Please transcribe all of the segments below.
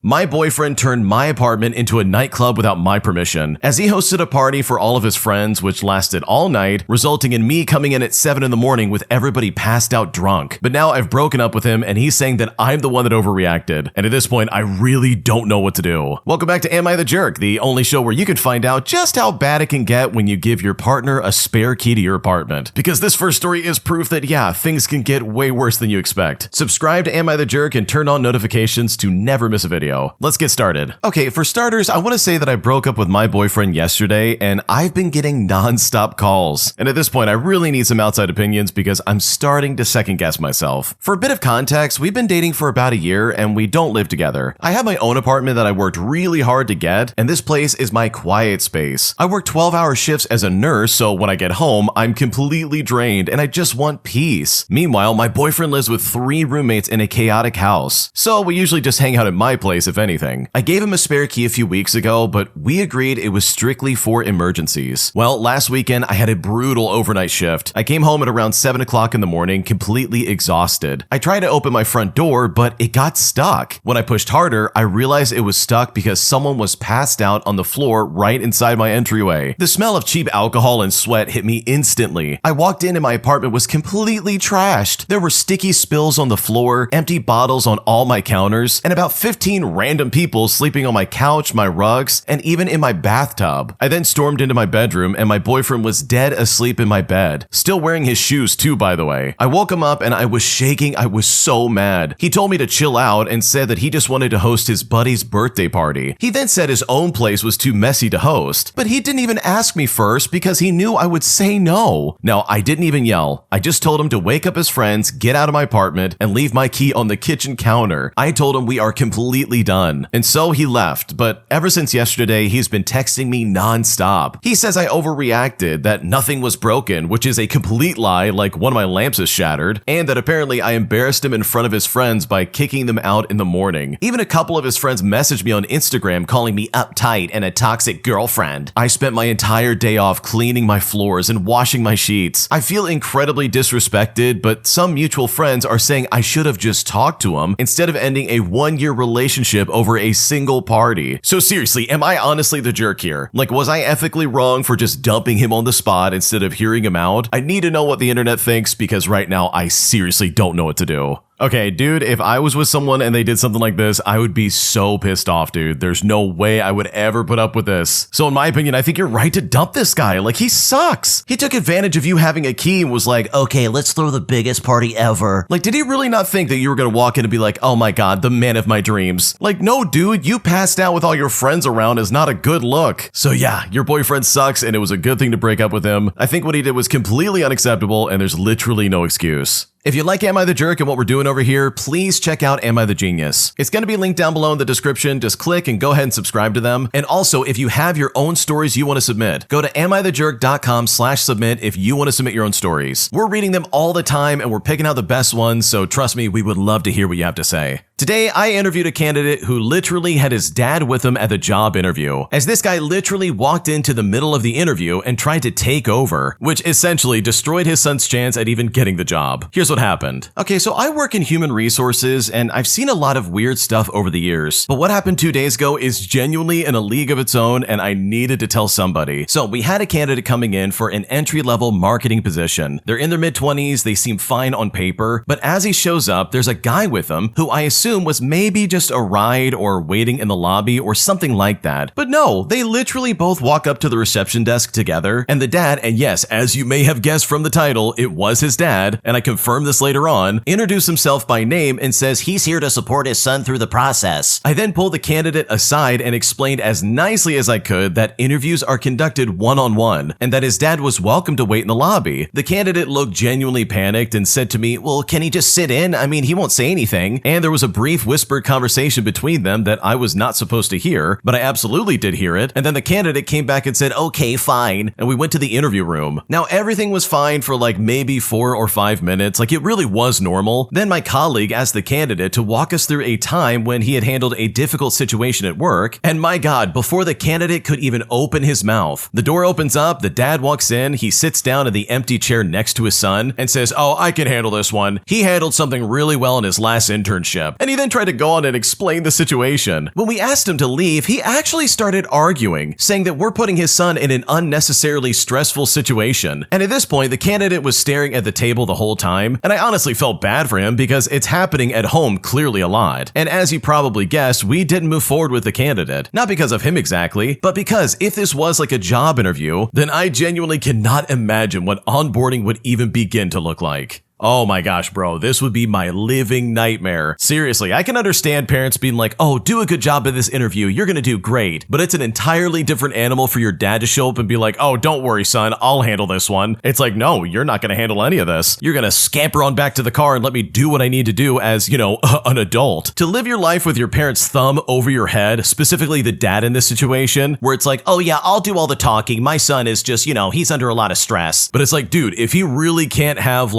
My boyfriend turned my apartment into a nightclub without my permission, as he hosted a party for all of his friends which lasted all night, resulting in me coming in at 7 in the morning with everybody passed out drunk. But now I've broken up with him and he's saying that I'm the one that overreacted. And at this point, I really don't know what to do. Welcome back to Am I the Jerk, the only show where you can find out just how bad it can get when you give your partner a spare key to your apartment. Because this first story is proof that yeah, things can get way worse than you expect. Subscribe to Am I the Jerk and turn on notifications to never miss a video. Let's get started. Okay, for starters, I want to say that I broke up with my boyfriend yesterday and I've been getting non-stop calls. And at this point, I really need some outside opinions because I'm starting to second guess myself. For a bit of context, we've been dating for about a year and we don't live together. I have my own apartment that I worked really hard to get, and this place is my quiet space. I work 12-hour shifts as a nurse, so when I get home, I'm completely drained and I just want peace. Meanwhile, my boyfriend lives with 3 roommates in a chaotic house, so we usually just hang out at my place if anything. I gave him a spare key a few weeks ago, but we agreed it was strictly for emergencies. Well, last weekend I had a brutal overnight shift. I came home at around 7 o'clock in the morning, completely exhausted. I tried to open my front door, but it got stuck. When I pushed harder, I realized it was stuck because someone was passed out on the floor right inside my entryway. The smell of cheap alcohol and sweat hit me instantly. I walked in and my apartment was completely trashed. There were sticky spills on the floor, empty bottles on all my counters, and about 15 random people sleeping on my couch, my rugs, and even in my bathtub. I then stormed into my bedroom and my boyfriend was dead asleep in my bed. Still wearing his shoes too, by the way. I woke him up and I was shaking. I was so mad. He told me to chill out and said that he just wanted to host his buddy's birthday party. He then said his own place was too messy to host, but he didn't even ask me first because he knew I would say no. Now, I didn't even yell. I just told him to wake up his friends, get out of my apartment, and leave my key on the kitchen counter. I told him we are completely done. And so he left, but ever since yesterday, he's been texting me non-stop. He says I overreacted, that nothing was broken, which is a complete lie, like one of my lamps is shattered, and that apparently I embarrassed him in front of his friends by kicking them out in the morning. Even a couple of his friends messaged me on Instagram calling me uptight and a toxic girlfriend. I spent my entire day off cleaning my floors and washing my sheets. I feel incredibly disrespected, but some mutual friends are saying I should have just talked to him instead of ending a 1-year relationship over a single party. So seriously, am I honestly the jerk here? Like, was I ethically wrong for just dumping him on the spot instead of hearing him out? I need to know what the internet thinks because right now I seriously don't know what to do. Okay, dude, if I was with someone and they did something like this, I would be so pissed off, dude. There's no way I would ever put up with this. So in my opinion, I think you're right to dump this guy. Like, he sucks. He took advantage of you having a key and was like, okay, let's throw the biggest party ever. Like, did he really not think that you were gonna walk in and be like, oh my god, the man of my dreams? Like, no, dude, you passed out with all your friends around is not a good look. So yeah, your boyfriend sucks and it was a good thing to break up with him. I think what he did was completely unacceptable and there's literally no excuse. If you like Am I the Jerk and what we're doing over here, please check out Am I the Genius. It's going to be linked down below in the description. Just click and go ahead and subscribe to them. And also, if you have your own stories you want to submit, go to amithejerk.com/submit if you want to submit your own stories. We're reading them all the time and we're picking out the best ones, so trust me, we would love to hear what you have to say. Today, I interviewed a candidate who literally had his dad with him at the job interview, as this guy literally walked into the middle of the interview and tried to take over, which essentially destroyed his son's chance at even getting the job. Here's what happened. Okay, so I work in human resources and I've seen a lot of weird stuff over the years, but what happened 2 days ago is genuinely in a league of its own and I needed to tell somebody. So we had a candidate coming in for an entry-level marketing position. They're in their mid-20s, they seem fine on paper, but as he shows up, there's a guy with him who I assume was maybe just a ride or waiting in the lobby or something like that. But no, they literally both walk up to the reception desk together, and the dad, and yes, as you may have guessed from the title, it was his dad, and I confirmed this later on, introduced himself by name and says he's here to support his son through the process. I then pulled the candidate aside and explained as nicely as I could that interviews are conducted one-on-one, and that his dad was welcome to wait in the lobby. The candidate looked genuinely panicked and said to me, well, can he just sit in? I mean, he won't say anything. And there was a brief whispered conversation between them that I was not supposed to hear, but I absolutely did hear it. And then the candidate came back and said, okay, fine. And we went to the interview room. Now, everything was fine for like maybe 4 or 5 minutes. Like, like it really was normal. Then my colleague asked the candidate to walk us through a time when he had handled a difficult situation at work, and my god, before the candidate could even open his mouth, the door opens up, the dad walks in, he sits down in the empty chair next to his son and says, "Oh, I can handle this one. He handled something really well in his last internship." And he then tried to go on and explain the situation. When we asked him to leave, he actually started arguing, saying that we're putting his son in an unnecessarily stressful situation. And at this point, the candidate was staring at the table the whole time, and I honestly felt bad for him because it's happening at home clearly a lot. And as you probably guessed, we didn't move forward with the candidate. Not because of him exactly, but because if this was like a job interview, then I genuinely cannot imagine what onboarding would even begin to look like. Oh my gosh, bro, this would be my living nightmare. Seriously, I can understand parents being like, "Oh, do a good job at this interview, you're gonna do great." But it's an entirely different animal for your dad to show up and be like, "Oh, don't worry, son, I'll handle this one." It's like, no, you're not gonna handle any of this. You're gonna scamper on back to the car and let me do what I need to do as, an adult. To live your life with your parents' thumb over your head, specifically the dad in this situation, where it's like, "Oh yeah, I'll do all the talking. My son is just, he's under a lot of stress." But it's like, dude, if he really can't have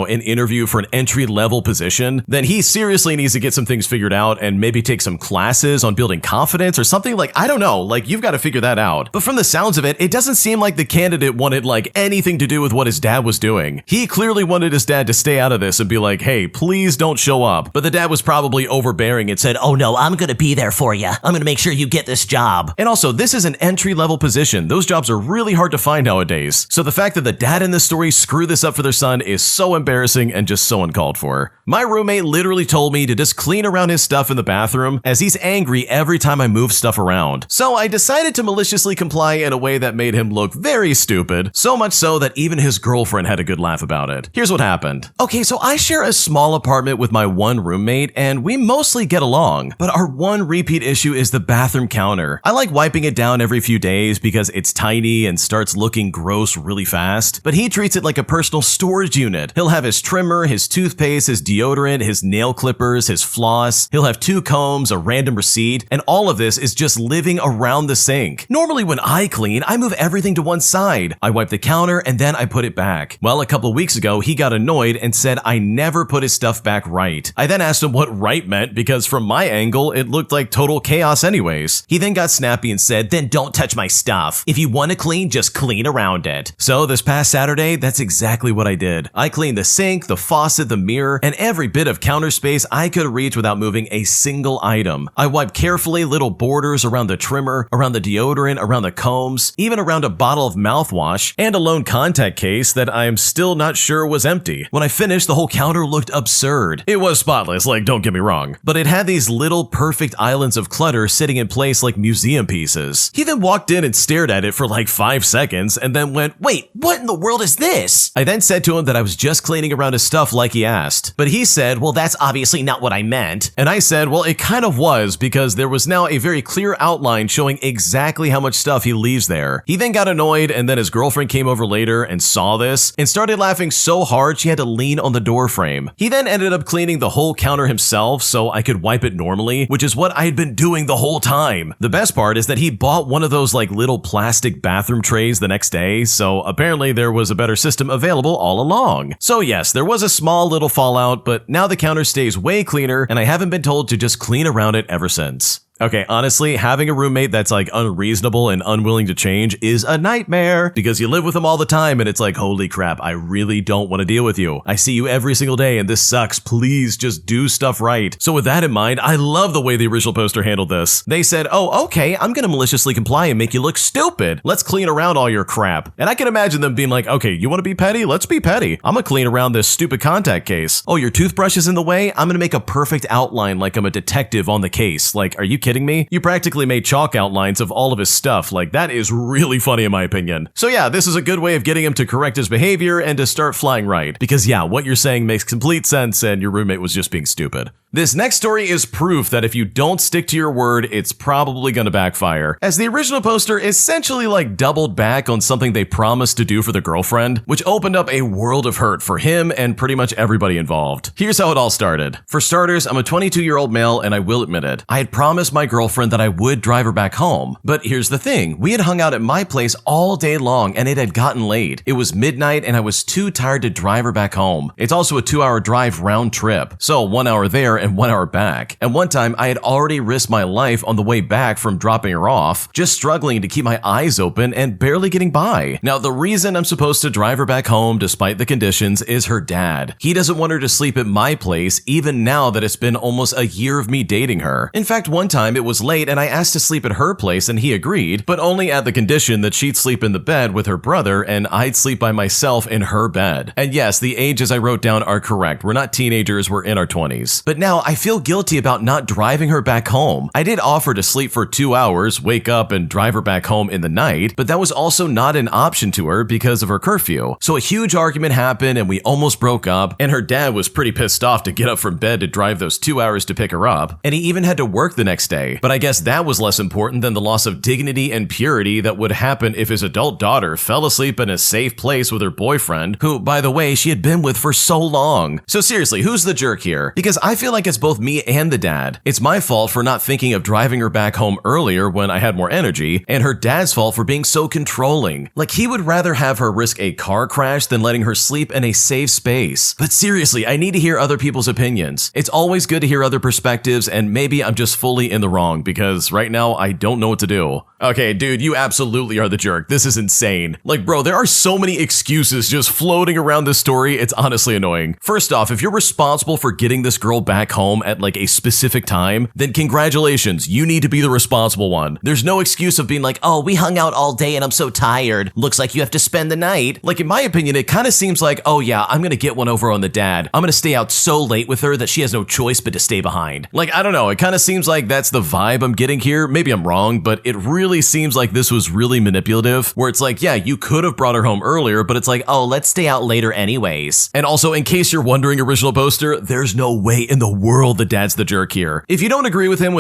an interview for an entry-level position, then he seriously needs to get some things figured out and maybe take some classes on building confidence or something. I don't know, you've got to figure that out. But from the sounds of it, it doesn't seem like the candidate wanted anything to do with what his dad was doing. He clearly wanted his dad to stay out of this and be like, "Hey, please don't show up." But the dad was probably overbearing and said, "Oh no, I'm gonna be there for you. I'm gonna make sure you get this job." And also, this is an entry-level position. Those jobs are really hard to find nowadays. So the fact that the dad in this story screwed this up for their son is so embarrassing and just so uncalled for. My roommate literally told me to just clean around his stuff in the bathroom as he's angry every time I move stuff around. So I decided to maliciously comply in a way that made him look very stupid, so much so that even his girlfriend had a good laugh about it. Here's what happened. Okay, so I share a small apartment with my one roommate and we mostly get along, but our one repeat issue is the bathroom counter. I like wiping it down every few days because it's tiny and starts looking gross really fast, but he treats it like a personal storage unit. He'll have his trimmer, his toothpaste, his deodorant, his nail clippers, his floss. He'll have 2 combs, a random receipt, and all of this is just living around the sink. Normally when I clean, I move everything to one side. I wipe the counter and then I put it back. Well, a couple weeks ago, he got annoyed and said I never put his stuff back right. I then asked him what right meant because from my angle, it looked like total chaos anyways. He then got snappy and said, "Then don't touch my stuff. If you want to clean, just clean around it." So this past Saturday, that's exactly what I did. I cleaned the sink, the faucet, the mirror, and every bit of counter space I could reach without moving a single item. I wiped carefully little borders around the trimmer, around the deodorant, around the combs, even around a bottle of mouthwash, and a lone contact case that I am still not sure was empty. When I finished, the whole counter looked absurd. It was spotless, don't get me wrong, but it had these little perfect islands of clutter sitting in place like museum pieces. He then walked in and stared at it for 5 seconds and then went, "Wait, what in the world is this?" I then said to him that I was just cleaning around his stuff like he asked. But he said, "Well, that's obviously not what I meant." And I said, "Well, it kind of was because there was now a very clear outline showing exactly how much stuff he leaves there." He then got annoyed and then his girlfriend came over later and saw this and started laughing so hard she had to lean on the door frame. He then ended up cleaning the whole counter himself so I could wipe it normally, which is what I had been doing the whole time. The best part is that he bought one of those little plastic bathroom trays the next day, so apparently there was a better system available all along. So yes, there was a small little fallout, but now the counter stays way cleaner and I haven't been told to just clean around it ever since. Okay, honestly, having a roommate that's unreasonable and unwilling to change is a nightmare because you live with them all the time and it's holy crap, I really don't want to deal with you. I see you every single day and this sucks. Please just do stuff right. So with that in mind, I love the way the original poster handled this. They said, "Oh, okay, I'm gonna maliciously comply and make you look stupid. Let's clean around all your crap." And I can imagine them being like, "Okay, you want to be petty? Let's be petty. I'm gonna clean around this stupid contact case. Oh, your toothbrush is in the way? I'm gonna make a perfect outline like I'm a detective on the case." Are you kidding me? You practically made chalk outlines of all of his stuff. That is really funny in my opinion. So yeah, this is a good way of getting him to correct his behavior and to start flying right. Because yeah, what you're saying makes complete sense and your roommate was just being stupid. This next story is proof that if you don't stick to your word, it's probably gonna backfire, as the original poster essentially doubled back on something they promised to do for the girlfriend, which opened up a world of hurt for him and pretty much everybody involved. Here's how it all started. For starters, I'm a 22-year-old male and I will admit it. I had promised my girlfriend that I would drive her back home, but here's the thing. We had hung out at my place all day long and it had gotten late. It was midnight and I was too tired to drive her back home. It's also a 2-hour drive round trip, so 1 hour there and 1 hour back. And one time I had already risked my life on the way back from dropping her off, just struggling to keep my eyes open and barely getting by. Now, the reason I'm supposed to drive her back home despite the conditions is her dad. He doesn't want her to sleep at my place even now that it's been almost a year of me dating her. In fact, one time it was late and I asked to sleep at her place and he agreed, but only at the condition that she'd sleep in the bed with her brother and I'd sleep by myself in her bed. And yes, the ages I wrote down are correct. We're not teenagers, we're in our 20s. But now I feel guilty about not driving her back home. I did offer to sleep for 2 hours, wake up and drive her back home in the night, but that was also not an option to her because of her curfew. So a huge argument happened and we almost broke up, and her dad was pretty pissed off to get up from bed to drive those 2 hours to pick her up, and he even had to work the next day. But I guess that was less important than the loss of dignity and purity that would happen if his adult daughter fell asleep in a safe place with her boyfriend, who, by the way, she had been with for so long. So seriously, who's the jerk here? Because I feel like it's both me and the dad. It's my fault for not thinking of driving her back home earlier when I had more energy, and her dad's fault for being so controlling. Like, he would rather have her risk a car crash than letting her sleep in a safe space. But seriously, I need to hear other people's opinions. It's always good to hear other perspectives, and maybe I'm just fully in the wrong because right now I don't know what to do. Okay, dude, you absolutely are the jerk. This is insane. Like, bro, there are so many excuses just floating around this story, it's honestly annoying. First off, if you're responsible for getting this girl back home at a specific time, then congratulations, you need to be the responsible one. There's no excuse of being like, oh, we hung out all day and I'm so tired. Looks like you have to spend the night. Like, in my opinion, it kind of seems like, oh yeah, I'm gonna get one over on the dad. I'm gonna stay out so late with her that she has no choice but to stay behind. Like, I don't know, it kind of seems like that's the vibe I'm getting here. Maybe I'm wrong, but it really seems like this was really manipulative, where it's like, yeah, you could have brought her home earlier, but it's like, oh, let's stay out later anyways. And also, in case you're wondering, original poster, there's no way in the world the dad's the jerk here. If you don't agree with him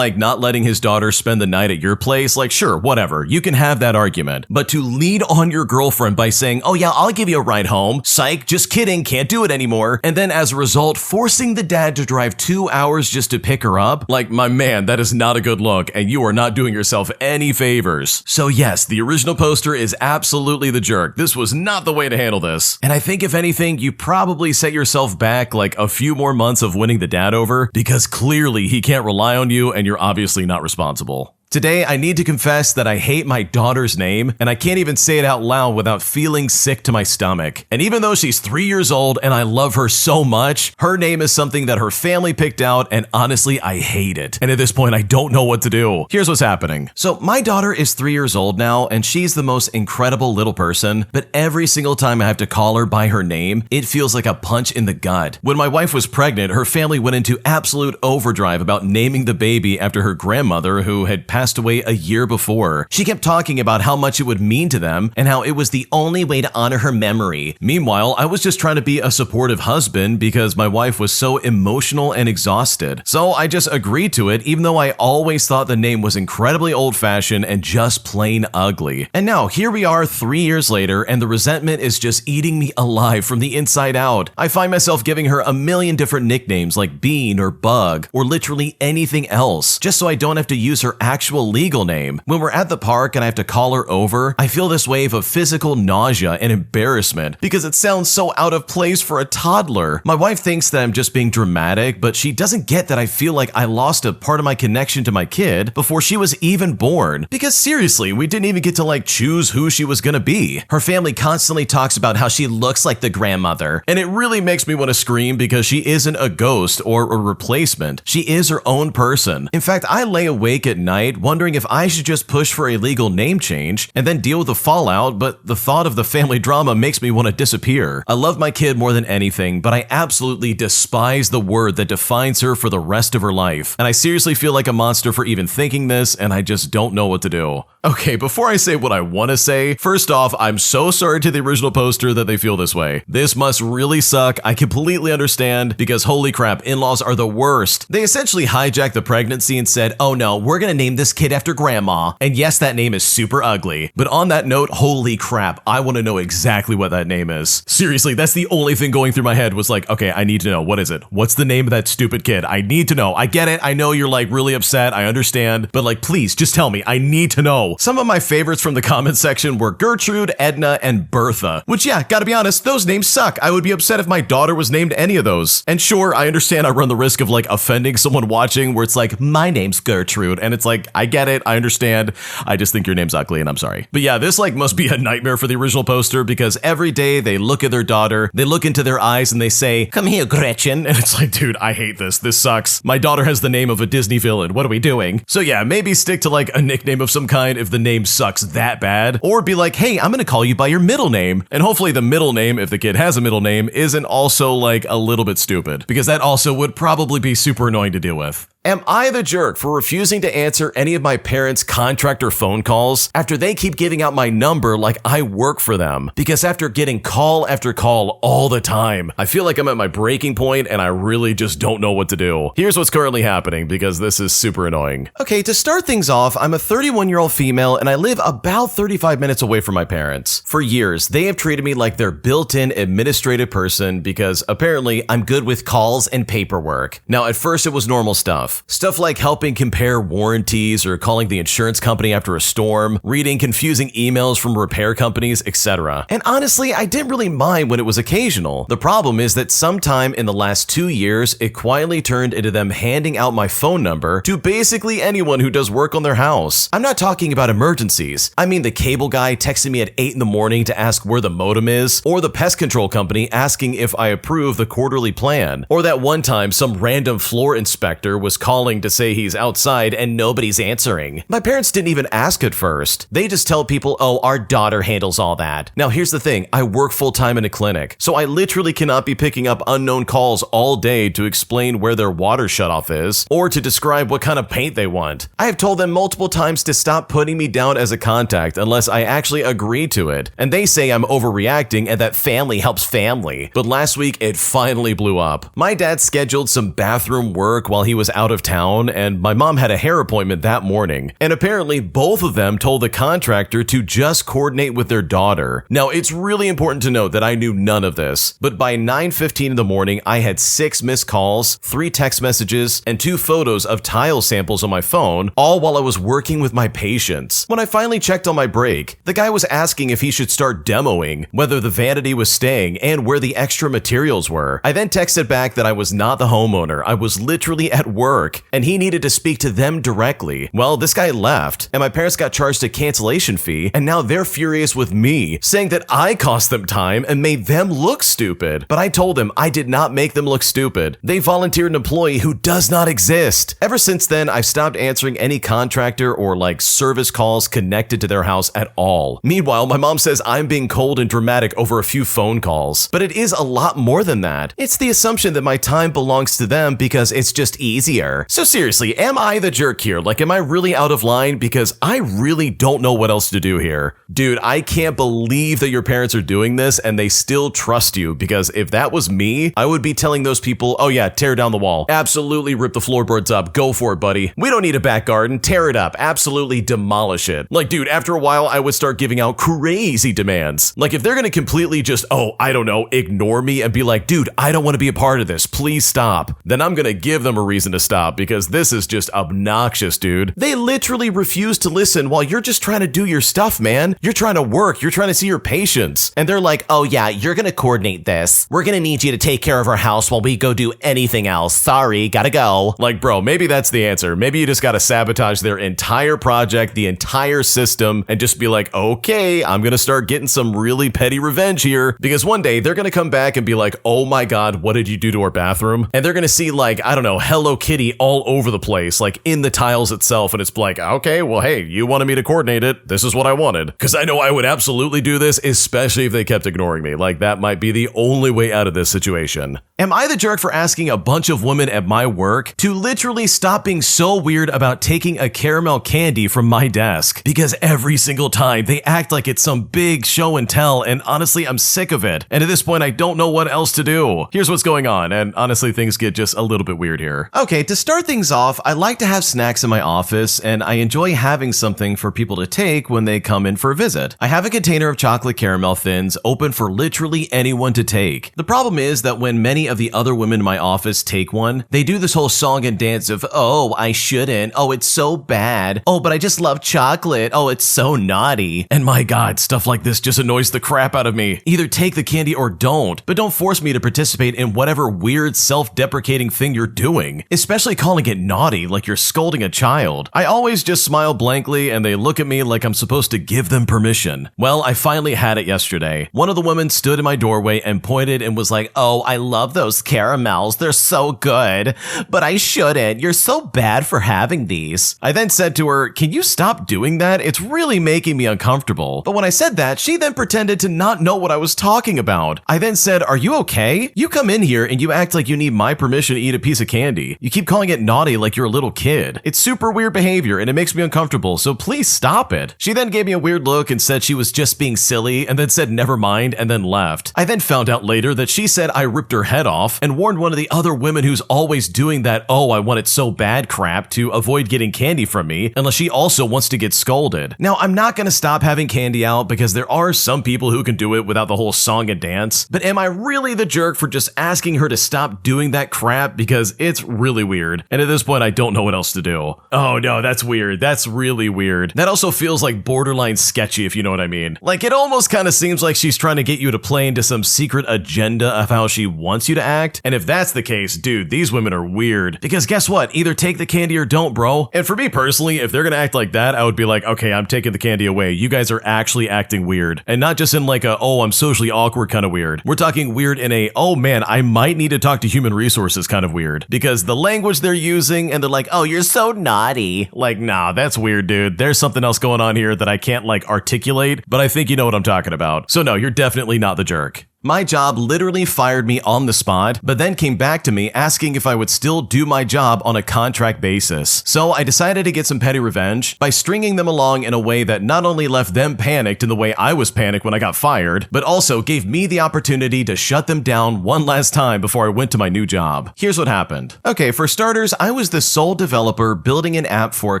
not letting his daughter spend the night at your place, sure, whatever, you can have that argument. But to lead on your girlfriend by saying, oh yeah, I'll give you a ride home, psych, just kidding, can't do it anymore, and then as a result, forcing the dad to drive 2 hours just to pick her up, my man, that is not a good look, and you are not doing yourself any favors. So yes, the original poster is absolutely the jerk. This was not the way to handle this. And I think if anything, you probably set yourself back a few more months of winning the dad over, because clearly he can't rely on you and you're obviously not responsible. Today, I need to confess that I hate my daughter's name, and I can't even say it out loud without feeling sick to my stomach. And even though she's 3 years old and I love her so much, her name is something that her family picked out, and honestly, I hate it. And at this point, I don't know what to do. Here's what's happening. So my daughter is 3 years old now, and she's the most incredible little person, but every single time I have to call her by her name, it feels like a punch in the gut. When my wife was pregnant, her family went into absolute overdrive about naming the baby after her grandmother, who had passed away a year before. She kept talking about how much it would mean to them and how it was the only way to honor her memory. Meanwhile, I was just trying to be a supportive husband because my wife was so emotional and exhausted. So I just agreed to it, even though I always thought the name was incredibly old-fashioned and just plain ugly. And now here we are 3 years later, and the resentment is just eating me alive from the inside out. I find myself giving her a million different nicknames like Bean or Bug or literally anything else, just so I don't have to use her actual legal name. When we're at the park and I have to call her over, I feel this wave of physical nausea and embarrassment because it sounds so out of place for a toddler. My wife thinks that I'm just being dramatic, but she doesn't get that I feel like I lost a part of my connection to my kid before she was even born. Because seriously, we didn't even get to choose who she was gonna be. Her family constantly talks about how she looks like the grandmother, and it really makes me want to scream because she isn't a ghost or a replacement. She is her own person. In fact, I lay awake at night point wondering if I should just push for a legal name change and then deal with the fallout, but the thought of the family drama makes me want to disappear. I love my kid more than anything, but I absolutely despise the word that defines her for the rest of her life. And I seriously feel like a monster for even thinking this, and I just don't know what to do. Okay, before I say what I want to say, first off, I'm so sorry to the original poster that they feel this way. This must really suck. I completely understand, because holy crap, in-laws are the worst. They essentially hijacked the pregnancy and said, oh no, we're gonna name this kid after grandma. And yes, that name is super ugly. But on that note, holy crap, I want to know exactly what that name is. Seriously, that's the only thing going through my head was like, okay, I need to know. What is it? What's the name of that stupid kid? I need to know. I get it. I know you're like really upset. I understand. But like, please just tell me. I need to know. Some of my favorites from the comment section were Gertrude, Edna, and Bertha. Which, yeah, gotta be honest, those names suck. I would be upset if my daughter was named any of those. And sure, I understand I run the risk of like offending someone watching where it's like, my name's Gertrude. And it's like, I get it. I understand. I just think your name's ugly and I'm sorry. But yeah, this like must be a nightmare for the original poster because every day they look at their daughter, they look into their eyes and they say, come here, Gretchen. And it's like, dude, I hate this. This sucks. My daughter has the name of a Disney villain. What are we doing? So yeah, maybe stick to like a nickname of some kind if the name sucks that bad, or be like, hey, I'm gonna call you by your middle name. And hopefully the middle name, if the kid has a middle name, isn't also like a little bit stupid, because that also would probably be super annoying to deal with. Am I the jerk for refusing to answer any of my parents' contractor phone calls after they keep giving out my number like I work for them? Because after getting call after call all the time, I feel like I'm at my breaking point and I really just don't know what to do. Here's what's currently happening because this is super annoying. Okay, to start things off, I'm a 31-year-old female and I live about 35 minutes away from my parents. For years, they have treated me like their built-in administrative person because apparently I'm good with calls and paperwork. Now, at first it was normal stuff. Stuff like helping compare warranties or calling the insurance company after a storm, reading confusing emails from repair companies, etc. And honestly, I didn't really mind when it was occasional. The problem is that sometime in the last 2 years, it quietly turned into them handing out my phone number to basically anyone who does work on their house. I'm not talking about emergencies. I mean the cable guy texting me at 8 in the morning to ask where the modem is, or the pest control company asking if I approve the quarterly plan, or that one time some random floor inspector was calling to say he's outside and nobody's answering. My parents didn't even ask at first. They just tell people, oh, our daughter handles all that. Now here's the thing, I work full-time in a clinic, so I literally cannot be picking up unknown calls all day to explain where their water shutoff is, or to describe what kind of paint they want. I have told them multiple times to stop putting me down as a contact unless I actually agree to it, and they say I'm overreacting and that family helps family. But last week, it finally blew up. My dad scheduled some bathroom work while he was out of town, and my mom had a hair appointment that morning. And apparently both of them told the contractor to just coordinate with their daughter. Now, it's really important to note that I knew none of this, but by 9:15 in the morning, I had 6 missed calls, 3 text messages, and 2 photos of tile samples on my phone, all while I was working with my patients. When I finally checked on my break, the guy was asking if he should start demoing, whether the vanity was staying, and where the extra materials were. I then texted back that I was not the homeowner. I was literally at work, and he needed to speak to them directly. Well, this guy left, and my parents got charged a cancellation fee, and now they're furious with me, saying that I cost them time and made them look stupid. But I told them I did not make them look stupid. They volunteered an employee who does not exist. Ever since then, I've stopped answering any contractor or like service calls connected to their house at all. Meanwhile, my mom says I'm being cold and dramatic over a few phone calls, but it is a lot more than that. It's the assumption that my time belongs to them because it's just easier. So seriously, am I the jerk here? Like, am I really out of line? Because I really don't know what else to do here. Dude, I can't believe that your parents are doing this and they still trust you, because if that was me, I would be telling those people, oh yeah, tear down the wall. Absolutely rip the floorboards up. Go for it, buddy. We don't need a back garden. Tear it up. Absolutely demolish it. Like, dude, after a while, I would start giving out crazy demands. Like, if they're gonna completely just, I don't know, ignore me and be like, dude, I don't want to be a part of this. Please stop. Then I'm gonna give them a reason to stop, because this is just obnoxious, dude. They literally refuse to listen while you're just trying to do your stuff, man. You're trying to work. You're trying to see your patients. And they're like, oh yeah, you're gonna coordinate this. We're gonna need you to take care of our house while we go do anything else. Sorry, gotta go. Like, bro, maybe that's the answer. Maybe you just gotta sabotage their entire project, the entire system, and just be like, okay, I'm gonna start getting some really petty revenge here, because one day they're gonna come back and be like, oh my god, what did you do to our bathroom? And they're gonna see like, I don't know, Hello Kitty candy all over the place, like in the tiles itself, and it's like, okay, well, hey, you wanted me to coordinate it. This is what I wanted. Because I know I would absolutely do this, especially if they kept ignoring me. Like, that might be the only way out of this situation. Am I the jerk for asking a bunch of women at my work to literally stop being so weird about taking a caramel candy from my desk? Because every single time they act like it's some big show and tell, and honestly, I'm sick of it. And at this point, I don't know what else to do. Here's what's going on, and honestly, things get just a little bit weird here. Okay, to start things off, I like to have snacks in my office, and I enjoy having something for people to take when they come in for a visit. I have a container of chocolate caramel thins open for literally anyone to take. The problem is that when many of the other women in my office take one, they do this whole song and dance of, oh, I shouldn't, oh, it's so bad, oh, but I just love chocolate, oh, it's so naughty. And my God, stuff like this just annoys the crap out of me. Either take the candy or don't, but don't force me to participate in whatever weird self-deprecating thing you're doing, especially calling it naughty like you're scolding a child. I always just smile blankly and they look at me like I'm supposed to give them permission. Well, I finally had it yesterday. One of the women stood in my doorway and pointed and was like, oh, I love those caramels. They're so good, but I shouldn't. You're so bad for having these. I then said to her, can you stop doing that? It's really making me uncomfortable. But when I said that, she then pretended to not know what I was talking about. I then said, are you okay? You come in here and you act like you need my permission to eat a piece of candy. You keep calling it naughty like you're a little kid. It's super weird behavior and it makes me uncomfortable, so please stop it. She then gave me a weird look and said she was just being silly and then said never mind and then left. I then found out later that she said I ripped her head off and warned one of the other women who's always doing that, oh, I want it so bad crap to avoid getting candy from me unless she also wants to get scolded. Now, I'm not gonna stop having candy out because there are some people who can do it without the whole song and dance, but am I really the jerk for just asking her to stop doing that crap? Because it's really weird. And at this point, I don't know what else to do. Oh no, that's weird. That's really weird. That also feels like borderline sketchy, if you know what I mean. Like, it almost kind of seems like she's trying to get you to play into some secret agenda of how she wants you to act. And if that's the case, dude, these women are weird. Because guess what? Either take the candy or don't, bro. And for me personally, if they're gonna act like that, I would be like, okay, I'm taking the candy away. You guys are actually acting weird. And not just in like a, oh, I'm socially awkward kind of weird. We're talking weird in a, oh man, I might need to talk to human resources kind of weird. Because the language they're using and they're like, oh, you're so naughty. Like, nah, that's weird, dude. There's something else going on here that I can't like articulate, but I think you know what I'm talking about. So no, you're definitely not the jerk. My job literally fired me on the spot, but then came back to me asking if I would still do my job on a contract basis. So I decided to get some petty revenge by stringing them along in a way that not only left them panicked in the way I was panicked when I got fired, but also gave me the opportunity to shut them down one last time before I went to my new job. Here's what happened. Okay, for starters, I was the sole developer building an app for a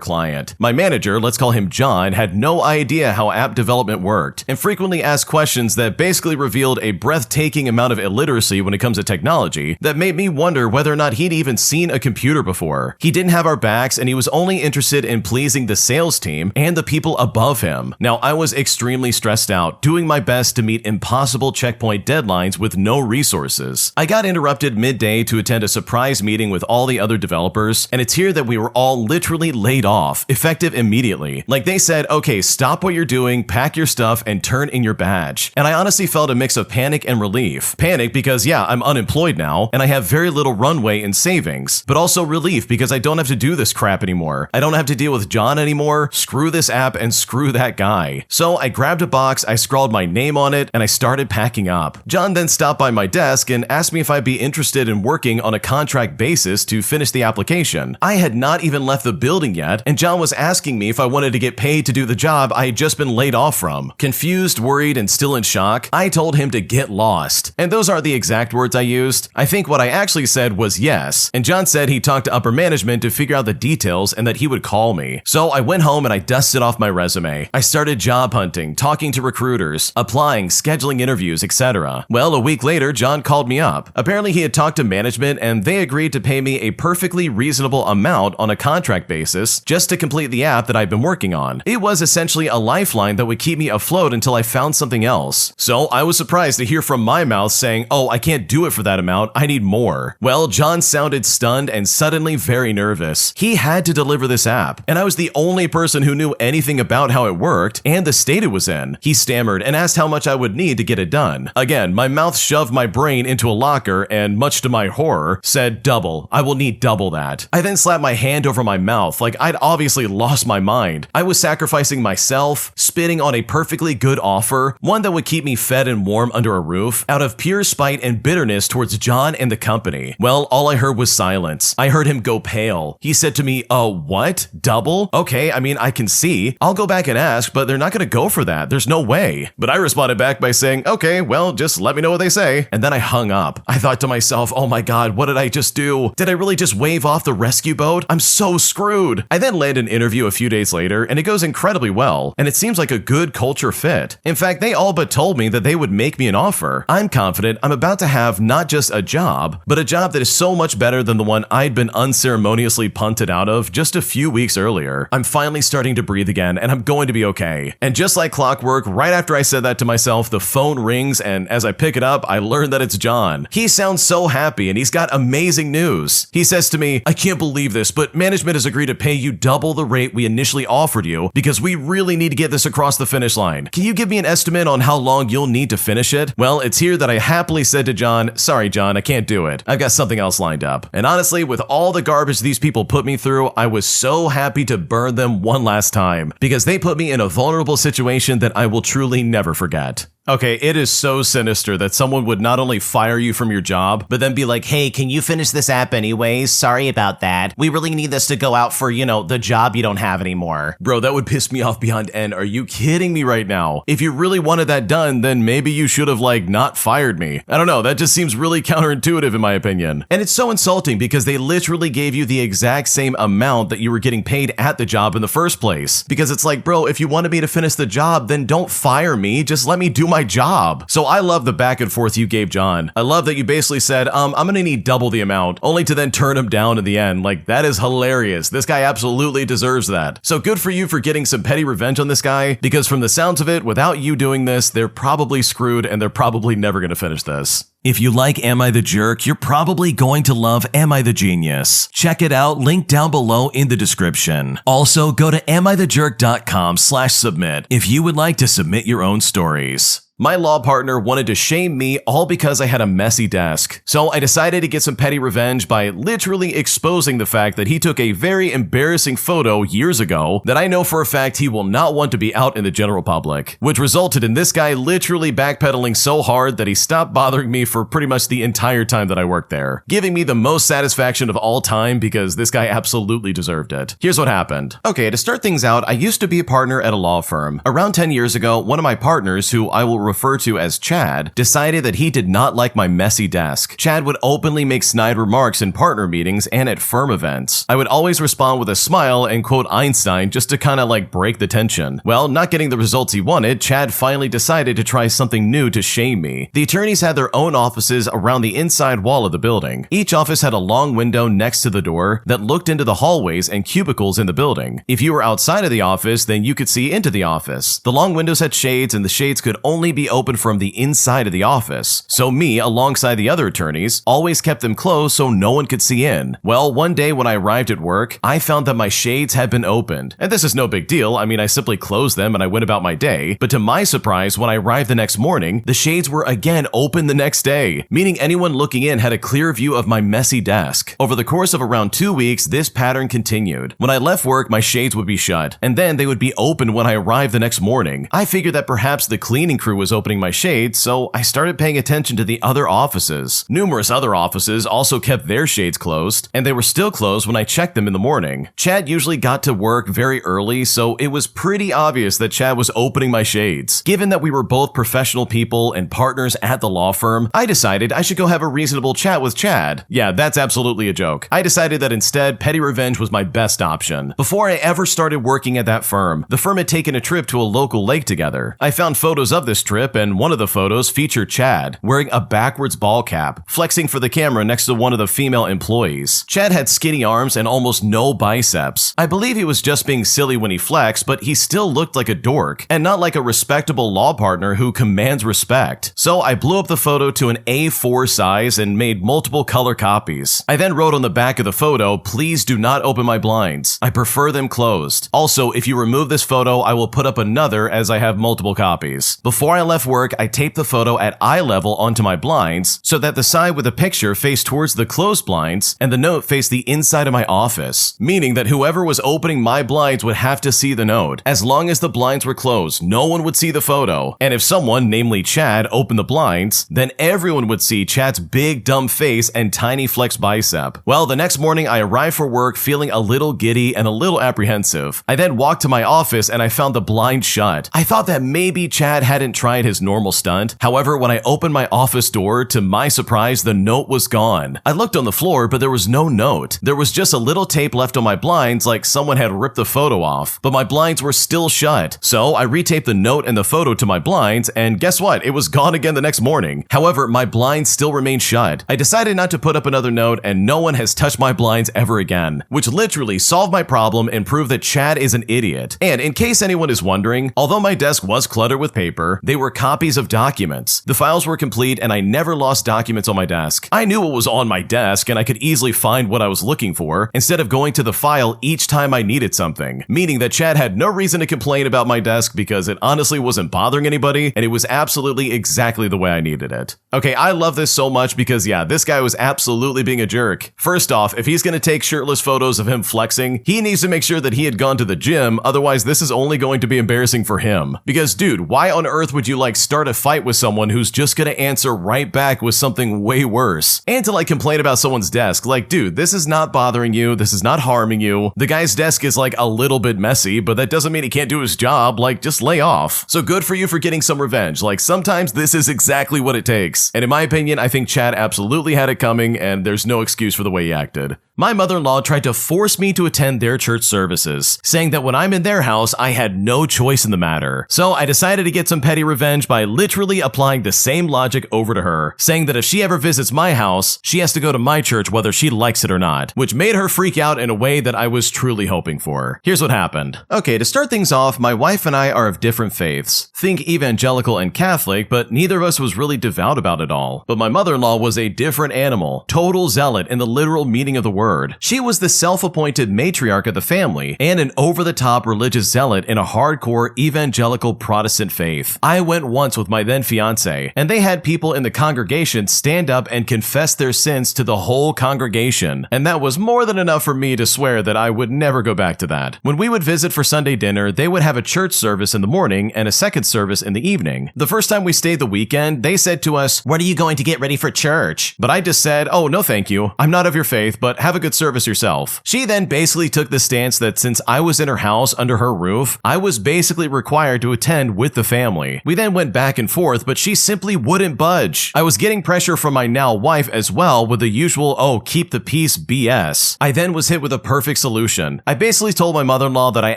client. My manager, let's call him John, had no idea how app development worked and frequently asked questions that basically revealed a breathtaking amount of illiteracy when it comes to technology that made me wonder whether or not he'd even seen a computer before. He didn't have our backs and he was only interested in pleasing the sales team and the people above him. Now, I was extremely stressed out, doing my best to meet impossible checkpoint deadlines with no resources. I got interrupted midday to attend a surprise meeting with all the other developers, and it's here that we were all literally laid off, effective immediately. Like, they said, okay, stop what you're doing, pack your stuff, and turn in your badge. And I honestly felt a mix of panic and relief. Panic because, yeah, I'm unemployed now, and I have very little runway in savings, but also relief because I don't have to do this crap anymore. I don't have to deal with John anymore, screw this app, and screw that guy. So I grabbed a box, I scrawled my name on it, and I started packing up. John then stopped by my desk and asked me if I'd be interested in working on a contract basis to finish the application. I had not even left the building yet, and John was asking me if I wanted to get paid to do the job I had just been laid off from. Confused, worried, and still in shock, I told him to get lost. And those aren't the exact words I used. I think what I actually said was yes, and John said he talked to upper management to figure out the details and that he would call me. So I went home and I dusted off my resume. I started job hunting, talking to recruiters, applying, scheduling interviews, etc. Well, a week later, John called me up. Apparently he had talked to management and they agreed to pay me a perfectly reasonable amount on a contract basis just to complete the app that I've been working on. It was essentially a lifeline that would keep me afloat until I found something else. So I was surprised to hear hear from my mouth saying, "Oh, I can't do it for that amount, I need more." Well, John sounded stunned and suddenly very nervous. He had to deliver this app, and I was the only person who knew anything about how it worked and the state it was in. He stammered and asked how much I would need to get it done. Again, my mouth shoved my brain into a locker and, much to my horror, said, "Double. I will need double that." I then slapped my hand over my mouth like I'd obviously lost my mind. I was sacrificing myself, spitting on a perfectly good offer, one that would keep me fed and warm under a roof, out of pure spite and bitterness towards John and the company. Well, all I heard was silence. I heard him go pale. He said to me, "What? Double? Okay, I mean, I can see. I'll go back and ask, but they're not gonna go for that. There's no way." But I responded back by saying, "Okay, well, just let me know what they say." And then I hung up. I thought to myself, oh my god, what did I just do? Did I really just wave off the rescue boat? I'm so screwed. I then land an interview a few days later, and it goes incredibly well, and it seems like a good culture fit. In fact, they all but told me that they would make me an offer. I'm confident I'm about to have not just a job, but a job that is so much better than the one I'd been unceremoniously punted out of just a few weeks earlier. I'm finally starting to breathe again, and I'm going to be okay. And just like clockwork, right after I said that to myself, the phone rings, and as I pick it up, I learn that it's John. He sounds so happy, and he's got amazing news. He says to me, "I can't believe this, but management has agreed to pay you double the rate we initially offered you because we really need to get this across the finish line. Can you give me an estimate on how long you'll need to finish it?" Well, it's here that I happily said to John, "Sorry, John, I can't do it. I've got something else lined up." And honestly, with all the garbage these people put me through, I was so happy to burn them one last time because they put me in a vulnerable situation that I will truly never forget. Okay, it is so sinister that someone would not only fire you from your job, but then be like, "Hey, can you finish this app anyways? Sorry about that. We really need this to go out for, the job you don't have anymore." Bro, that would piss me off beyond end. Are you kidding me right now? If you really wanted that done, then maybe you should have, not fired me. I don't know, that just seems really counterintuitive in my opinion. And it's so insulting because they literally gave you the exact same amount that you were getting paid at the job in the first place. Because it's like, bro, if you wanted me to finish the job, then don't fire me. Just let me do my job. So I love the back and forth you gave John. I love that you basically said, I'm gonna need double the amount, only to then turn him down in the end. That is hilarious. This guy absolutely deserves that. So good for you for getting some petty revenge on this guy, because from the sounds of it, without you doing this, they're probably screwed and they're probably never gonna finish this. If you like Am I the Jerk, you're probably going to love Am I the Genius. Check it out, link down below in the description. Also, go to amithejerk.com/submit if you would like to submit your own stories. My law partner wanted to shame me all because I had a messy desk. So I decided to get some petty revenge by literally exposing the fact that he took a very embarrassing photo years ago that I know for a fact he will not want to be out in the general public, which resulted in this guy literally backpedaling so hard that he stopped bothering me for pretty much the entire time that I worked there, giving me the most satisfaction of all time because this guy absolutely deserved it. Here's what happened. Okay, to start things out, I used to be a partner at a law firm. Around 10 years ago, one of my partners, who I will refer to as Chad, decided that he did not like my messy desk. Chad would openly make snide remarks in partner meetings and at firm events. I would always respond with a smile and quote Einstein just to kind of break the tension. Well, not getting the results he wanted, Chad finally decided to try something new to shame me. The attorneys had their own offices around the inside wall of the building. Each office had a long window next to the door that looked into the hallways and cubicles in the building. If you were outside of the office, then you could see into the office. The long windows had shades, and the shades could only be open from the inside of the office. So me, alongside the other attorneys, always kept them closed so no one could see in. Well, one day when I arrived at work, I found that my shades had been opened. And this is no big deal. I mean, I simply closed them and I went about my day. But to my surprise, when I arrived the next morning, the shades were again open the next day, meaning anyone looking in had a clear view of my messy desk. Over the course of around 2 weeks, this pattern continued. When I left work, my shades would be shut, and then they would be open when I arrived the next morning. I figured that perhaps the cleaning crew was opening my shades, so I started paying attention to the other offices. Numerous other offices also kept their shades closed, and they were still closed when I checked them in the morning. Chad usually got to work very early, so it was pretty obvious that Chad was opening my shades. Given that we were both professional people and partners at the law firm, I decided I should go have a reasonable chat with Chad. Yeah, that's absolutely a joke. I decided that instead, petty revenge was my best option. Before I ever started working at that firm, the firm had taken a trip to a local lake together. I found photos of this trip trip, and one of the photos featured Chad wearing a backwards ball cap, flexing for the camera next to one of the female employees. Chad had skinny arms and almost no biceps. I believe he was just being silly when he flexed, but he still looked like a dork, and not like a respectable law partner who commands respect. So I blew up the photo to an A4 size and made multiple color copies. I then wrote on the back of the photo, "Please do not open my blinds. I prefer them closed. Also, if you remove this photo, I will put up another as I have multiple copies." Before I left work, I taped the photo at eye level onto my blinds so that the side with the picture faced towards the closed blinds and the note faced the inside of my office, meaning that whoever was opening my blinds would have to see the note. As long as the blinds were closed, no one would see the photo. And if someone, namely Chad, opened the blinds, then everyone would see Chad's big dumb face and tiny flex bicep. Well, the next morning I arrived for work feeling a little giddy and a little apprehensive. I then walked to my office and I found the blind shut. I thought that maybe Chad hadn't tried his normal stunt. However, when I opened my office door, to my surprise, the note was gone. I looked on the floor, but there was no note. There was just a little tape left on my blinds like someone had ripped the photo off, but my blinds were still shut. So I retaped the note and the photo to my blinds, and guess what? It was gone again the next morning. However, my blinds still remained shut. I decided not to put up another note, and no one has touched my blinds ever again, which literally solved my problem and proved that Chad is an idiot. And in case anyone is wondering, although my desk was cluttered with paper, they were copies of documents. The files were complete and I never lost documents on my desk. I knew what was on my desk and I could easily find what I was looking for instead of going to the file each time I needed something, meaning that Chad had no reason to complain about my desk because it honestly wasn't bothering anybody and it was absolutely exactly the way I needed it. Okay, I love this so much because yeah, this guy was absolutely being a jerk. First off, if he's gonna take shirtless photos of him flexing, he needs to make sure that he had gone to the gym, otherwise this is only going to be embarrassing for him. Because dude, why on earth would you like start a fight with someone who's just gonna answer right back with something way worse? And to like complain about someone's desk, like dude, this is not bothering you, this is not harming you. The guy's desk is like a little bit messy, but that doesn't mean he can't do his job, like just lay off. So good for you for getting some revenge, like sometimes this is exactly what it takes. And in my opinion, I think Chad absolutely had it coming and there's no excuse for the way he acted. My mother-in-law tried to force me to attend their church services, saying that when I'm in their house, I had no choice in the matter. So I decided to get some petty revenge by literally applying the same logic over to her, saying that if she ever visits my house, she has to go to my church whether she likes it or not, which made her freak out in a way that I was truly hoping for. Here's what happened. Okay, to start things off, my wife and I are of different faiths. Think evangelical and Catholic, but neither of us was really devout about it all. But my mother-in-law was a different animal, total zealot in the literal meaning of the word. She was the self-appointed matriarch of the family and an over-the-top religious zealot in a hardcore evangelical Protestant faith. I went once with my then fiance, and they had people in the congregation stand up and confess their sins to the whole congregation, and that was more than enough for me to swear that I would never go back to that. When we would visit for Sunday dinner, they would have a church service in the morning and a second service in the evening. The first time we stayed the weekend, they said to us, "When are you going to get ready for church?" But I just said, "Oh, no thank you. I'm not of your faith, but have a good service yourself." She then basically took the stance that since I was in her house under her roof, I was basically required to attend with the family. We then went back and forth, but she simply wouldn't budge. I was getting pressure from my now wife as well with the usual, "Oh, keep the peace" BS. I then was hit with a perfect solution. I basically told my mother-in-law that I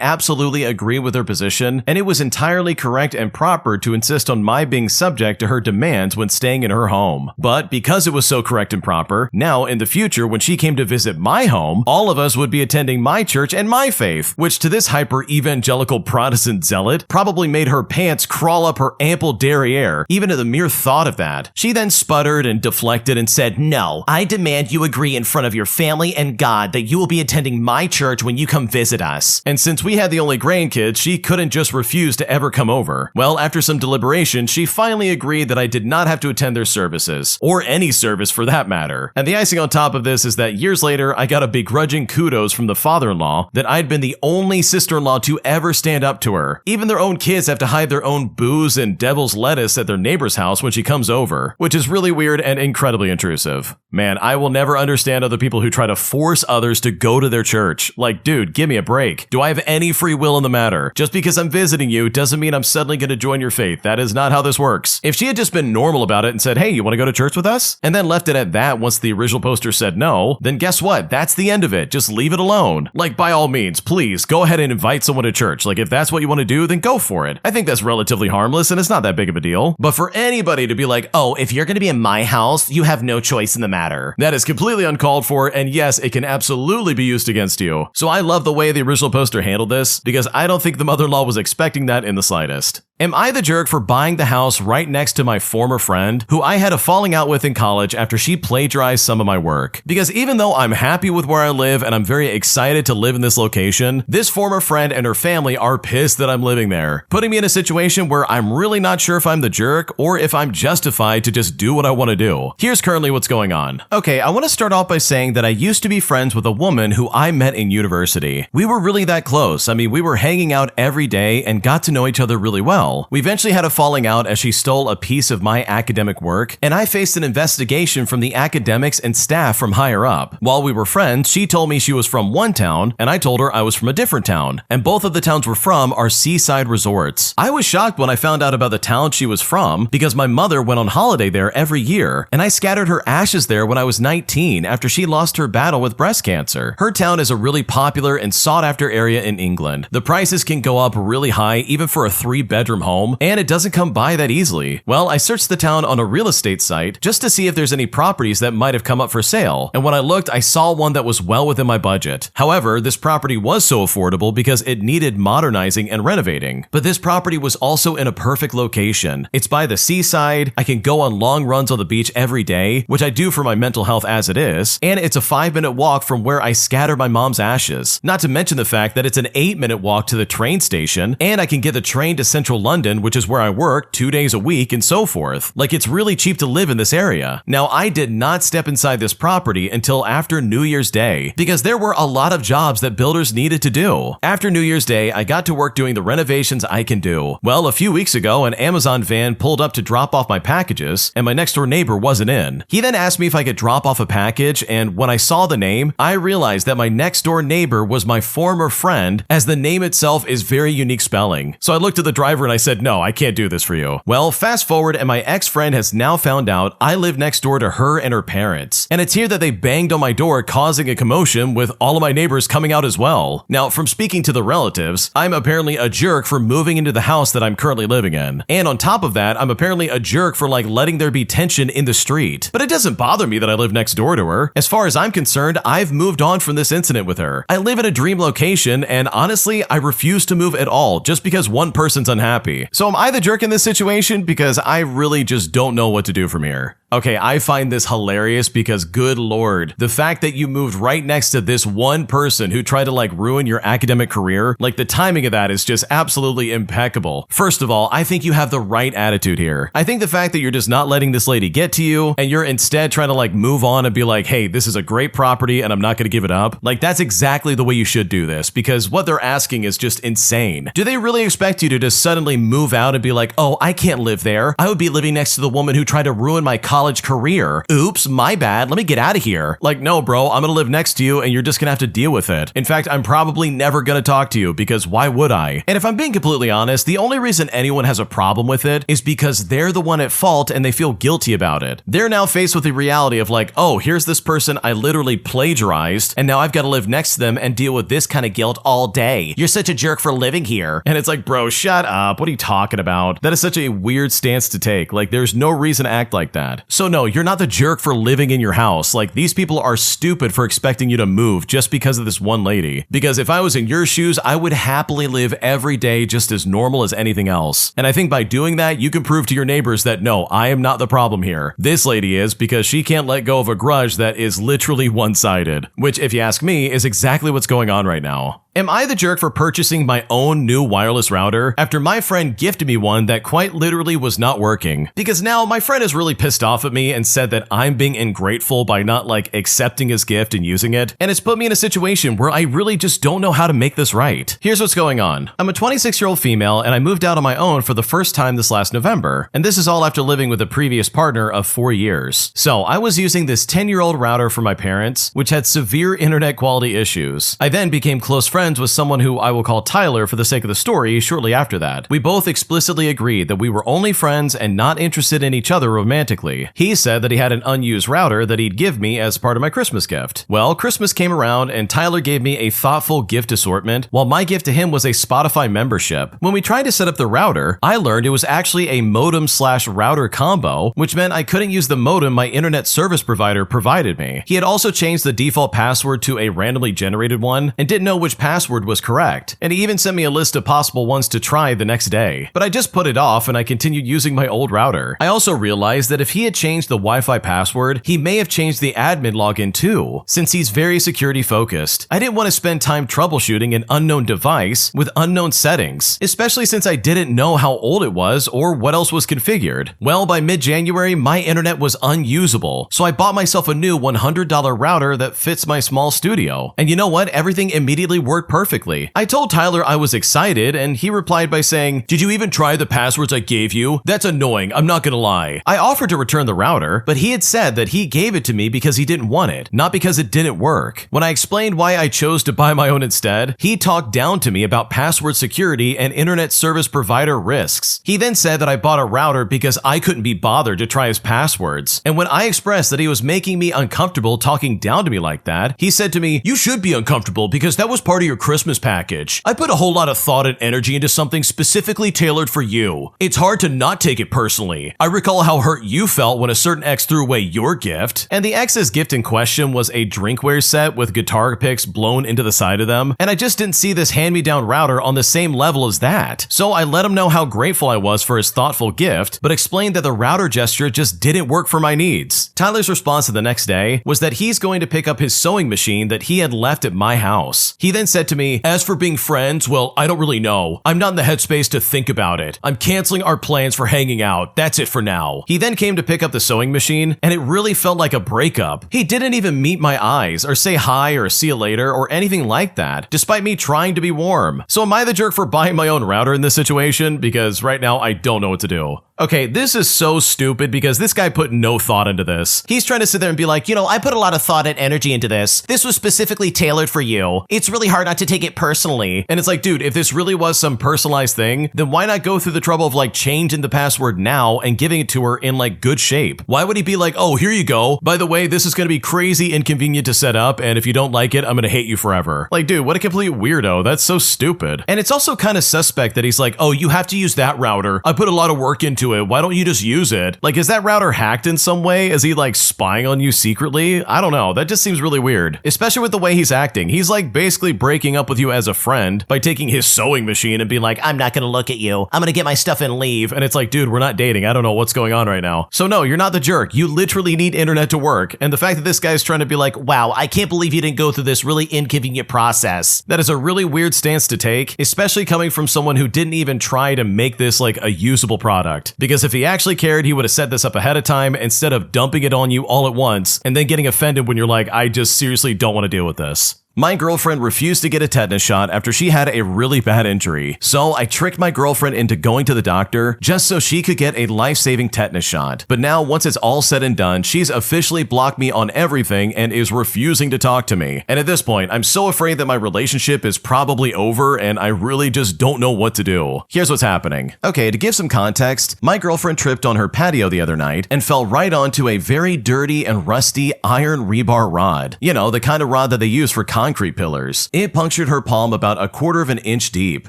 absolutely agree with her position, and it was entirely correct and proper to insist on my being subject to her demands when staying in her home. But because it was so correct and proper, now in the future when she came to visit my home, all of us would be attending my church and my faith, which to this hyper-evangelical Protestant zealot probably made her pants crawl up her ample derriere, even at the mere thought of that. She then sputtered and deflected and said, "No, I demand you agree in front of your family and God that you will be attending my church when you come visit us." And since we had the only grandkids, she couldn't just refuse to ever come over. Well, after some deliberation, she finally agreed that I did not have to attend their services, or any service for that matter. And the icing on top of this is that years later, I got a begrudging kudos from the father-in-law that I'd been the only sister-in-law to ever stand up to her. Even their own kids have to hide their own booze and devil's lettuce at their neighbor's house when she comes over, which is really weird and incredibly intrusive. Man, I will never understand other people who try to force others to go to their church. Like, dude, give me a break. Do I have any free will in the matter? Just because I'm visiting you doesn't mean I'm suddenly going to join your faith. That is not how this works. If she had just been normal about it and said, "Hey, you want to go to church with us?" and then left it at that once the original poster said no, then guess what? what? That's the end of it. Just leave it alone. Like, by all means, please go ahead and invite someone to church. Like, if that's what you want to do, then go for it. I think that's relatively harmless and it's not that big of a deal. But for anybody to be like, oh, if you're going to be in my house, you have no choice in the matter, that is completely uncalled for, and yes, it can absolutely be used against you. So I love the way the original poster handled this, because I don't think the mother-in-law was expecting that in the slightest. Am I the jerk for buying the house right next to my former friend, who I had a falling out with in college after she plagiarized some of my work? Because even though I'm happy with where I live and I'm very excited to live in this location, this former friend and her family are pissed that I'm living there, putting me in a situation where I'm really not sure if I'm the jerk or if I'm justified to just do what I want to do. Here's currently what's going on. Okay, I want to start off by saying that I used to be friends with a woman who I met in university. We were really that close. I mean, we were hanging out every day and got to know each other really well. We eventually had a falling out as she stole a piece of my academic work, and I faced an investigation from the academics and staff from higher up. While we were friends, she told me she was from one town, and I told her I was from a different town, and both of the towns we're from are seaside resorts. I was shocked when I found out about the town she was from because my mother went on holiday there every year, and I scattered her ashes there when I was 19 after she lost her battle with breast cancer. Her town is a really popular and sought-after area in England. The prices can go up really high even for a 3-bedroom home, and it doesn't come by that easily. Well, I searched the town on a real estate site just to see if there's any properties that might have come up for sale, and when I looked, I saw one that was well within my budget. However, this property was so affordable because it needed modernizing and renovating. But this property was also in a perfect location. It's by the seaside, I can go on long runs on the beach every day, which I do for my mental health as it is, and it's a 5-minute walk from where I scattered my mom's ashes. Not to mention the fact that it's an 8-minute walk to the train station, and I can get the train to central London, which is where I work 2 days a week and so forth. Like, it's really cheap to live in this area. Now, I did not step inside this property until after New Year's Day because there were a lot of jobs that builders needed to do. After New Year's Day, I got to work doing the renovations I can do. Well, a few weeks ago, an Amazon van pulled up to drop off my packages, and my next door neighbor wasn't in. He then asked me if I could drop off a package, and when I saw the name, I realized that my next door neighbor was my former friend, as the name itself is very unique spelling. So I looked at the driver and I said, no, I can't do this for you. Well, fast forward, and my ex-friend has now found out I live next door to her and her parents. And it's here that they banged on my door, causing a commotion with all of my neighbors coming out as well. Now, from speaking to the relatives, I'm apparently a jerk for moving into the house that I'm currently living in. And on top of that, I'm apparently a jerk for letting there be tension in the street. But it doesn't bother me that I live next door to her. As far as I'm concerned, I've moved on from this incident with her. I live in a dream location, and honestly, I refuse to move at all just because one person's unhappy. So am I the jerk in this situation? Because I really just don't know what to do from here. Okay, I find this hilarious because, good lord, the fact that you moved right next to this one person who tried to ruin your academic career, the timing of that is just absolutely impeccable. First of all, I think you have the right attitude here. I think the fact that you're just not letting this lady get to you and you're instead trying to move on and be like, hey, this is a great property and I'm not going to give it up. That's exactly the way you should do this, because what they're asking is just insane. Do they really expect you to just suddenly move out and be like, oh, I can't live there. I would be living next to the woman who tried to ruin my college career. Oops, my bad. Let me get out of here. No, bro, I'm gonna live next to you and you're just gonna have to deal with it. In fact, I'm probably never gonna talk to you because why would I? And if I'm being completely honest, the only reason anyone has a problem with it is because they're the one at fault and they feel guilty about it. They're now faced with the reality of oh, here's this person I literally plagiarized and now I've got to live next to them and deal with this kind of guilt all day. You're such a jerk for living here. And it's bro, shut up. What are you talking about? That is such a weird stance to take. There's no reason to act like that. So no, you're not the jerk for living in your house. These people are stupid for expecting you to move just because of this one lady. Because if I was in your shoes, I would happily live every day just as normal as anything else. And I think by doing that, you can prove to your neighbors that no, I am not the problem here. This lady is, because she can't let go of a grudge that is literally one-sided. Which, if you ask me, is exactly what's going on right now. Am I the jerk for purchasing my own new wireless router after my friend gifted me one that quite literally was not working? Because now my friend is really pissed off at me and said that I'm being ungrateful by not accepting his gift and using it, and it's put me in a situation where I really just don't know how to make this right. Here's what's going on. I'm a 26-year-old female and I moved out on my own for the first time this last November, and this is all after living with a previous partner of 4 years. So I was using this 10-year-old router from my parents, which had severe internet quality issues. I then became close friends with someone who I will call Tyler for the sake of the story shortly after that. We both explicitly agreed that we were only friends and not interested in each other romantically. me. He said that he had an unused router that he'd give me as part of my Christmas gift. Well, Christmas came around and Tyler gave me a thoughtful gift assortment, while my gift to him was a Spotify membership. When we tried to set up the router, I learned it was actually a modem/router combo, which meant I couldn't use the modem my internet service provider provided me. He had also changed the default password to a randomly generated one and didn't know which password was correct, and he even sent me a list of possible ones to try the next day. But I just put it off and I continued using my old router. I also realized that if he had changed the Wi-Fi password, he may have changed the admin login too, since he's very security focused. I didn't want to spend time troubleshooting an unknown device with unknown settings, especially since I didn't know how old it was or what else was configured. Well, by mid-January, my internet was unusable, so I bought myself a new $100 router that fits my small studio. And you know what? Everything immediately worked perfectly. I told Tyler I was excited, and he replied by saying, "Did you even try the passwords I gave you? That's annoying, I'm not gonna lie." I offered to return the router, but he had said that he gave it to me because he didn't want it, not because it didn't work. When I explained why I chose to buy my own instead, he talked down to me about password security and internet service provider risks. He then said that I bought a router because I couldn't be bothered to try his passwords. And when I expressed that he was making me uncomfortable talking down to me like that, he said to me, "You should be uncomfortable because that was part of your Christmas package. I put a whole lot of thought and energy into something specifically tailored for you. It's hard to not take it personally. I recall how hurt you felt when a certain ex threw away your gift." And the ex's gift in question was a drinkware set with guitar picks blown into the side of them, and I just didn't see this hand-me-down router on the same level as that. So I let him know how grateful I was for his thoughtful gift, but explained that the router gesture just didn't work for my needs. Tyler's response the next day was that he's going to pick up his sewing machine that he had left at my house. He then said to me, "As for being friends, well, I don't really know. I'm not in the headspace to think about it. I'm canceling our plans for hanging out. That's it for now." He then came to pick up the sewing machine, and it really felt like a breakup. He didn't even meet my eyes or say hi or see you later or anything like that, despite me trying to be warm. So am I the jerk for buying my own router in this situation? Because right now I don't know what to do. Okay, this is so stupid because this guy put no thought into this. He's trying to sit there and be like, I put a lot of thought and energy into this. This was specifically tailored for you. It's really hard not to take it personally. And it's like, dude, if this really was some personalized thing, then why not go through the trouble of changing the password now and giving it to her in good shape? Why would he be like, "Oh, here you go. By the way, this is going to be crazy inconvenient to set up, and if you don't like it, I'm going to hate you forever." Dude, what a complete weirdo. That's so stupid. And it's also kind of suspect that he's like, "Oh, you have to use that router. I put a lot of work into it. Why don't you just use it?" Is that router hacked in some way? Is he spying on you secretly? I don't know. That just seems really weird, especially with the way he's acting. He's basically breaking up with you as a friend by taking his sewing machine and being like, "I'm not going to look at you. I'm going to get my stuff and leave." And it's like, dude, we're not dating. I don't know what's going on right now. So no, you're not the jerk. You literally need internet to work. And the fact that this guy's trying to be like, "Wow, I can't believe you didn't go through this really inconvenient process." That is a really weird stance to take, especially coming from someone who didn't even try to make this a usable product. Because if he actually cared, he would have set this up ahead of time instead of dumping it on you all at once and then getting offended when you're like, "I just seriously don't want to deal with this." My girlfriend refused to get a tetanus shot after she had a really bad injury, so I tricked my girlfriend into going to the doctor just so she could get a life-saving tetanus shot. But now, once it's all said and done, she's officially blocked me on everything and is refusing to talk to me. And at this point, I'm so afraid that my relationship is probably over and I really just don't know what to do. Here's what's happening. Okay, to give some context, my girlfriend tripped on her patio the other night and fell right onto a very dirty and rusty iron rebar rod. The kind of rod that they use for concrete pillars. It punctured her palm about 1/4 of an inch deep.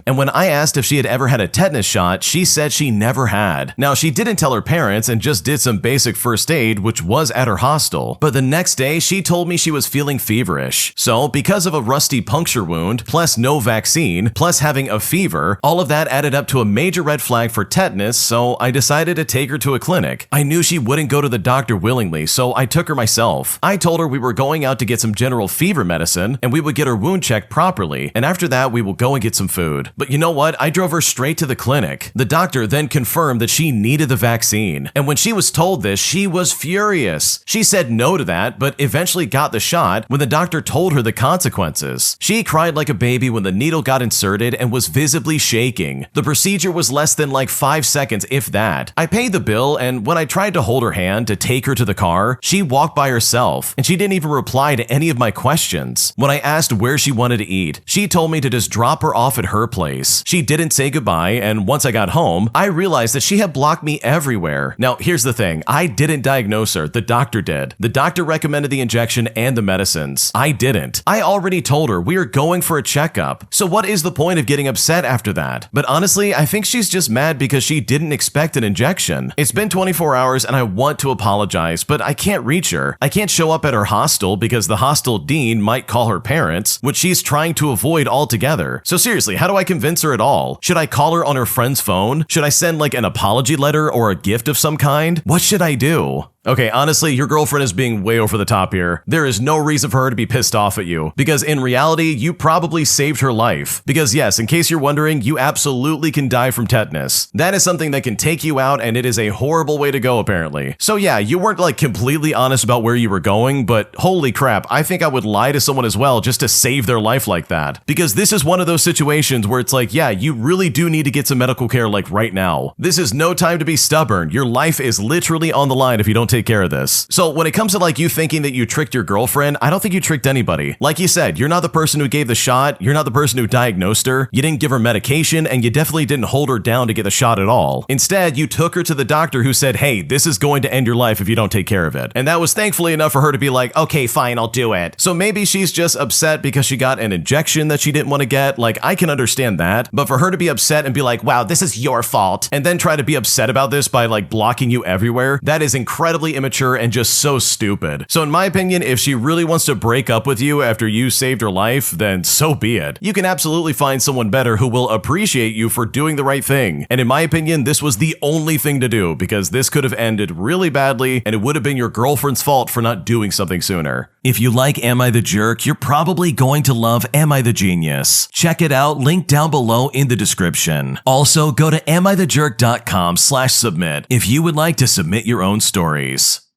And when I asked if she had ever had a tetanus shot, she said she never had. Now, she didn't tell her parents and just did some basic first aid, which was at her hostel. But the next day, she told me she was feeling feverish. So, because of a rusty puncture wound, plus no vaccine, plus having a fever, all of that added up to a major red flag for tetanus, so I decided to take her to a clinic. I knew she wouldn't go to the doctor willingly, so I took her myself. I told her we were going out to get some general fever medicine, and we would get her wound checked properly, and after that we will go and get some food. But you know what? I drove her straight to the clinic. The doctor then confirmed that she needed the vaccine, and when she was told this, she was furious. She said no to that, but eventually got the shot when the doctor told her the consequences. She cried like a baby when the needle got inserted and was visibly shaking. The procedure was less than 5 seconds, if that. I paid the bill, and when I tried to hold her hand to take her to the car, she walked by herself, and she didn't even reply to any of my questions. When when I asked where she wanted to eat, she told me to just drop her off at her place. She didn't say goodbye, and once I got home, I realized that she had blocked me everywhere. Now, here's the thing. I didn't diagnose her. The doctor did. The doctor recommended the injection and the medicines. I didn't. I already told her we are going for a checkup. So what is the point of getting upset after that? But honestly, I think she's just mad because she didn't expect an injection. It's been 24 hours and I want to apologize, but I can't reach her. I can't show up at her hostel because the hostel dean might call her parents, which she's trying to avoid altogether. So seriously, how do I convince her at all? Should I call her on her friend's phone? Should I send like an apology letter or a gift of some kind? What should I do? Okay, honestly, your girlfriend is being way over the top here. There is no reason for her to be pissed off at you, because in reality, you probably saved her life. Because yes, in case you're wondering, you absolutely can die from tetanus. That is something that can take you out, and it is a horrible way to go, apparently. So yeah, you weren't like completely honest about where you were going, but holy crap, I think I would lie to someone as well just to save their life like that. Because this is one of those situations where it's like, yeah, you really do need to get some medical care like right now. This is no time to be stubborn. Your life is literally on the line if you don't take care of this. So when it comes to like you thinking that you tricked your girlfriend, I don't think you tricked anybody. Like you said, you're not the person who gave the shot, you're not the person who diagnosed her, you didn't give her medication, and you definitely didn't hold her down to get the shot at all. Instead, you took her to the doctor who said, hey, this is going to end your life if you don't take care of it. And that was thankfully enough for her to be like, okay, fine, I'll do it. So maybe she's just upset because she got an injection that she didn't want to get. Like, I can understand that. But for her to be upset and be like, wow, this is your fault, and then try to be upset about this by like blocking you everywhere, that is incredibly immature and just so stupid. So in my opinion, if she really wants to break up with you after you saved her life, then so be it. You can absolutely find someone better who will appreciate you for doing the right thing. And in my opinion, this was the only thing to do, because this could have ended really badly and it would have been your girlfriend's fault for not doing something sooner. If you like Am I the Jerk, you're probably going to love Am I the Genius. Check it out, link down below in the description. Also, go to amithejerk.com/submit if you would like to submit your own stories.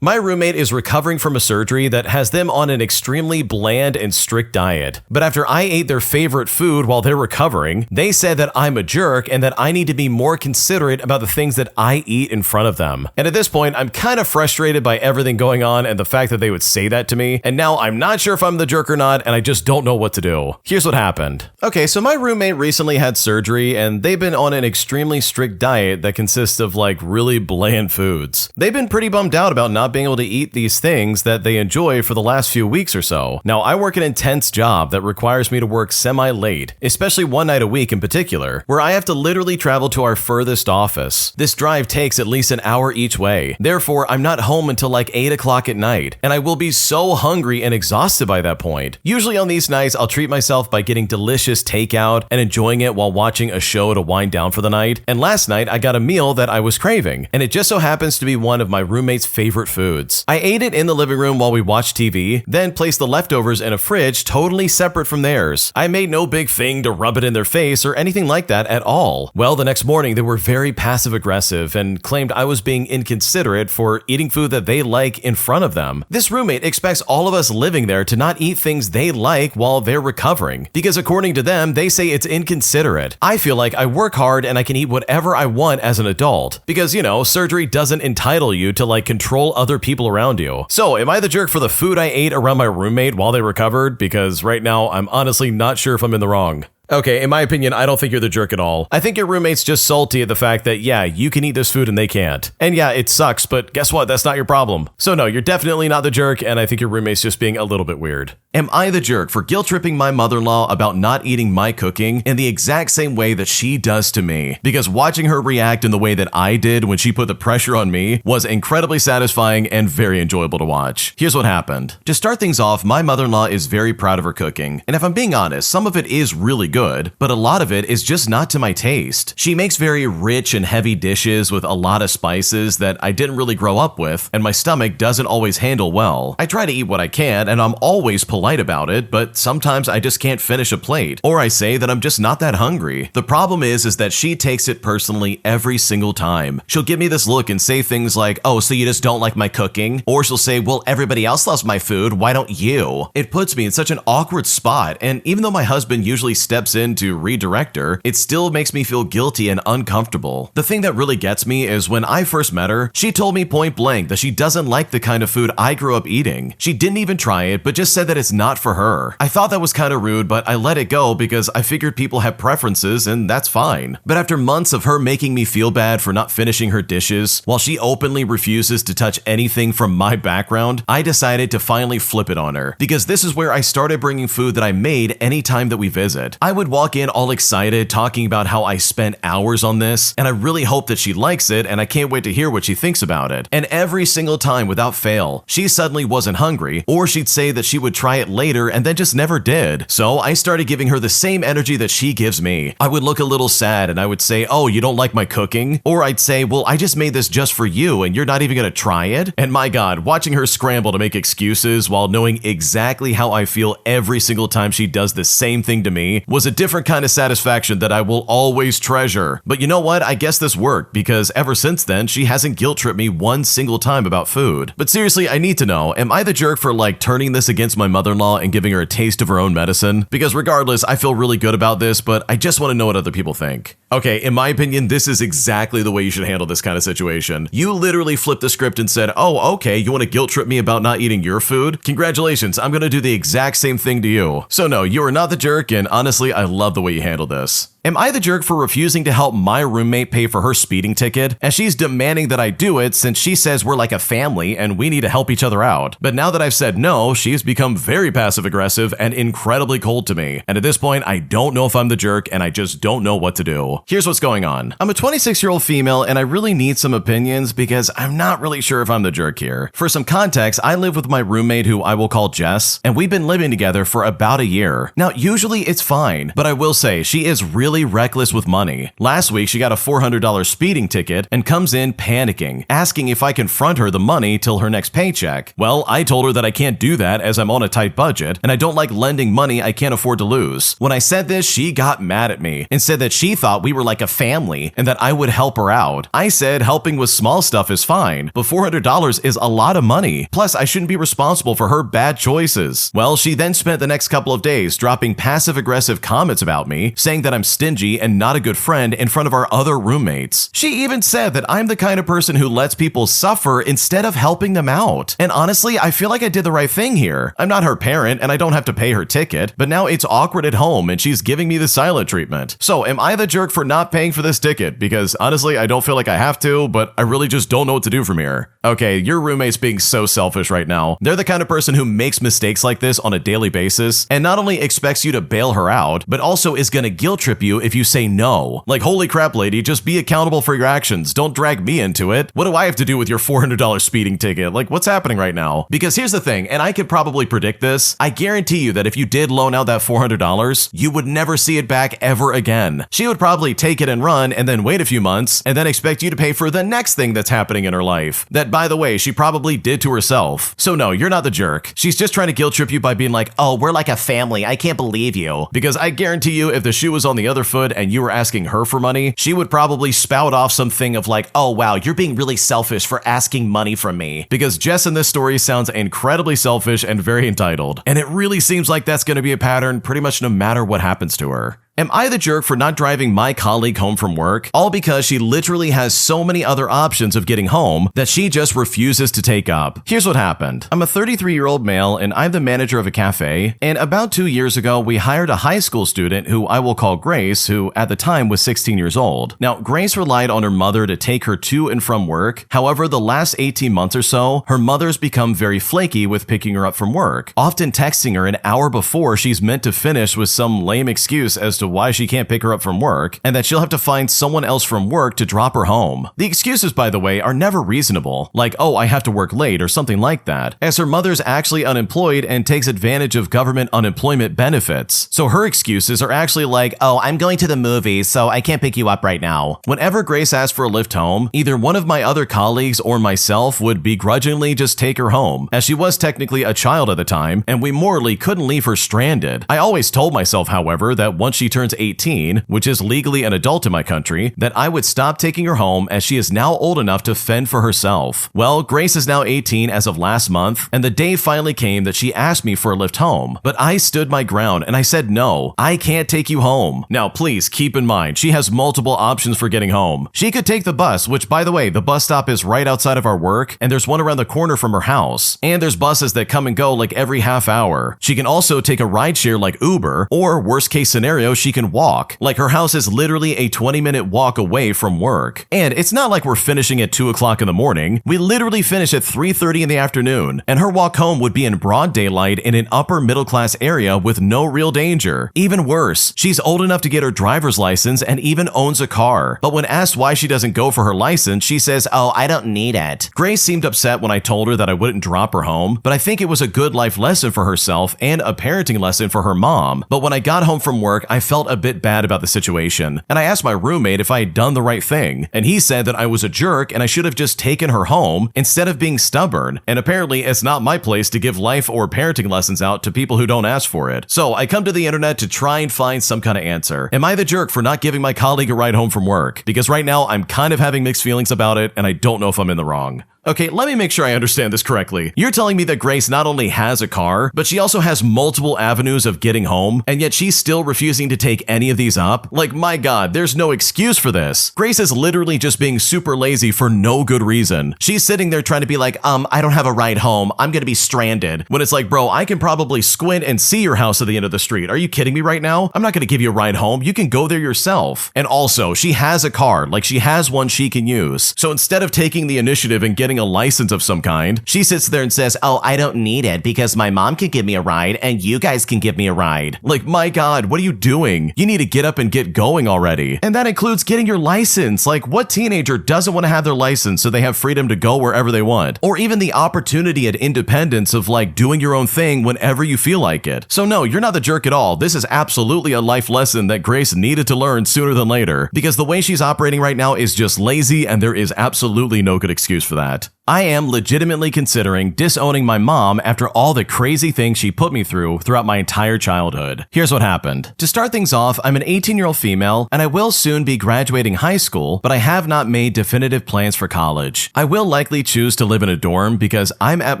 My roommate is recovering from a surgery that has them on an extremely bland and strict diet. But after I ate their favorite food while they're recovering, they said that I'm a jerk and that I need to be more considerate about the things that I eat in front of them. And at this point, I'm kind of frustrated by everything going on and the fact that they would say that to me. And now I'm not sure if I'm the jerk or not, and I just don't know what to do. Here's what happened. Okay, so my roommate recently had surgery and they've been on an extremely strict diet that consists of like really bland foods. They've been pretty bummed out about not being able to eat these things that they enjoy for the last few weeks or so. Now, I work an intense job that requires me to work semi-late, especially one night a week in particular, where I have to literally travel to our furthest office. This drive takes at least an hour each way. Therefore, I'm not home until like 8 o'clock at night, and I will be so hungry and exhausted by that point. Usually on these nights, I'll treat myself by getting delicious takeout and enjoying it while watching a show to wind down for the night. And last night, I got a meal that I was craving, and it just so happens to be one of my roommate's favorite foods. I ate it in the living room while we watched TV, then placed the leftovers in a fridge totally separate from theirs. I made no big thing to rub it in their face or anything like that at all. Well, the next morning they were very passive aggressive and claimed I was being inconsiderate for eating food that they like in front of them. This roommate expects all of us living there to not eat things they like while they're recovering, because according to them, they say it's inconsiderate. I feel like I work hard and I can eat whatever I want as an adult, because, you know, surgery doesn't entitle you to like control other people around you. So am I the jerk for the food I ate around my roommate while they recovered? Because right now I'm honestly not sure if I'm in the wrong. Okay, in my opinion, I don't think you're the jerk at all. I think your roommate's just salty at the fact that, yeah, you can eat this food and they can't. And yeah, it sucks, but guess what? That's not your problem. So no, you're definitely not the jerk, and I think your roommate's just being a little bit weird. Am I the jerk for guilt-tripping my mother-in-law about not eating my cooking in the exact same way that she does to me? Because watching her react in the way that I did when she put the pressure on me was incredibly satisfying and very enjoyable to watch. Here's what happened. To start things off, my mother-in-law is very proud of her cooking, and if I'm being honest, some of it is really good, but a lot of it is just not to my taste. She makes very rich and heavy dishes with a lot of spices that I didn't really grow up with, and my stomach doesn't always handle well. I try to eat what I can, and I'm always polite about it, but sometimes I just can't finish a plate, or I say that I'm just not that hungry. The problem is that she takes it personally every single time. She'll give me this look and say things like, oh, so you just don't like my cooking? Or she'll say, well, everybody else loves my food, why don't you? It puts me in such an awkward spot, and even though my husband usually steps steps in to redirect her, it still makes me feel guilty and uncomfortable. The thing that really gets me is when I first met her, she told me point blank that she doesn't like the kind of food I grew up eating. She didn't even try it, but just said that it's not for her. I thought that was kind of rude, but I let it go because I figured people have preferences and that's fine. But after months of her making me feel bad for not finishing her dishes, while she openly refuses to touch anything from my background, I decided to finally flip it on her, because this is where I started bringing food that I made anytime that we visit. I would walk in all excited, talking about how I spent hours on this, and I really hope that she likes it, and I can't wait to hear what she thinks about it. And every single time, without fail, she suddenly wasn't hungry, or she'd say that she would try it later and then just never did. So I started giving her the same energy that she gives me. I would look a little sad and I would say, "Oh, you don't like my cooking?" Or I'd say, "Well, I just made this just for you and you're not even gonna try it?" And my God, watching her scramble to make excuses while knowing exactly how I feel every single time she does the same thing to me was a different kind of satisfaction that I will always treasure. But you know what? I guess this worked, because ever since then, she hasn't guilt-tripped me one single time about food. But seriously, I need to know, am I the jerk for turning this against my mother-in-law and giving her a taste of her own medicine? Because regardless, I feel really good about this, but I just want to know what other people think. Okay, in my opinion, this is exactly the way you should handle this kind of situation. You literally flipped the script and said, "Oh, okay, you want to guilt trip me about not eating your food? Congratulations, I'm going to do the exact same thing to you." So no, you are not the jerk, and honestly, I love the way you handled this. Am I the jerk for refusing to help my roommate pay for her speeding ticket, as she's demanding that I do it since she says we're like a family and we need to help each other out? But now that I've said no, she's become very passive-aggressive and incredibly cold to me. And at this point, I don't know if I'm the jerk and I just don't know what to do. Here's what's going on. I'm a 26-year-old female and I really need some opinions because I'm not really sure if I'm the jerk here. For some context, I live with my roommate, who I will call Jess, and we've been living together for about a year. Now, usually it's fine, but I will say she is really reckless with money. Last week, she got a $400 speeding ticket and comes in panicking, asking if I can front her the money till her next paycheck. Well, I told her that I can't do that as I'm on a tight budget, and I don't like lending money I can't afford to lose. When I said this, she got mad at me and said that she thought we were like a family and that I would help her out. I said helping with small stuff is fine, but $400 is a lot of money. Plus, I shouldn't be responsible for her bad choices. Well, she then spent the next couple of days dropping passive-aggressive comments about me, saying that I'm stingy and not a good friend in front of our other roommates. She even said that I'm the kind of person who lets people suffer instead of helping them out. And honestly, I feel like I did the right thing here. I'm not her parent and I don't have to pay her ticket, but now it's awkward at home and she's giving me the silent treatment. So am I the jerk for not paying for this ticket? Because honestly, I don't feel like I have to, but I really just don't know what to do from here. Okay, your roommate's being so selfish right now. They're the kind of person who makes mistakes like this on a daily basis and not only expects you to bail her out, but also is gonna guilt trip you if you say no. Like, holy crap, lady, just be accountable for your actions. Don't drag me into it. What do I have to do with your $400 speeding ticket? Like, what's happening right now? Because here's the thing, and I could probably predict this. I guarantee you that if you did loan out that $400, you would never see it back ever again. She would probably take it and run and then wait a few months and then expect you to pay for the next thing that's happening in her life. That, by the way, she probably did to herself. So no, you're not the jerk. She's just trying to guilt trip you by being like, "Oh, we're like a family. I can't believe you." Because I guarantee you, if the shoe was on the other foot and you were asking her for money, she would probably spout off something of like, "Oh wow, you're being really selfish for asking money from me." Because Jess in this story sounds incredibly selfish and very entitled. And it really seems like that's going to be a pattern pretty much no matter what happens to her. Am I the jerk for not driving my colleague home from work, all because she literally has so many other options of getting home that she just refuses to take up? Here's what happened. I'm a 33-year-old male and I'm the manager of a cafe, and about 2 years ago, we hired a high school student who I will call Grace, who at the time was 16 years old. Now, Grace relied on her mother to take her to and from work. However, the last 18 months or so, her mother's become very flaky with picking her up from work, often texting her an hour before she's meant to finish with some lame excuse as to why she can't pick her up from work, and that she'll have to find someone else from work to drop her home. The excuses, by the way, are never reasonable, like, "Oh, I have to work late," or something like that, as her mother's actually unemployed and takes advantage of government unemployment benefits. So her excuses are actually like, "Oh, I'm going to the movies, so I can't pick you up right now." Whenever Grace asked for a lift home, either one of my other colleagues or myself would begrudgingly just take her home, as she was technically a child at the time, and we morally couldn't leave her stranded. I always told myself, however, that once she turns 18, which is legally an adult in my country, that I would stop taking her home as she is now old enough to fend for herself. Well, Grace is now 18 as of last month, and the day finally came that she asked me for a lift home, but I stood my ground and I said no, I can't take you home. Now please keep in mind, she has multiple options for getting home. She could take the bus, which by the way, the bus stop is right outside of our work, and there's one around the corner from her house, and there's buses that come and go like every half hour. She can also take a rideshare like Uber, or worst case scenario, she can walk. Like her house is literally a 20-minute walk away from work. And it's not like we're finishing at 2 o'clock in the morning. We literally finish at 3:30 in the afternoon, and her walk home would be in broad daylight in an upper middle class area with no real danger. Even worse, she's old enough to get her driver's license and even owns a car. But when asked why she doesn't go for her license, she says, "Oh, I don't need it." Grace seemed upset when I told her that I wouldn't drop her home, but I think it was a good life lesson for herself and a parenting lesson for her mom. But when I got home from work, I felt a bit bad about the situation, and I asked my roommate if I had done the right thing, and he said that I was a jerk and I should have just taken her home instead of being stubborn, and apparently it's not my place to give life or parenting lessons out to people who don't ask for it. So I come to the internet to try and find some kind of answer. Am I the jerk for not giving my colleague a ride home from work? Because right now I'm kind of having mixed feelings about it, and I don't know if I'm in the wrong. Okay, let me make sure I understand this correctly. You're telling me that Grace not only has a car, but she also has multiple avenues of getting home, and yet she's still refusing to take any of these up? Like, my God, there's no excuse for this. Grace is literally just being super lazy for no good reason. She's sitting there trying to be like, I don't have a ride home, I'm gonna be stranded. When it's like, bro, I can probably squint and see your house at the end of the street. Are you kidding me right now? I'm not gonna give you a ride home, you can go there yourself. And also, she has a car, like she has one she can use. So instead of taking the initiative and getting a license of some kind, she sits there and says, "Oh, I don't need it because my mom can give me a ride and you guys can give me a ride." Like, my God, what are you doing? You need to get up and get going already. And that includes getting your license. Like, what teenager doesn't want to have their license so they have freedom to go wherever they want? Or even the opportunity and independence of like doing your own thing whenever you feel like it. So no, you're not the jerk at all. This is absolutely a life lesson that Grace needed to learn sooner than later, because the way she's operating right now is just lazy, and there is absolutely no good excuse for that. I am legitimately considering disowning my mom after all the crazy things she put me throughout my entire childhood. Here's what happened. To start things off, I'm an 18-year-old female, and I will soon be graduating high school, but I have not made definitive plans for college. I will likely choose to live in a dorm because I'm at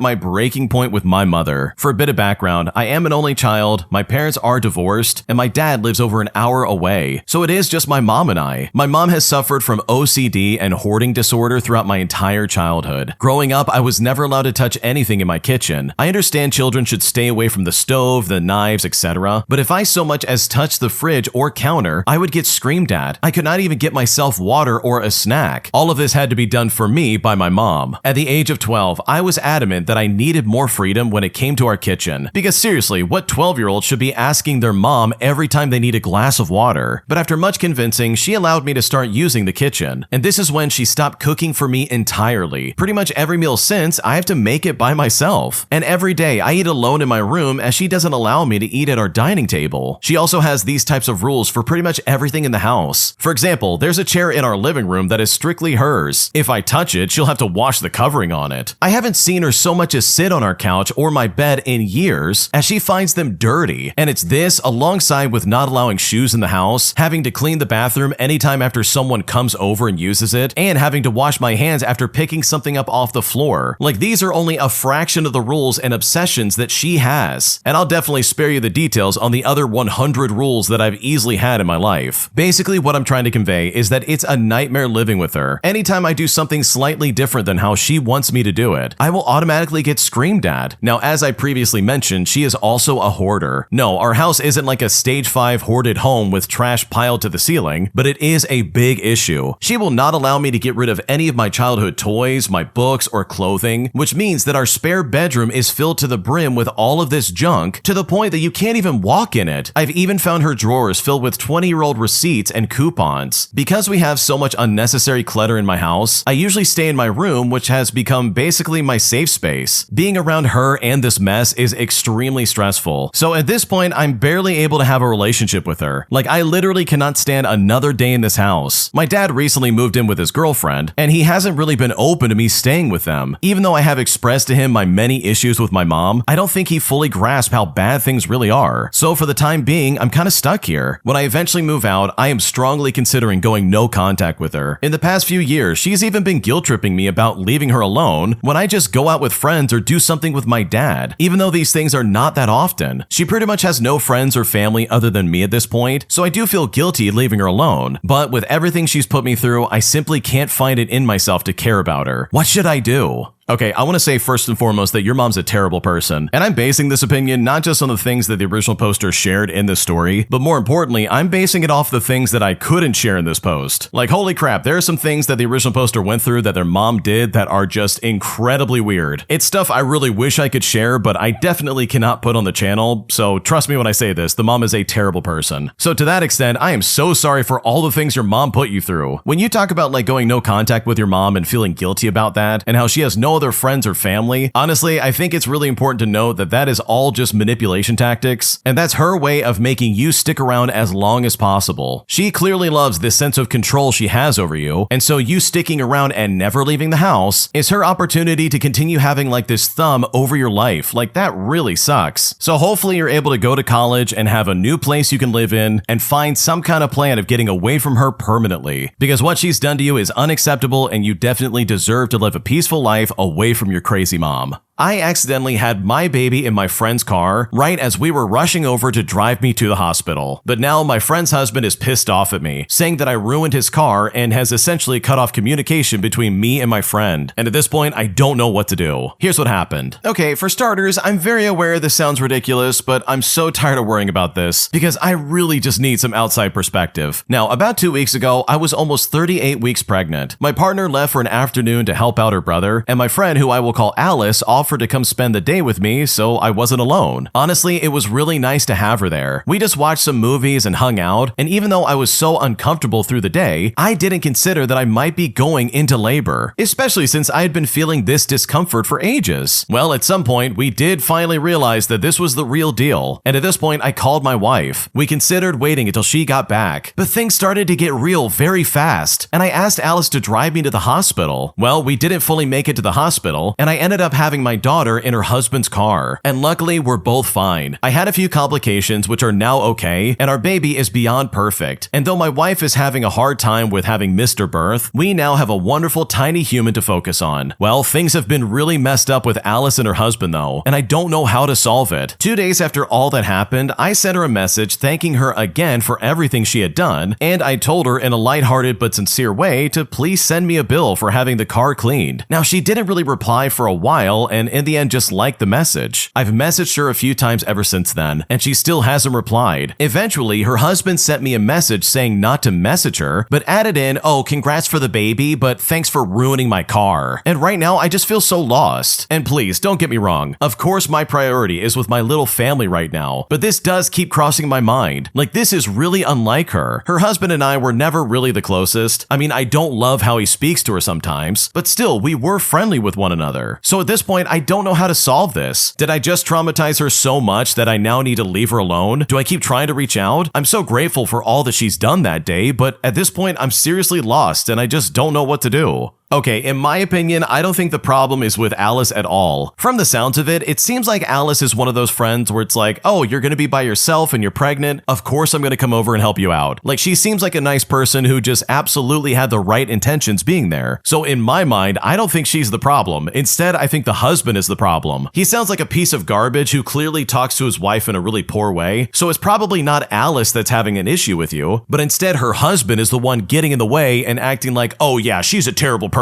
my breaking point with my mother. For a bit of background, I am an only child, my parents are divorced, and my dad lives over an hour away, so it is just my mom and I. My mom has suffered from OCD and hoarding disorder throughout my entire childhood. Growing up, I was never allowed to touch anything in my kitchen. I understand children should stay away from the stove, the knives, etc., but if I so much as touched the fridge or counter, I would get screamed at. I could not even get myself water or a snack. All of this had to be done for me by my mom. At the age of 12, I was adamant that I needed more freedom when it came to our kitchen. Because seriously, what 12-year-old should be asking their mom every time they need a glass of water? But after much convincing, she allowed me to start using the kitchen. And this is when she stopped cooking for me entirely. Pretty much every meal since, I have to make it by myself. And every day, I eat alone in my room as she doesn't allow me to eat at our dining table. She also has these types of rules for pretty much everything in the house. For example, there's a chair in our living room that is strictly hers. If I touch it, she'll have to wash the covering on it. I haven't seen her so much as sit on our couch or my bed in years, as she finds them dirty. And it's this, alongside with not allowing shoes in the house, having to clean the bathroom anytime after someone comes over and uses it, and having to wash my hands after picking something up off the floor. Like, these are only a fraction of the rules and obsessions that she has. And I'll definitely spare you the details on the other 100 rules that I've easily had in my life. Basically, what I'm trying to convey is that it's a nightmare living with her. Anytime I do something slightly different than how she wants me to do it, I will automatically get screamed at. Now, as I previously mentioned, she is also a hoarder. No, our house isn't like a stage 5 hoarded home with trash piled to the ceiling, but it is a big issue. She will not allow me to get rid of any of my childhood toys, my books, or clothing, which means that our spare bedroom is filled to the brim with all of this junk, to the point that you can't even walk in it. I've even found her drawers filled with 20-year-old receipts and coupons. Because we have so much unnecessary clutter in my house, I usually stay in my room, which has become basically my safe space. Being around her and this mess is extremely stressful. So at this point, I'm barely able to have a relationship with her. Like, I literally cannot stand another day in this house. My dad recently moved in with his girlfriend, and he hasn't really been open to me staying staying with them. Even though I have expressed to him my many issues with my mom, I don't think he fully grasped how bad things really are. So for the time being, I'm kind of stuck here. When I eventually move out, I am strongly considering going no contact with her. In the past few years, she's even been guilt-tripping me about leaving her alone when I just go out with friends or do something with my dad, even though these things are not that often. She pretty much has no friends or family other than me at this point, so I do feel guilty leaving her alone. But with everything she's put me through, I simply can't find it in myself to care about her. What should I do? Okay, I want to say first and foremost that your mom's a terrible person, and I'm basing this opinion not just on the things that the original poster shared in this story, but more importantly, I'm basing it off the things that I couldn't share in this post. Like, holy crap, there are some things that the original poster went through that their mom did that are just incredibly weird. It's stuff I really wish I could share, but I definitely cannot put on the channel, so trust me when I say this, the mom is a terrible person. So to that extent, I am so sorry for all the things your mom put you through. When you talk about like going no contact with your mom and feeling guilty about that, and how she has no other friends or family, honestly, I think it's really important to note that that is all just manipulation tactics, and that's her way of making you stick around as long as possible. She clearly loves this sense of control she has over you, and so you sticking around and never leaving the house is her opportunity to continue having like this thumb over your life. Like, that really sucks. So hopefully you're able to go to college and have a new place you can live in and find some kind of plan of getting away from her permanently, because what she's done to you is unacceptable and you definitely deserve to live a peaceful life away from your crazy mom. I accidentally had my baby in my friend's car right as we were rushing over to drive me to the hospital. But now my friend's husband is pissed off at me, saying that I ruined his car and has essentially cut off communication between me and my friend. And at this point, I don't know what to do. Here's what happened. Okay, for starters, I'm very aware this sounds ridiculous, but I'm so tired of worrying about this because I really just need some outside perspective. Now, about 2 weeks ago, I was almost 38 weeks pregnant. My partner left for an afternoon to help out her brother, and my friend, who I will call Alice, offered to come spend the day with me, so I wasn't alone. Honestly, it was really nice to have her there. We just watched some movies and hung out, and even though I was so uncomfortable through the day, I didn't consider that I might be going into labor, especially since I had been feeling this discomfort for ages. Well, at some point, we did finally realize that this was the real deal, and at this point, I called my wife. We considered waiting until she got back, but things started to get real very fast, and I asked Alice to drive me to the hospital. Well, we didn't fully make it to the hospital, and I ended up having my daughter in her husband's car, and luckily we're both fine. I had a few complications which are now okay, and our baby is beyond perfect. And though my wife is having a hard time with having missed her birth, we now have a wonderful tiny human to focus on. Well, things have been really messed up with Alice and her husband though, and I don't know how to solve it. 2 days after all that happened, I sent her a message thanking her again for everything she had done, and I told her in a lighthearted but sincere way to please send me a bill for having the car cleaned. Now, she didn't really reply for a while, and in the end just liked the message. I've messaged her a few times ever since then, and she still hasn't replied. Eventually, her husband sent me a message saying not to message her, but added in, "Oh, congrats for the baby, but thanks for ruining my car." And right now, I just feel so lost. And please, don't get me wrong. Of course, my priority is with my little family right now, but this does keep crossing my mind. Like, this is really unlike her. Her husband and I were never really the closest. I mean, I don't love how he speaks to her sometimes, but still, we were friendly with one another. So at this point, I don't know how to solve this. Did I just traumatize her so much that I now need to leave her alone? Do I keep trying to reach out? I'm so grateful for all that she's done that day, but at this point, I'm seriously lost and I just don't know what to do. Okay, in my opinion, I don't think the problem is with Alice at all. From the sounds of it, it seems like Alice is one of those friends where it's like, oh, you're gonna be by yourself and you're pregnant? Of course I'm gonna come over and help you out. Like, she seems like a nice person who just absolutely had the right intentions being there. So in my mind, I don't think she's the problem. Instead, I think the husband is the problem. He sounds like a piece of garbage who clearly talks to his wife in a really poor way. So it's probably not Alice that's having an issue with you, but instead her husband is the one getting in the way and acting like, oh yeah, she's a terrible person.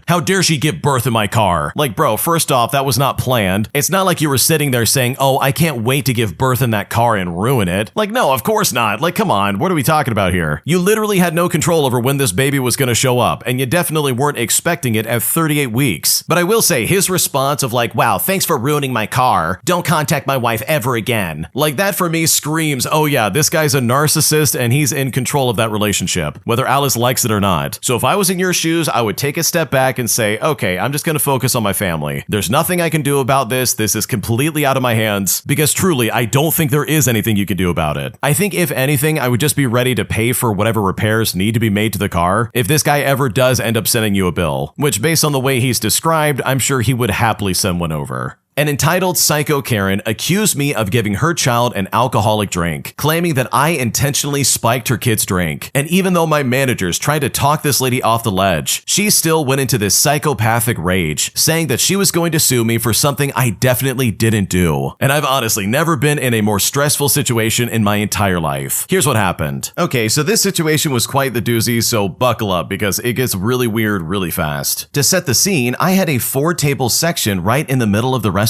How dare she give birth in my car? Like, bro, first off, that was not planned. It's not like you were sitting there saying, oh, I can't wait to give birth in that car and ruin it. Like, no, of course not. Like, come on, what are we talking about here? You literally had no control over when this baby was gonna show up, and you definitely weren't expecting it at 38 weeks. But I will say, his response of like, wow, thanks for ruining my car. Don't contact my wife ever again. Like, that for me screams, oh yeah, this guy's a narcissist and he's in control of that relationship, whether Alice likes it or not. So if I was in your shoes, I would take a step back and say, okay, I'm just going to focus on my family. There's nothing I can do about this. This is completely out of my hands, because truly, I don't think there is anything you can do about it. I think if anything, I would just be ready to pay for whatever repairs need to be made to the car if this guy ever does end up sending you a bill, which based on the way he's described, I'm sure he would happily send one over. An entitled psycho Karen accused me of giving her child an alcoholic drink, claiming that I intentionally spiked her kid's drink. And even though my managers tried to talk this lady off the ledge, she still went into this psychopathic rage, saying that she was going to sue me for something I definitely didn't do. And I've honestly never been in a more stressful situation in my entire life. Here's what happened. Okay, so this situation was quite the doozy, so buckle up because it gets really weird really fast. To set the scene, I had a 4-table section right in the middle of the restaurant.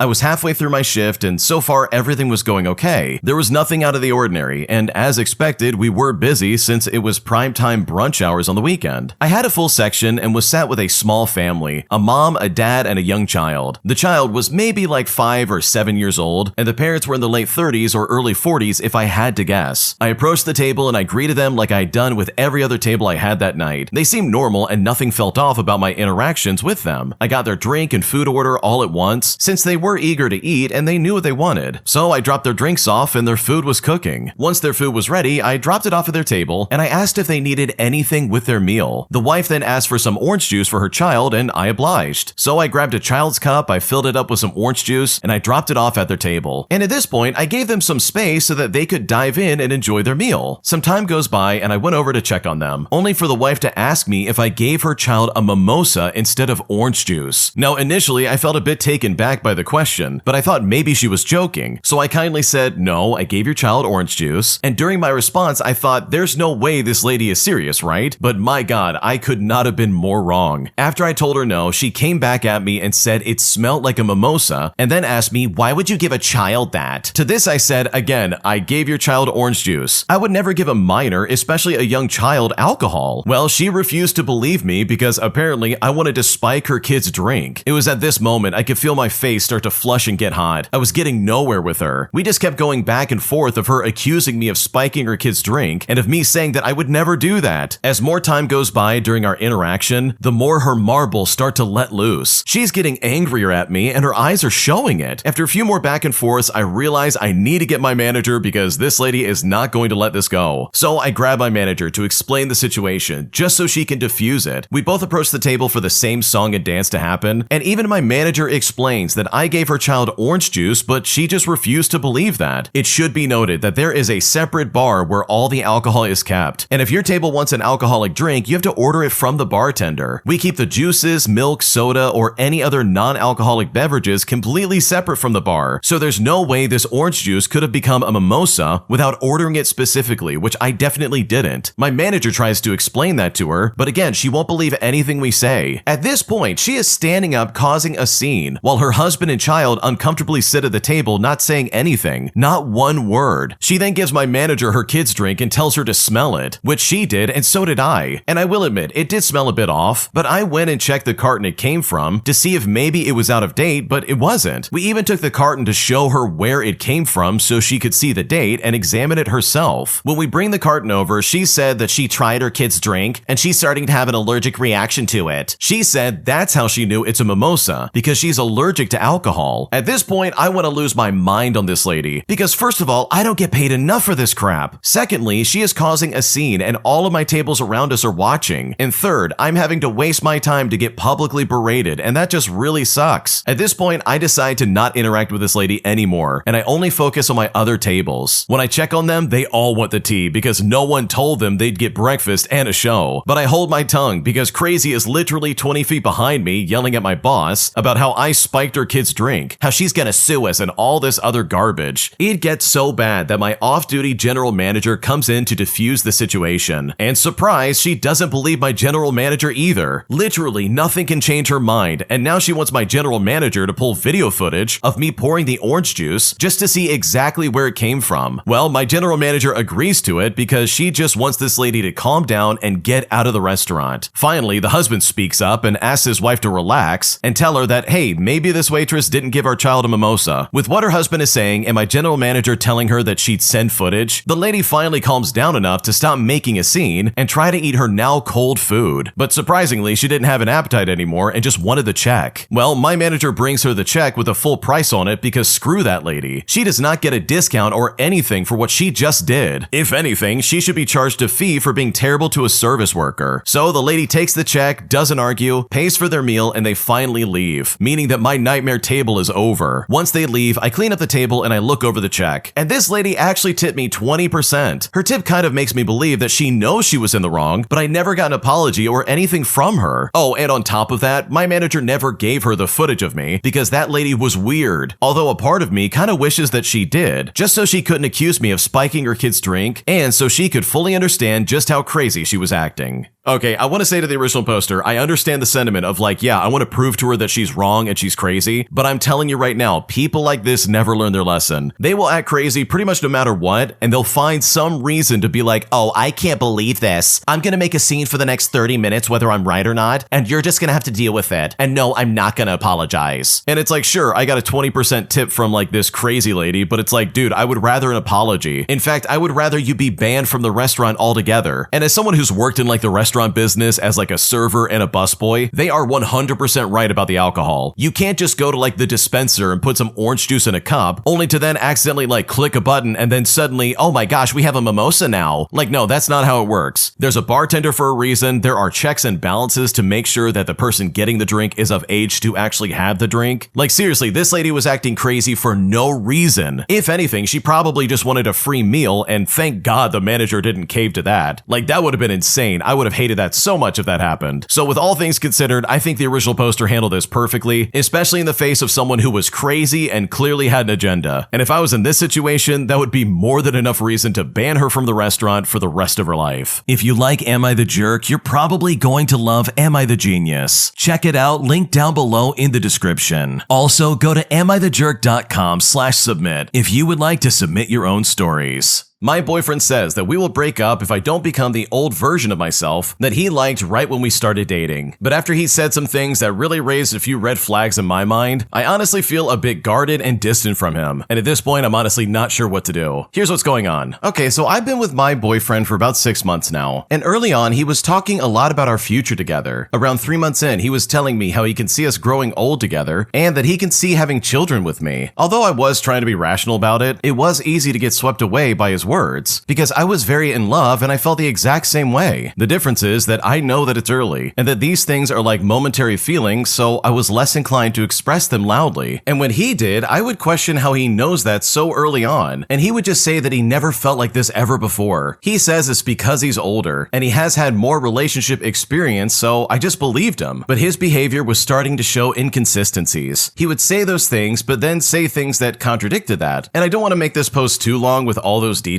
I was halfway through my shift and so far everything was going okay. There was nothing out of the ordinary, and as expected, we were busy since it was primetime brunch hours on the weekend. I had a full section and was sat with a small family, a mom, a dad, and a young child. The child was maybe like 5 or 7 years old, and the parents were in the late 30s or early 40s if I had to guess. I approached the table and I greeted them like I'd done with every other table I had that night. They seemed normal and nothing felt off about my interactions with them. I got their drink and food order all at once, since they were eager to eat and they knew what they wanted. So I dropped their drinks off and their food was cooking. Once their food was ready, I dropped it off at their table and I asked if they needed anything with their meal. The wife then asked for some orange juice for her child and I obliged. So I grabbed a child's cup, I filled it up with some orange juice, and I dropped it off at their table. And at this point, I gave them some space so that they could dive in and enjoy their meal. Some time goes by and I went over to check on them, only for the wife to ask me if I gave her child a mimosa instead of orange juice. Now, initially, I felt a bit taken back by the question, but I thought maybe she was joking. So I kindly said, no, I gave your child orange juice. And during my response, I thought, there's no way this lady is serious, right? But my God, I could not have been more wrong. After I told her no, she came back at me and said it smelled like a mimosa, and then asked me, why would you give a child that? To this I said, again, I gave your child orange juice. I would never give a minor, especially a young child, alcohol. Well, she refused to believe me because apparently I wanted to spike her kid's drink. It was at this moment I could feel my face start to flush and get hot. I was getting nowhere with her. We just kept going back and forth of her accusing me of spiking her kid's drink and of me saying that I would never do that. As more time goes by during our interaction, the more her marbles start to let loose. She's getting angrier at me and her eyes are showing it. After a few more back and forths, I realize I need to get my manager because this lady is not going to let this go. So I grab my manager to explain the situation just so she can diffuse it. We both approach the table for the same song and dance to happen, and even my manager explains that I gave her child orange juice, but she just refused to believe that. It should be noted that there is a separate bar where all the alcohol is kept, and if your table wants an alcoholic drink, you have to order it from the bartender. We keep the juices, milk, soda, or any other non-alcoholic beverages completely separate from the bar, so there's no way this orange juice could have become a mimosa without ordering it specifically, which I definitely didn't. My manager tries to explain that to her, but again, she won't believe anything we say. At this point, she is standing up causing a scene, while her husband and child uncomfortably sit at the table not saying anything, not one word. She then gives my manager her kid's drink and tells her to smell it, which she did and so did I. And I will admit, it did smell a bit off, but I went and checked the carton it came from to see if maybe it was out of date, but it wasn't. We even took the carton to show her where it came from so she could see the date and examine it herself. When we bring the carton over, she said that she tried her kid's drink and she's starting to have an allergic reaction to it. She said that's how she knew it's a mimosa, because she's allergic to alcohol. At this point, I want to lose my mind on this lady, because first of all, I don't get paid enough for this crap. Secondly, she is causing a scene and all of my tables around us are watching. And third, I'm having to waste my time to get publicly berated, and that just really sucks. At this point, I decide to not interact with this lady anymore, and I only focus on my other tables. When I check on them, they all want the tea because no one told them they'd get breakfast and a show. But I hold my tongue because Crazy is literally 20 feet behind me yelling at my boss about how I spiked her kid's drink, how she's gonna sue us and all this other garbage. It gets so bad that my off-duty general manager comes in to defuse the situation. And surprise, she doesn't believe my general manager either. Literally nothing can change her mind, and now she wants my general manager to pull video footage of me pouring the orange juice just to see exactly where it came from. Well, my general manager agrees to it because she just wants this lady to calm down and get out of the restaurant. Finally, the husband speaks up and asks his wife to relax and tell her that, hey, maybe this waitress didn't give our child a mimosa. With what her husband is saying and my general manager telling her that she'd send footage, the lady finally calms down enough to stop making a scene and try to eat her now cold food. But surprisingly, she didn't have an appetite anymore and just wanted the check. Well, my manager brings her the check with a full price on it because screw that lady. She does not get a discount or anything for what she just did. If anything, she should be charged a fee for being terrible to a service worker. So the lady takes the check, doesn't argue, pays for their meal, and they finally leave, meaning that my nightmare table is over. Once they leave, I clean up the table and I look over the check. And this lady actually tipped me 20%. Her tip kind of makes me believe that she knows she was in the wrong, but I never got an apology or anything from her. Oh, and on top of that, my manager never gave her the footage of me because that lady was weird. Although a part of me kind of wishes that she did, just so she couldn't accuse me of spiking her kid's drink and so she could fully understand just how crazy she was acting. Okay, I want to say to the original poster, I understand the sentiment of like, yeah, I want to prove to her that she's wrong and she's crazy, but I'm telling you right now, people like this never learn their lesson. They will act crazy pretty much no matter what, and they'll find some reason to be like, oh, I can't believe this. I'm going to make a scene for the next 30 minutes whether I'm right or not, and you're just going to have to deal with it. And no, I'm not going to apologize. And it's like, sure, I got a 20% tip from like this crazy lady, but it's like, dude, I would rather an apology. In fact, I would rather you be banned from the restaurant altogether. And as someone who's worked in like the restaurant business as like a server and a busboy, they are 100% right about the alcohol. You can't just go to like the dispenser and put some orange juice in a cup only to then accidentally like click a button and then suddenly, oh my gosh, we have a mimosa now. Like, no, that's not how it works. There's a bartender for a reason. There are checks and balances to make sure that the person getting the drink is of age to actually have the drink. Like seriously, this lady was acting crazy for no reason. If anything, she probably just wanted a free meal, and thank God the manager didn't cave to that. Like that would have been insane. I would have hated that so much if that happened. So with all things considered, I think the original poster handled this perfectly, especially in the face of someone who was crazy and clearly had an agenda. And if I was in this situation, that would be more than enough reason to ban her from the restaurant for the rest of her life. If you like Am I the Jerk, you're probably going to love Am I the Genius. Check it out, link down below in the description. Also, go to amithejerk.com/submit if you would like to submit your own stories. My boyfriend says that we will break up if I don't become the old version of myself that he liked right when we started dating. But after he said some things that really raised a few red flags in my mind, I honestly feel a bit guarded and distant from him. And at this point, I'm honestly not sure what to do. Here's what's going on. Okay, so I've been with my boyfriend for about 6 months now. And early on, he was talking a lot about our future together. Around 3 months in, he was telling me how he can see us growing old together and that he can see having children with me. Although I was trying to be rational about it, it was easy to get swept away by his words because I was very in love and I felt the exact same way. The difference is that I know that it's early and that these things are like momentary feelings, so I was less inclined to express them loudly. And when he did, I would question how he knows that so early on, and he would just say that he never felt like this ever before. He says it's because he's older and he has had more relationship experience, so I just believed him. But his behavior was starting to show inconsistencies. He would say those things, but then say things that contradicted that. And I don't want to make this post too long with all those details,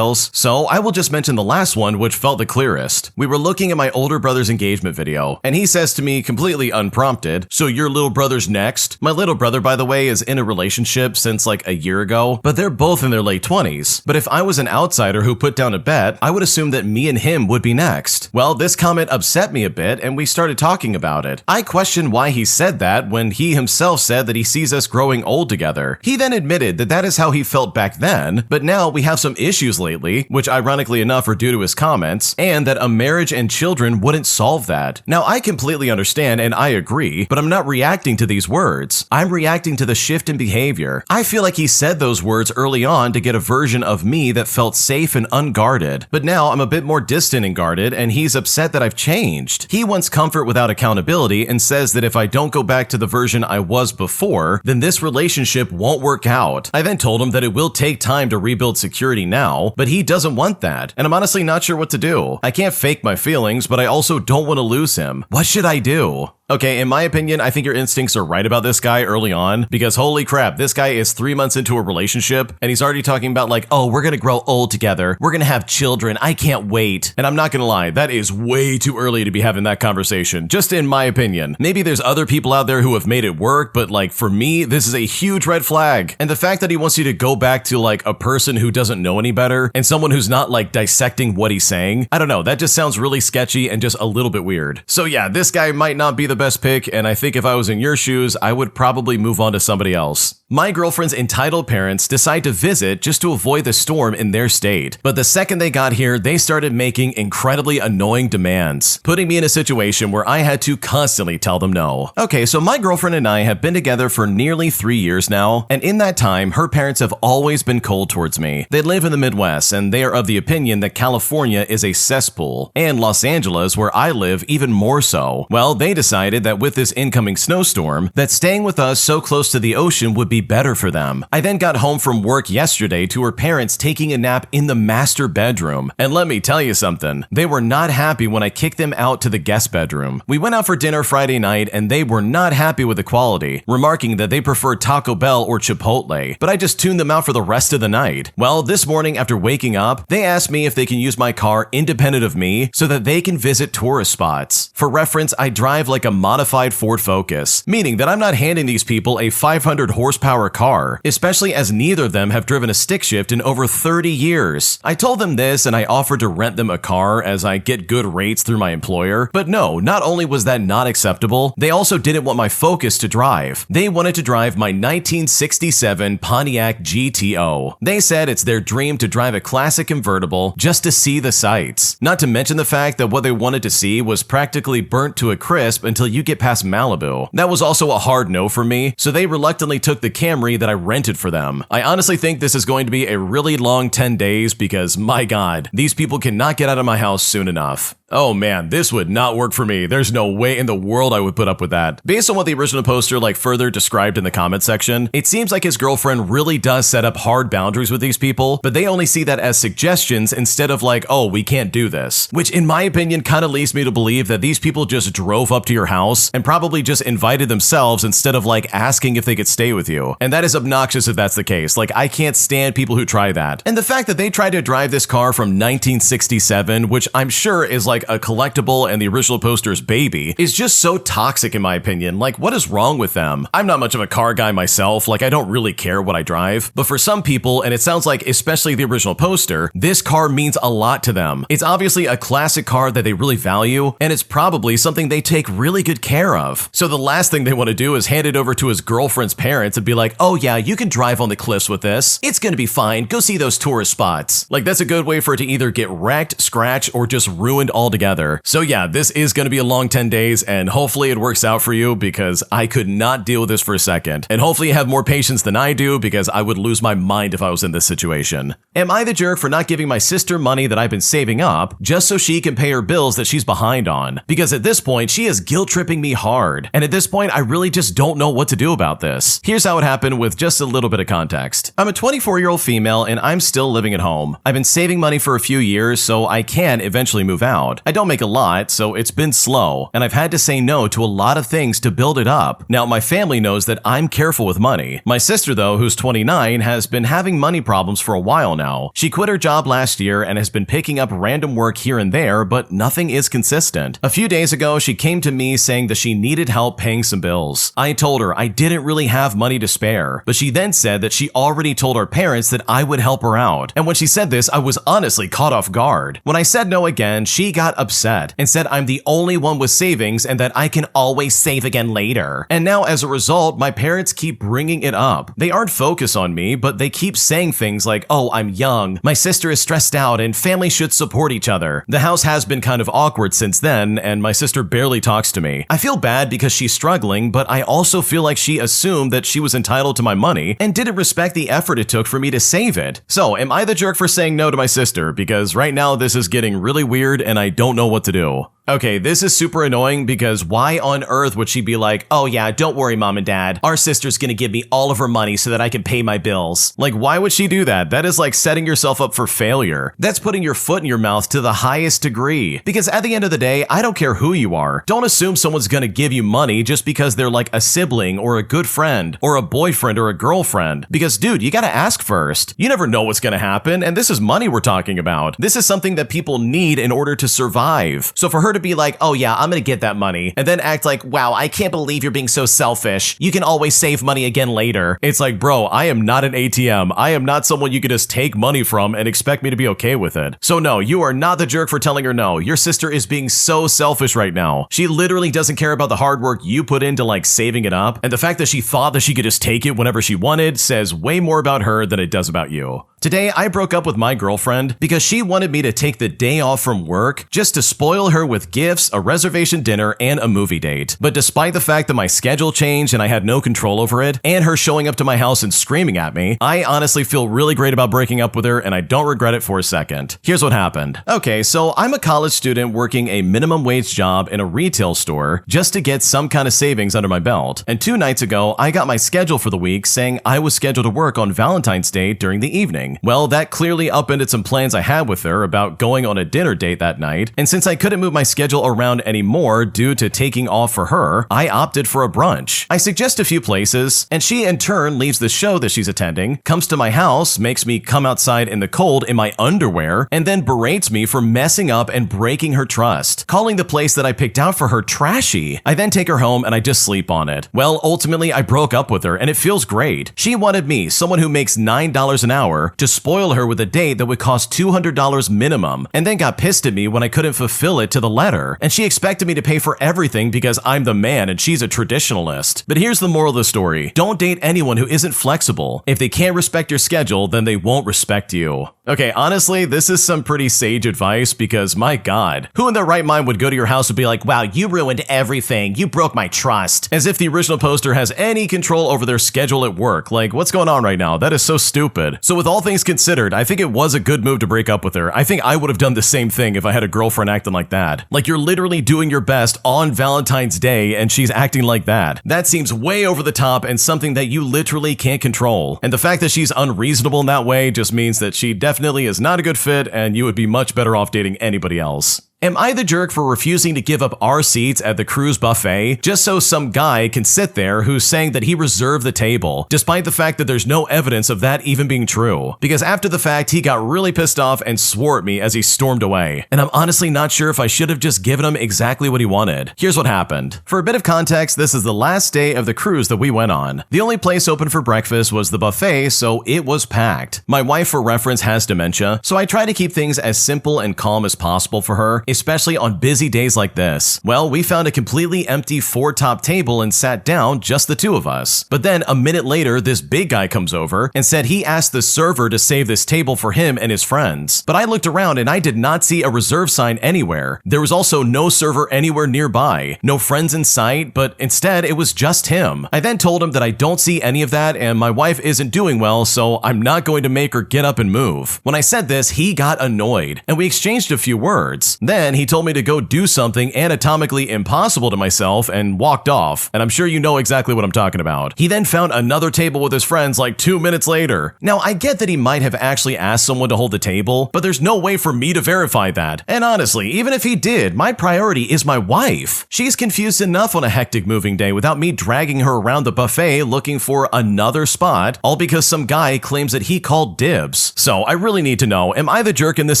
so I will just mention the last one, which felt the clearest. We were looking at my older brother's engagement video, and he says to me completely unprompted, "So your little brother's next?" My little brother, by the way, is in a relationship since like a year ago, but they're both in their late 20s. But if I was an outsider who put down a bet, I would assume that me and him would be next. Well, this comment upset me a bit, and we started talking about it. I questioned why he said that when he himself said that he sees us growing old together. He then admitted that that is how he felt back then, but now we have some issues lately, which ironically enough are due to his comments, and that a marriage and children wouldn't solve that. Now, I completely understand and I agree, but I'm not reacting to these words. I'm reacting to the shift in behavior. I feel like he said those words early on to get a version of me that felt safe and unguarded, but now I'm a bit more distant and guarded, and he's upset that I've changed. He wants comfort without accountability and says that if I don't go back to the version I was before, then this relationship won't work out. I then told him that it will take time to rebuild security now, but he doesn't want that, and I'm honestly not sure what to do. I can't fake my feelings, but I also don't want to lose him. What should I do? Okay, in my opinion, I think your instincts are right about this guy early on, because holy crap, this guy is 3 months into a relationship, and he's already talking about like, oh, we're gonna grow old together, we're gonna have children, I can't wait. And I'm not gonna lie, that is way too early to be having that conversation, just in my opinion. Maybe there's other people out there who have made it work, but like for me, this is a huge red flag. And the fact that he wants you to go back to like a person who doesn't know any better, and someone who's not like dissecting what he's saying, I don't know, that just sounds really sketchy and just a little bit weird. So yeah, this guy might not be the best pick, and I think if I was in your shoes, I would probably move on to somebody else. My girlfriend's entitled parents decide to visit just to avoid the storm in their state. But the second they got here, they started making incredibly annoying demands, putting me in a situation where I had to constantly tell them no. Okay, so my girlfriend and I have been together for nearly 3 years now, and in that time, her parents have always been cold towards me. They live in the Midwest, and they are of the opinion that California is a cesspool, and Los Angeles, where I live, even more so. Well, they decided that with this incoming snowstorm, that staying with us so close to the ocean would be better for them. I then got home from work yesterday to her parents taking a nap in the master bedroom. And let me tell you something, they were not happy when I kicked them out to the guest bedroom. We went out for dinner Friday night and they were not happy with the quality, remarking that they preferred Taco Bell or Chipotle, but I just tuned them out for the rest of the night. Well, this morning after waking up, they asked me if they can use my car independent of me so that they can visit tourist spots. For reference, I drive like a modified Ford Focus, meaning that I'm not handing these people a 500 horsepower car, especially as neither of them have driven a stick shift in over 30 years. I told them this and I offered to rent them a car as I get good rates through my employer, but no, not only was that not acceptable, they also didn't want my Focus to drive. They wanted to drive my 1967 Pontiac GTO. They said it's their dream to drive a classic convertible just to see the sights. Not to mention the fact that what they wanted to see was practically burnt to a crisp until you get past Malibu. That was also a hard no for me, so they reluctantly took the Camry that I rented for them. I honestly think this is going to be a really long 10 days because, my God, these people cannot get out of my house soon enough. Oh man, this would not work for me. There's no way in the world I would put up with that. Based on what the original poster further described in the comment section, it seems like his girlfriend really does set up hard boundaries with these people, but they only see that as suggestions instead of oh, we can't do this. Which in my opinion kind of leads me to believe that these people just drove up to your house and probably just invited themselves instead of asking if they could stay with you. And that is obnoxious if that's the case. I can't stand people who try that. And the fact that they tried to drive this car from 1967, which I'm sure is a collectible and the original poster's baby, is just so toxic in my opinion. What is wrong with them? I'm not much of a car guy myself, I don't really care what I drive, but for some people, and it sounds like especially the original poster, this car means a lot to them. It's obviously a classic car that they really value, and it's probably something they take really good care of. So the last thing they want to do is hand it over to his girlfriend's parents and be like, oh yeah, you can drive on the cliffs with this. It's gonna be fine. Go see those tourist spots. That's a good way for it to either get wrecked, scratched, or just ruined altogether. So yeah, this is gonna be a long 10 days, and hopefully it works out for you because I could not deal with this for a second. And hopefully you have more patience than I do because I would lose my mind if I was in this situation. Am I the jerk for not giving my sister money that I've been saving up just so she can pay her bills that she's behind on? Because at this point, she is guilt-tripping me hard. And at this point, I really just don't know what to do about this. Here's how it happened with just a little bit of context. I'm a 24-year-old female and I'm still living at home. I've been saving money for a few years so I can eventually move out. I don't make a lot, so it's been slow, and I've had to say no to a lot of things to build it up. Now, my family knows that I'm careful with money. My sister, though, who's 29, has been having money problems for a while now. She quit her job last year and has been picking up random work here and there, but nothing is consistent. A few days ago, she came to me saying that she needed help paying some bills. I told her I didn't really have money to spare, but she then said that she already told our parents that I would help her out. And when she said this, I was honestly caught off guard. When I said no again, she got upset and said I'm the only one with savings and that I can always save again later. And now as a result, my parents keep bringing it up. They aren't focused on me, but they keep saying things like, oh, I'm young, my sister is stressed out, and family should support each other. The house has been kind of awkward since then, and my sister barely talks to me. I feel bad because she's struggling, but I also feel like she assumed that she was entitled to my money and didn't respect the effort it took for me to save it. So am I the jerk for saying no to my sister? Because right now this is getting really weird and I don't know what to do. Okay, this is super annoying because why on earth would she be like, oh yeah, don't worry mom and dad, our sister's gonna give me all of her money so that I can pay my bills. Why would she do that? That is setting yourself up for failure. That's putting your foot in your mouth to the highest degree. Because at the end of the day, I don't care who you are. Don't assume someone's gonna give you money just because they're a sibling or a good friend or a boyfriend or a girlfriend. Because dude, you gotta ask first. You never know what's gonna happen, and this is money we're talking about. This is something that people need in order to survive. So for her to be like, oh yeah, I'm gonna get that money, and then act like, wow, I can't believe you're being so selfish. You can always save money again later. It's like, bro, I am not an ATM. I am not someone you can just take money from and expect me to be okay with it. So no, you are not the jerk for telling her no. Your sister is being so selfish right now. She literally doesn't care about the hard work you put into like saving it up, and the fact that she thought that she could just take it whenever she wanted says way more about her than it does about you. Today, I broke up with my girlfriend because she wanted me to take the day off from work just to spoil her with gifts, a reservation dinner, and a movie date. But despite the fact that my schedule changed and I had no control over it, and her showing up to my house and screaming at me, I honestly feel really great about breaking up with her, and I don't regret it for a second. Here's what happened. Okay, so I'm a college student working a minimum wage job in a retail store just to get some kind of savings under my belt. And 2 nights ago, I got my schedule for the week saying I was scheduled to work on Valentine's Day during the evening. Well, that clearly upended some plans I had with her about going on a dinner date that night, and since I couldn't move my schedule around anymore due to taking off for her, I opted for a brunch. I suggest a few places, and she in turn leaves the show that she's attending, comes to my house, makes me come outside in the cold in my underwear, and then berates me for messing up and breaking her trust, calling the place that I picked out for her trashy. I then take her home and I just sleep on it. Well, ultimately I broke up with her and it feels great. She wanted me, someone who makes $9 an hour, to spoil her with a date that would cost $200 minimum, and then got pissed at me when I couldn't fulfill it to the letter. And she expected me to pay for everything because I'm the man and she's a traditionalist. But here's the moral of the story. Don't date anyone who isn't flexible. If they can't respect your schedule, then they won't respect you. Okay, honestly, this is some pretty sage advice because my god, who in their right mind would go to your house and be like, wow, you ruined everything. You broke my trust. As if the original poster has any control over their schedule at work. Like, what's going on right now? That is so stupid. So with all things considered, I think it was a good move to break up with her. I think I would have done the same thing if I had a girlfriend acting like that. Like, you're literally doing your best on Valentine's Day and she's acting like that. That seems way over the top and something that you literally can't control. And the fact that she's unreasonable in that way just means that she definitely is not a good fit and you would be much better off dating anybody else. Am I the jerk for refusing to give up our seats at the cruise buffet just so some guy can sit there who's saying that he reserved the table, despite the fact that there's no evidence of that even being true? Because after the fact, he got really pissed off and swore at me as he stormed away. And I'm honestly not sure if I should have just given him exactly what he wanted. Here's what happened. For a bit of context, this is the last day of the cruise that we went on. The only place open for breakfast was the buffet, so it was packed. My wife, for reference, has dementia, so I try to keep things as simple and calm as possible for her, especially on busy days like this. Well, we found a completely empty 4-top table and sat down, just the 2 of us. But then a minute later, this big guy comes over and said he asked the server to save this table for him and his friends. But I looked around and I did not see a reserve sign anywhere. There was also no server anywhere nearby, no friends in sight, but instead it was just him. I then told him that I don't see any of that and my wife isn't doing well, so I'm not going to make her get up and move. When I said this, he got annoyed and we exchanged a few words. Then he told me to go do something anatomically impossible to myself and walked off. And I'm sure you know exactly what I'm talking about. He then found another table with his friends like 2 minutes later. Now, I get that he might have actually asked someone to hold the table, but there's no way for me to verify that. And honestly, even if he did, my priority is my wife. She's confused enough on a hectic moving day without me dragging her around the buffet looking for another spot, all because some guy claims that he called dibs. So I really need to know, am I the jerk in this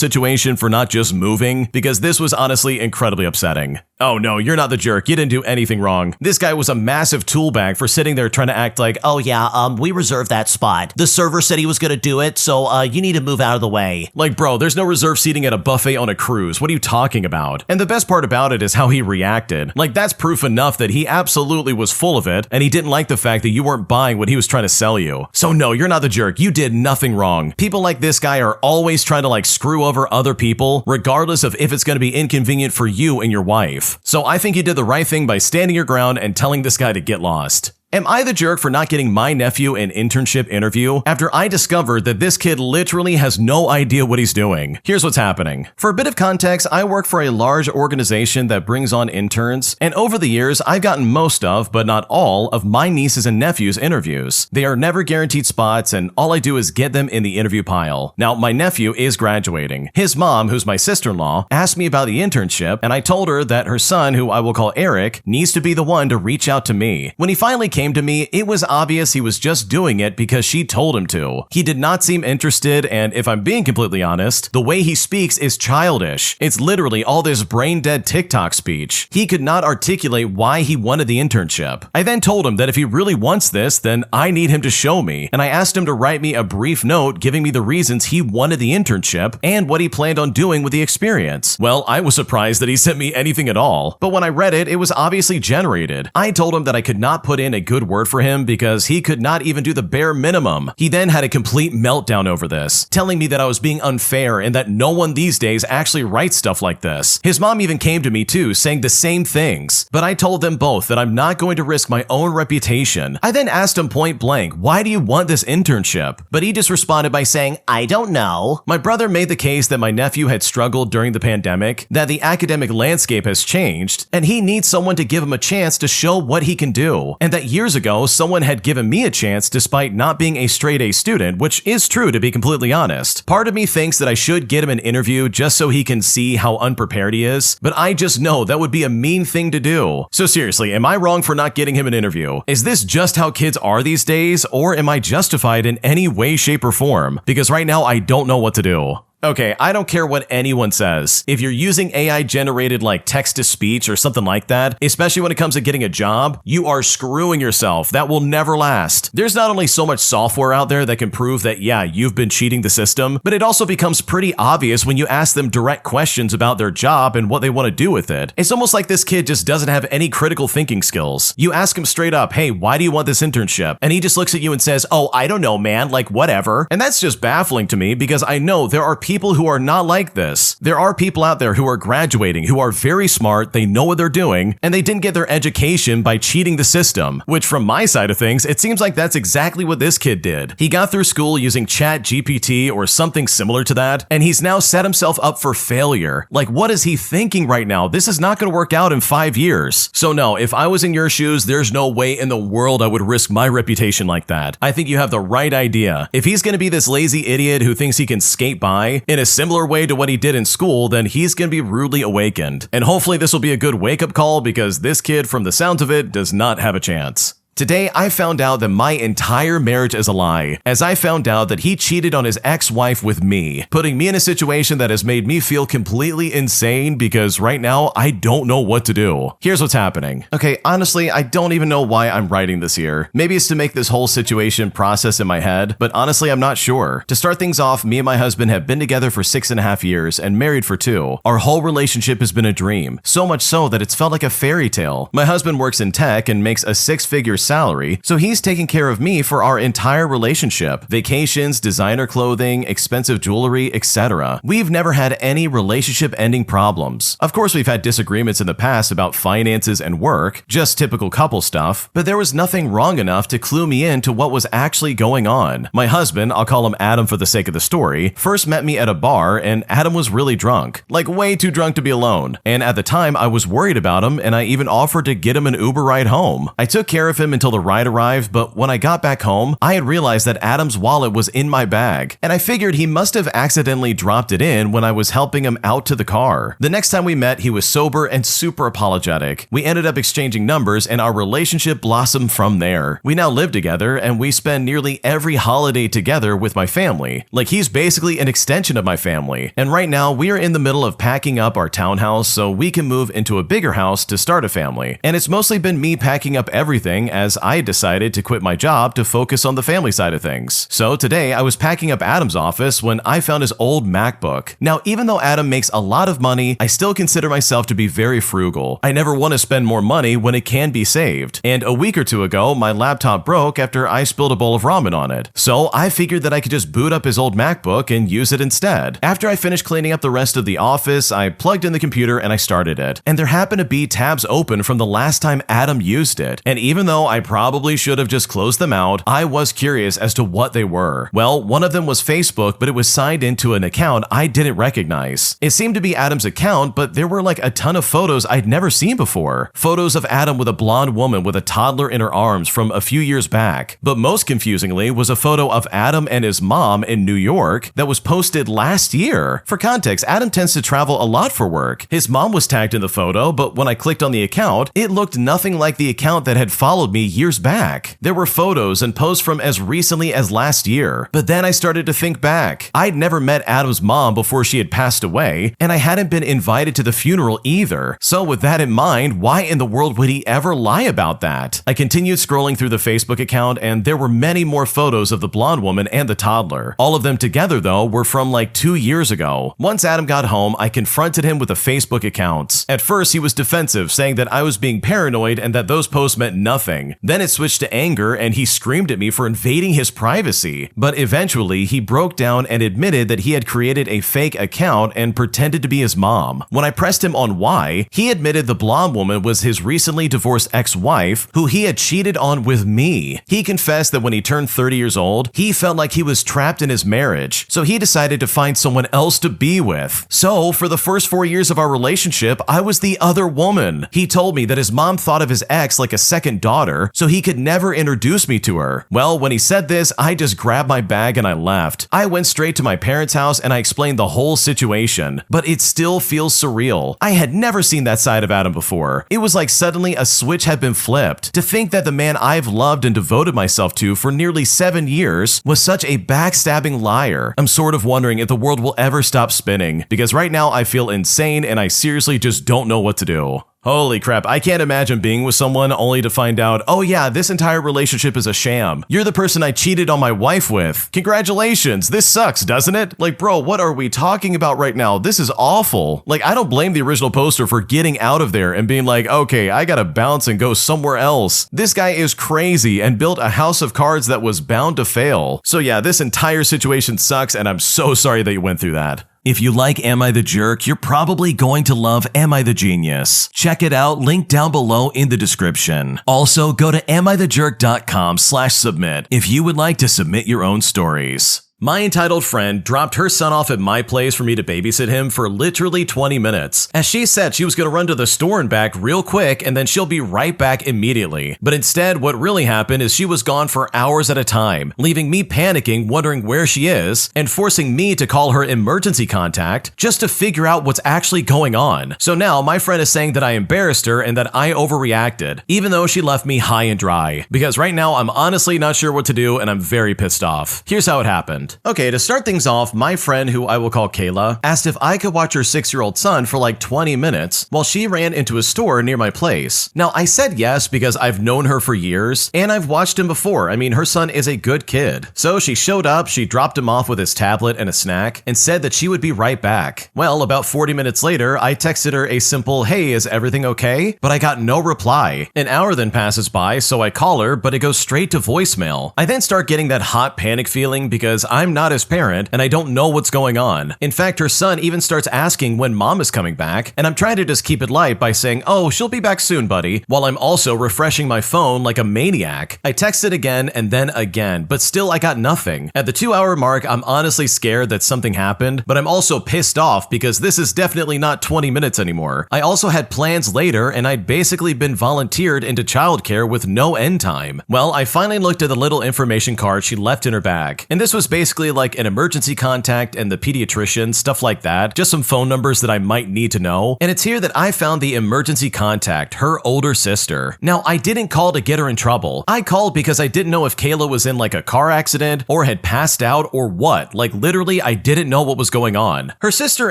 situation for not just moving? Because this was honestly incredibly upsetting. Oh no, you're not the jerk. You didn't do anything wrong. This guy was a massive tool bag for sitting there trying to act like, oh yeah, we reserved that spot. The server said he was gonna do it, so you need to move out of the way. Like, bro, there's no reserved seating at a buffet on a cruise. What are you talking about? And the best part about it is how he reacted. Like, that's proof enough that he absolutely was full of it, and he didn't like the fact that you weren't buying what he was trying to sell you. So no, you're not the jerk. You did nothing wrong. People like this guy are always trying to like screw over other people, regardless of if it's gonna be inconvenient for you and your wife. So I think you did the right thing by standing your ground and telling this guy to get lost. Am I the jerk for not getting my nephew an internship interview after I discovered that this kid literally has no idea what he's doing? Here's what's happening. For a bit of context, I work for a large organization that brings on interns, and over the years, I've gotten most of, but not all, of my nieces and nephews' interviews. They are never guaranteed spots, and all I do is get them in the interview pile. Now, my nephew is graduating. His mom, who's my sister-in-law, asked me about the internship, and I told her that her son, who I will call Eric, needs to be the one to reach out to me. When he finally came came to me, it was obvious he was just doing it because she told him to. He did not seem interested, and if I'm being completely honest, the way he speaks is childish. It's literally all this brain-dead TikTok speech. He could not articulate why he wanted the internship. I then told him that if he really wants this, then I need him to show me, and I asked him to write me a brief note giving me the reasons he wanted the internship and what he planned on doing with the experience. Well, I was surprised that he sent me anything at all, but when I read it, it was obviously generated. I told him that I could not put in a good word for him because he could not even do the bare minimum. He then had a complete meltdown over this, telling me that I was being unfair and that no one these days actually writes stuff like this. His mom even came to me too, saying the same things, but I told them both that I'm not going to risk my own reputation. I then asked him point blank, why do you want this internship? But he just responded by saying, I don't know. My brother made the case that my nephew had struggled during the pandemic, that the academic landscape has changed, and he needs someone to give him a chance to show what he can do, and that years ago someone had given me a chance despite not being a straight A student, which is true to be completely honest. Part of me thinks that I should get him an interview just so he can see how unprepared he is, but I just know that would be a mean thing to do. So seriously, am I wrong for not getting him an interview? Is this just how kids are these days, or am I justified in any way, shape, or form? Because right now I don't know what to do. Okay, I don't care what anyone says. If you're using AI generated like text-to-speech or something like that, especially when it comes to getting a job, you are screwing yourself. That will never last. There's not only so much software out there that can prove that, yeah, you've been cheating the system, but it also becomes pretty obvious when you ask them direct questions about their job and what they want to do with it. It's almost like this kid just doesn't have any critical thinking skills. You ask him straight up, hey, why do you want this internship? And he just looks at you and says, oh, I don't know, man, like whatever. And that's just baffling to me because I know there are people who are not like this. There are people out there who are graduating, who are very smart, they know what they're doing, and they didn't get their education by cheating the system, which from my side of things, it seems like that's exactly what this kid did. He got through school using ChatGPT or something similar to that, and he's now set himself up for failure. Like, what is he thinking right now? This is not going to work out in 5 years. So no, if I was in your shoes, there's no way in the world I would risk my reputation like that. I think you have the right idea. If he's going to be this lazy idiot who thinks he can skate by in a similar way to what he did in school, then he's going to be rudely awakened. And hopefully this will be a good wake-up call because this kid, from the sounds of it, does not have a chance. Today, I found out that my entire marriage is a lie, as I found out that he cheated on his ex-wife with me, putting me in a situation that has made me feel completely insane because right now, I don't know what to do. Here's what's happening. Okay, honestly, I don't even know why I'm writing this here. Maybe it's to make this whole situation process in my head, but honestly, I'm not sure. To start things off, me and my husband have been together for 6.5 years and married for 2. Our whole relationship has been a dream, so much so that it's felt like a fairy tale. My husband works in tech and makes a 6-figure salary, so he's taking care of me for our entire relationship. Vacations, designer clothing, expensive jewelry, etc. We've never had any relationship-ending problems. Of course, we've had disagreements in the past about finances and work, just typical couple stuff, but there was nothing wrong enough to clue me into what was actually going on. My husband, I'll call him Adam for the sake of the story, first met me at a bar and Adam was really drunk, like way too drunk to be alone. And at the time, I was worried about him and I even offered to get him an Uber ride home. I took care of him until the ride arrived, but when I got back home, I had realized that Adam's wallet was in my bag, and I figured he must have accidentally dropped it in when I was helping him out to the car. The next time we met, he was sober and super apologetic. We ended up exchanging numbers and our relationship blossomed from there. We now live together and we spend nearly every holiday together with my family. Like, he's basically an extension of my family. And right now, we are in the middle of packing up our townhouse so we can move into a bigger house to start a family. And it's mostly been me packing up everything as I decided to quit my job to focus on the family side of things. So today, I was packing up Adam's office when I found his old MacBook. Now, even though Adam makes a lot of money, I still consider myself to be very frugal. I never want to spend more money when it can be saved. And a week or two ago, my laptop broke after I spilled a bowl of ramen on it. So I figured that I could just boot up his old MacBook and use it instead. After I finished cleaning up the rest of the office, I plugged in the computer and I started it. And there happened to be tabs open from the last time Adam used it. And even though I probably should have just closed them out, I was curious as to what they were. Well, one of them was Facebook, but it was signed into an account I didn't recognize. It seemed to be Adam's account, but there were like a ton of photos I'd never seen before. Photos of Adam with a blonde woman with a toddler in her arms from a few years back. But most confusingly was a photo of Adam and his mom in New York that was posted last year. For context, Adam tends to travel a lot for work. His mom was tagged in the photo, but when I clicked on the account, it looked nothing like the account that had followed me me years back. There were photos and posts from as recently as last year. But then I started to think back. I'd never met Adam's mom before she had passed away, and I hadn't been invited to the funeral either. So with that in mind, why in the world would he ever lie about that? I continued scrolling through the Facebook account, and there were many more photos of the blonde woman and the toddler. All of them together, though, were from like 2 years ago. Once Adam got home, I confronted him with the Facebook accounts. At first, he was defensive, saying that I was being paranoid and that those posts meant nothing. Then it switched to anger, and he screamed at me for invading his privacy. But eventually, he broke down and admitted that he had created a fake account and pretended to be his mom. When I pressed him on why, he admitted the blonde woman was his recently divorced ex-wife, who he had cheated on with me. He confessed that when he turned 30 years old, he felt like he was trapped in his marriage, so he decided to find someone else to be with. So, for the first 4 years of our relationship, I was the other woman. He told me that his mom thought of his ex like a second daughter, so he could never introduce me to her. Well, when he said this, I just grabbed my bag and I left. I went straight to my parents' house and I explained the whole situation, but it still feels surreal. I had never seen that side of Adam before. It was like suddenly a switch had been flipped. To think that the man I've loved and devoted myself to for nearly 7 years was such a backstabbing liar. I'm sort of wondering if the world will ever stop spinning, because right now I feel insane and I seriously just don't know what to do. Holy crap, I can't imagine being with someone only to find out, oh yeah, this entire relationship is a sham. You're the person I cheated on my wife with. Congratulations, this sucks, doesn't it? Like, bro, what are we talking about right now? This is awful. Like, I don't blame the original poster for getting out of there and being like, okay, I gotta bounce and go somewhere else. This guy is crazy and built a house of cards that was bound to fail. So yeah, this entire situation sucks, and I'm so sorry that you went through that. If you like Am I the Jerk, you're probably going to love Am I the Genius. Check it out, link down below in the description. Also, go to amithejerk.com/submit if you would like to submit your own stories. My entitled friend dropped her son off at my place for me to babysit him for literally 20 minutes, as she said she was going to run to the store and back real quick and then she'll be right back immediately. But instead, what really happened is she was gone for hours at a time, leaving me panicking, wondering where she is, and forcing me to call her emergency contact just to figure out what's actually going on. So now my friend is saying that I embarrassed her and that I overreacted, even though she left me high and dry. Because right now I'm honestly not sure what to do and I'm very pissed off. Here's how it happened. Okay, to start things off, my friend, who I will call Kayla, asked if I could watch her 6-year-old son for like 20 minutes while she ran into a store near my place. Now, I said yes because I've known her for years and I've watched him before. I mean, her son is a good kid. So she showed up, she dropped him off with his tablet and a snack and said that she would be right back. Well, about 40 minutes later, I texted her a simple, hey, is everything okay? But I got no reply. An hour then passes by, so I call her, but it goes straight to voicemail. I then start getting that hot panic feeling because I'm not his parent and I don't know what's going on. In fact, her son even starts asking when mom is coming back, and I'm trying to just keep it light by saying, oh, she'll be back soon, buddy, while I'm also refreshing my phone like a maniac. I texted again and then again, but still I got nothing. At the 2-hour mark, I'm honestly scared that something happened, but I'm also pissed off because this is definitely not 20 minutes anymore. I also had plans later and I'd basically been volunteered into childcare with no end time. Well, I finally looked at the little information card she left in her bag, and this was basically like an emergency contact and the pediatrician, stuff like that, just some phone numbers that I might need to know. And it's here that I found the emergency contact, her older sister. Now, I didn't call to get her in trouble. I called because I didn't know if Kayla was in like a car accident or had passed out or what. Like literally, I didn't know what was going on. Her sister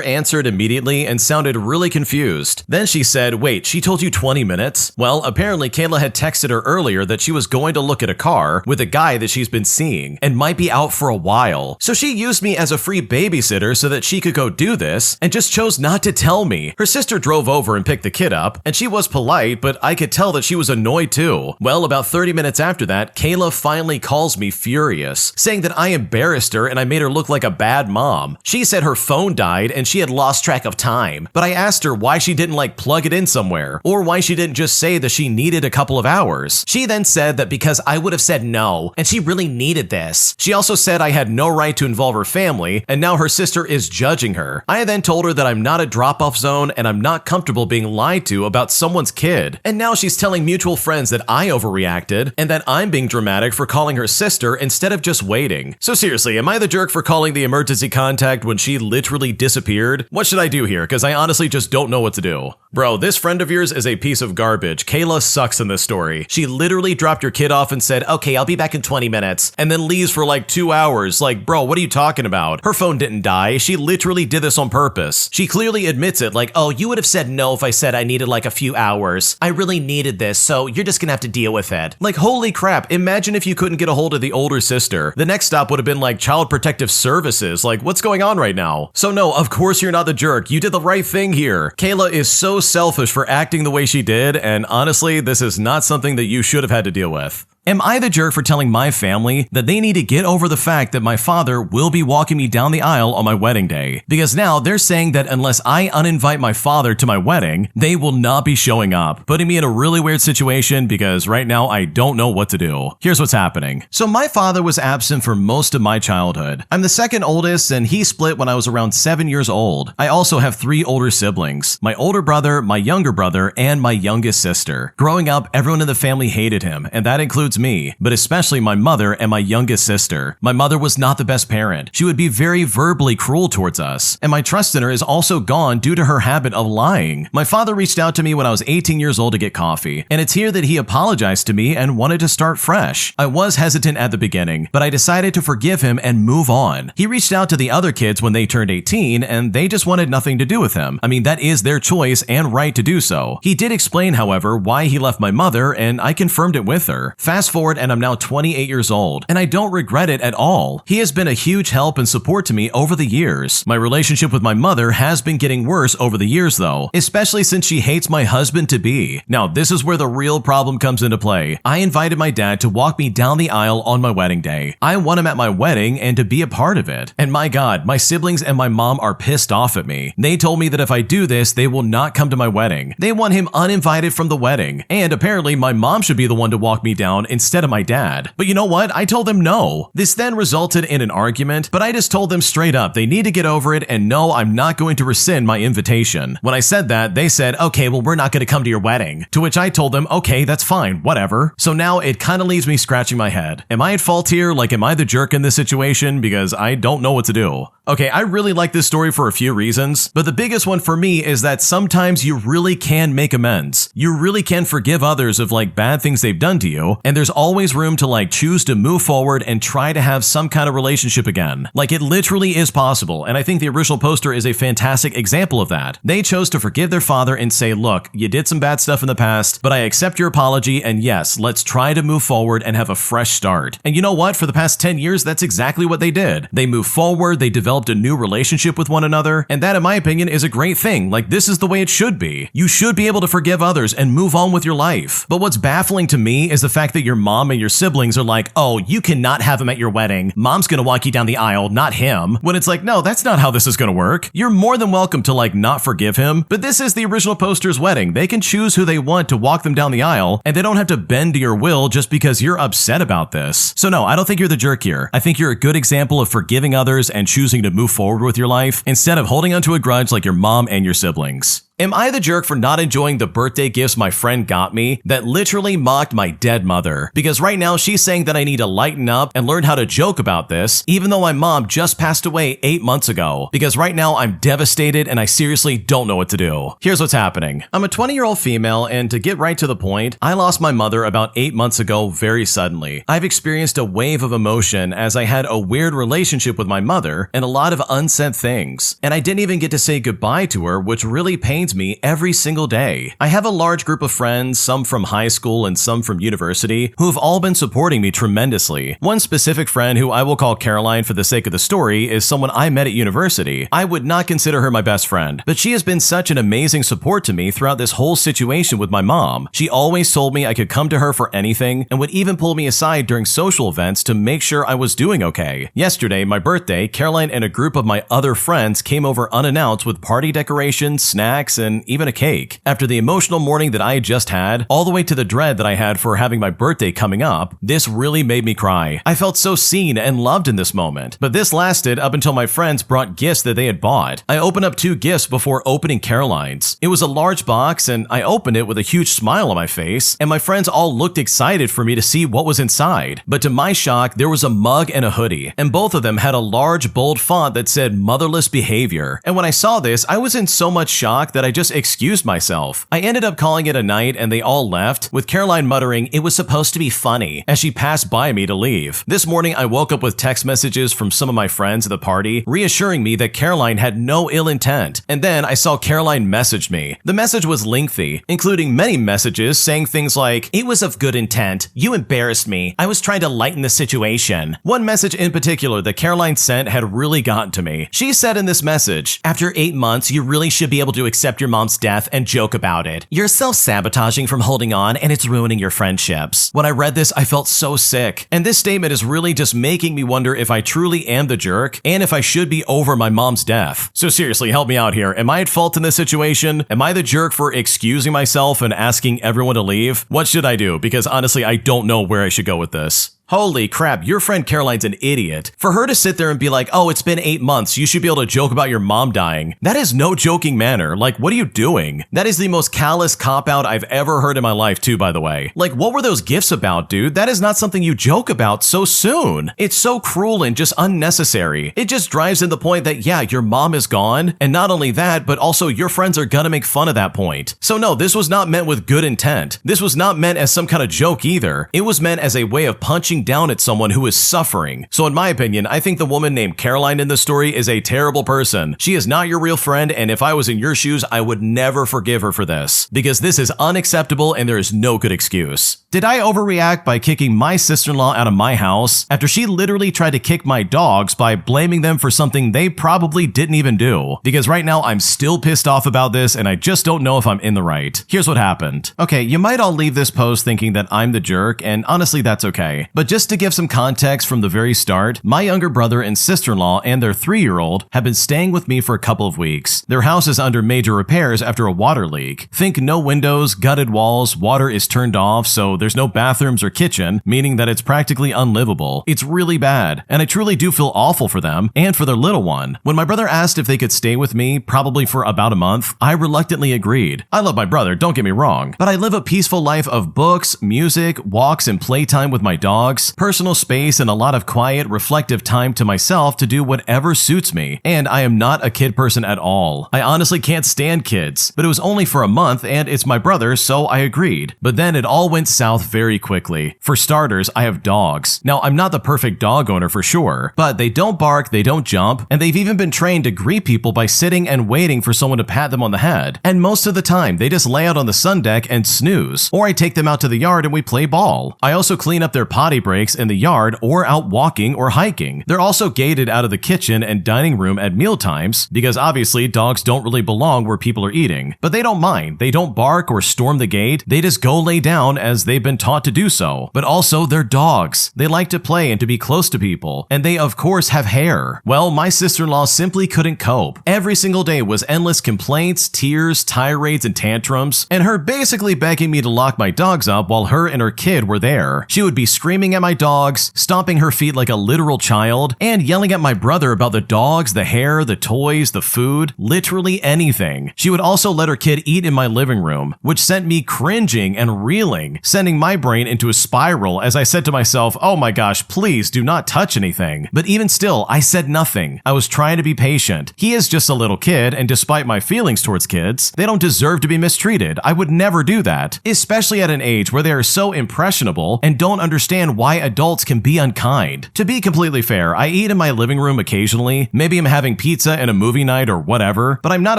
answered immediately and sounded really confused. Then she said, wait, she told you 20 minutes? Well, apparently Kayla had texted her earlier that she was going to look at a car with a guy that she's been seeing and might be out for a while. So she used me as a free babysitter so that she could go do this and just chose not to tell me. Her sister drove over and picked the kid up, and she was polite, but I could tell that she was annoyed too. Well, about 30 minutes after that, Kayla finally calls me furious, saying that I embarrassed her and I made her look like a bad mom. She said her phone died and she had lost track of time, but I asked her why she didn't like plug it in somewhere, or why she didn't just say that she needed a couple of hours. She then said that because I would have said no, and she really needed this. She also said I had had no right to involve her family, and now her sister is judging her. I then told her that I'm not a drop-off zone and I'm not comfortable being lied to about someone's kid. And now she's telling mutual friends that I overreacted and that I'm being dramatic for calling her sister instead of just waiting. So seriously, am I the jerk for calling the emergency contact when she literally disappeared? What should I do here? Because I honestly just don't know what to do. Bro, this friend of yours is a piece of garbage. Kayla sucks in this story. She literally dropped your kid off and said, okay, I'll be back in 20 minutes, and then leaves for like 2 hours. Like, bro, what are you talking about? Her phone didn't die. She literally did this on purpose. She clearly admits it, like, oh, you would have said no if I said I needed like a few hours. I really needed this, so you're just gonna have to deal with it. Like, holy crap, imagine if you couldn't get a hold of the older sister. The next stop would have been like Child Protective Services. Like, what's going on right now? So no, of course you're not the jerk. You did the right thing here. Kayla is so selfish for acting the way she did, and honestly, this is not something that you should have had to deal with. Am I the jerk for telling my family that they need to get over the fact that my father will be walking me down the aisle on my wedding day? Because now they're saying that unless I uninvite my father to my wedding, they will not be showing up, putting me in a really weird situation because right now I don't know what to do. Here's what's happening. So my father was absent for most of my childhood. I'm the second oldest and he split when I was around 7 years old. I also have 3 older siblings, my older brother, my younger brother, and my youngest sister. Growing up, everyone in the family hated him, and that includes me, but especially my mother and my youngest sister. My mother was not the best parent. She would be very verbally cruel towards us, and my trust in her is also gone due to her habit of lying. My father reached out to me when I was 18 years old to get coffee, and it's here that he apologized to me and wanted to start fresh. I was hesitant at the beginning, but I decided to forgive him and move on. He reached out to the other kids when they turned 18, and they just wanted nothing to do with him. I mean, that is their choice and right to do so. He did explain, however, why he left my mother, and I confirmed it with her. Fast forward and I'm now 28 years old, and I don't regret it at all. He has been a huge help and support to me over the years. My relationship with my mother has been getting worse over the years though, especially since she hates my husband-to-be. Now this is where the real problem comes into play. I invited my dad to walk me down the aisle on my wedding day. I want him at my wedding and to be a part of it. And my God, my siblings and my mom are pissed off at me. They told me that if I do this, they will not come to my wedding. They want him uninvited from the wedding, and apparently my mom should be the one to walk me down instead of my dad. But you know what? I told them no. This then resulted in an argument, but I just told them straight up they need to get over it, and no, I'm not going to rescind my invitation. When I said that, they said, okay, well, we're not going to come to your wedding. To which I told them, okay, that's fine, whatever. So now it kind of leaves me scratching my head. Am I at fault here? Like, am I the jerk in this situation? Because I don't know what to do. Okay, I really like this story for a few reasons, but the biggest one for me is that sometimes you really can make amends. You really can forgive others of like bad things they've done to you, and there's always room to like choose to move forward and try to have some kind of relationship again. Like, it literally is possible, and I think the original poster is a fantastic example of that. They chose to forgive their father and say, look, you did some bad stuff in the past, but I accept your apology, and yes, let's try to move forward and have a fresh start. And you know what? For the past 10 years, that's exactly what they did. They moved forward, they developed a new relationship with one another, and that, in my opinion, is a great thing. Like, this is the way it should be. You should be able to forgive others and move on with your life. But what's baffling to me is the fact that your mom and your siblings are like, oh, you cannot have him at your wedding. Mom's gonna walk you down the aisle, not him. When it's like, no, that's not how this is gonna work. You're more than welcome to like not forgive him, but this is the original poster's wedding. They can choose who they want to walk them down the aisle, and they don't have to bend to your will just because you're upset about this. So no, I don't think you're the jerk here. I think you're a good example of forgiving others and choosing to move forward with your life instead of holding onto a grudge like your mom and your siblings. Am I the jerk for not enjoying the birthday gifts my friend got me that literally mocked my dead mother? Because right now she's saying that I need to lighten up and learn how to joke about this, even though my mom just passed away 8 months ago. Because right now I'm devastated and I seriously don't know what to do. Here's what's happening. I'm a 20-year-old female, and to get right to the point, I lost my mother about 8 months ago very suddenly. I've experienced a wave of emotion as I had a weird relationship with my mother and a lot of unsaid things. And I didn't even get to say goodbye to her, which really pains me every single day. I have a large group of friends, some from high school and some from university, who have all been supporting me tremendously. One specific friend, who I will call Caroline for the sake of the story, is someone I met at university. I would not consider her my best friend, but she has been such an amazing support to me throughout this whole situation with my mom. She always told me I could come to her for anything and would even pull me aside during social events to make sure I was doing okay. Yesterday, my birthday, Caroline and a group of my other friends came over unannounced with party decorations, snacks, and even a cake. After the emotional morning that I had just had, all the way to the dread that I had for having my birthday coming up, this really made me cry. I felt so seen and loved in this moment. But this lasted up until my friends brought gifts that they had bought. I opened up 2 gifts before opening Caroline's. It was a large box, and I opened it with a huge smile on my face, and my friends all looked excited for me to see what was inside. But to my shock, there was a mug and a hoodie, and both of them had a large bold font that said motherless behavior. And when I saw this, I was in so much shock that I just excused myself. I ended up calling it a night, and they all left, with Caroline muttering it was supposed to be funny as she passed by me to leave. This morning, I woke up with text messages from some of my friends at the party reassuring me that Caroline had no ill intent, and then I saw Caroline message me. The message was lengthy, including many messages saying things like, "It was of good intent. You embarrassed me. I was trying to lighten the situation." One message in particular that Caroline sent had really gotten to me. She said in this message, "After 8 months, you really should be able to accept your mom's death and joke about it. You're self-sabotaging from holding on, and it's ruining your friendships." When I read this, I felt so sick. And this statement is really just making me wonder if I truly am the jerk and if I should be over my mom's death. So seriously, help me out here. Am I at fault in this situation? Am I the jerk for excusing myself and asking everyone to leave? What should I do? Because honestly, I don't know where I should go with this. Holy crap, your friend Caroline's an idiot. For her to sit there and be like, "Oh, it's been 8 months, you should be able to joke about your mom dying." That is no joking manner. Like, what are you doing? That is the most callous cop-out I've ever heard in my life too, by the way. Like, what were those gifts about, dude? That is not something you joke about so soon. It's so cruel and just unnecessary. It just drives in the point that, yeah, your mom is gone, and not only that, but also your friends are gonna make fun of that point. So no, this was not meant with good intent. This was not meant as some kind of joke either. It was meant as a way of punching down at someone who is suffering. So in my opinion, I think the woman named Caroline in this story is a terrible person. She is not your real friend, and if I was in your shoes, I would never forgive her for this, because this is unacceptable and there is no good excuse. Did I overreact by kicking my sister-in-law out of my house after she literally tried to kick my dogs by blaming them for something they probably didn't even do? Because right now I'm still pissed off about this and I just don't know if I'm in the right. Here's what happened. Okay, you might all leave this post thinking that I'm the jerk, and honestly that's okay. But just to give some context from the very start, my younger brother and sister-in-law and their 3-year-old have been staying with me for a couple of weeks. Their house is under major repairs after a water leak. Think no windows, gutted walls, water is turned off, so there's no bathrooms or kitchen, meaning that it's practically unlivable. It's really bad, and I truly do feel awful for them and for their little one. When my brother asked if they could stay with me, probably for about a month, I reluctantly agreed. I love my brother, don't get me wrong, but I live a peaceful life of books, music, walks, and playtime with my dogs, personal space, and a lot of quiet, reflective time to myself to do whatever suits me. And I am not a kid person at all. I honestly can't stand kids, but it was only for a month and it's my brother, so I agreed. But then it all went south very quickly. For starters, I have dogs. Now, I'm not the perfect dog owner for sure, but they don't bark, they don't jump, and they've even been trained to greet people by sitting and waiting for someone to pat them on the head. And most of the time, they just lay out on the sun deck and snooze, or I take them out to the yard and we play ball. I also clean up their potty breaks in the yard or out walking or hiking. They're also gated out of the kitchen and dining room at meal times because obviously dogs don't really belong where people are eating. But they don't mind. They don't bark or storm the gate. They just go lay down as they've been taught to do so. But also they're dogs. They like to play and to be close to people. And they of course have hair. Well, my sister-in-law simply couldn't cope. Every single day was endless complaints, tears, tirades, and tantrums, and her basically begging me to lock my dogs up while her and her kid were there. She would be screaming at my dogs, stomping her feet like a literal child, and yelling at my brother about the dogs, the hair, the toys, the food, literally anything. She would also let her kid eat in my living room, which sent me cringing and reeling, sending my brain into a spiral as I said to myself, oh my gosh, please do not touch anything. But even still, I said nothing. I was trying to be patient. He is just a little kid, and despite my feelings towards kids, they don't deserve to be mistreated. I would never do that, especially at an age where they are so impressionable and don't understand why adults can be unkind. To be completely fair, I eat in my living room occasionally. Maybe I'm having pizza and a movie night or whatever, but I'm not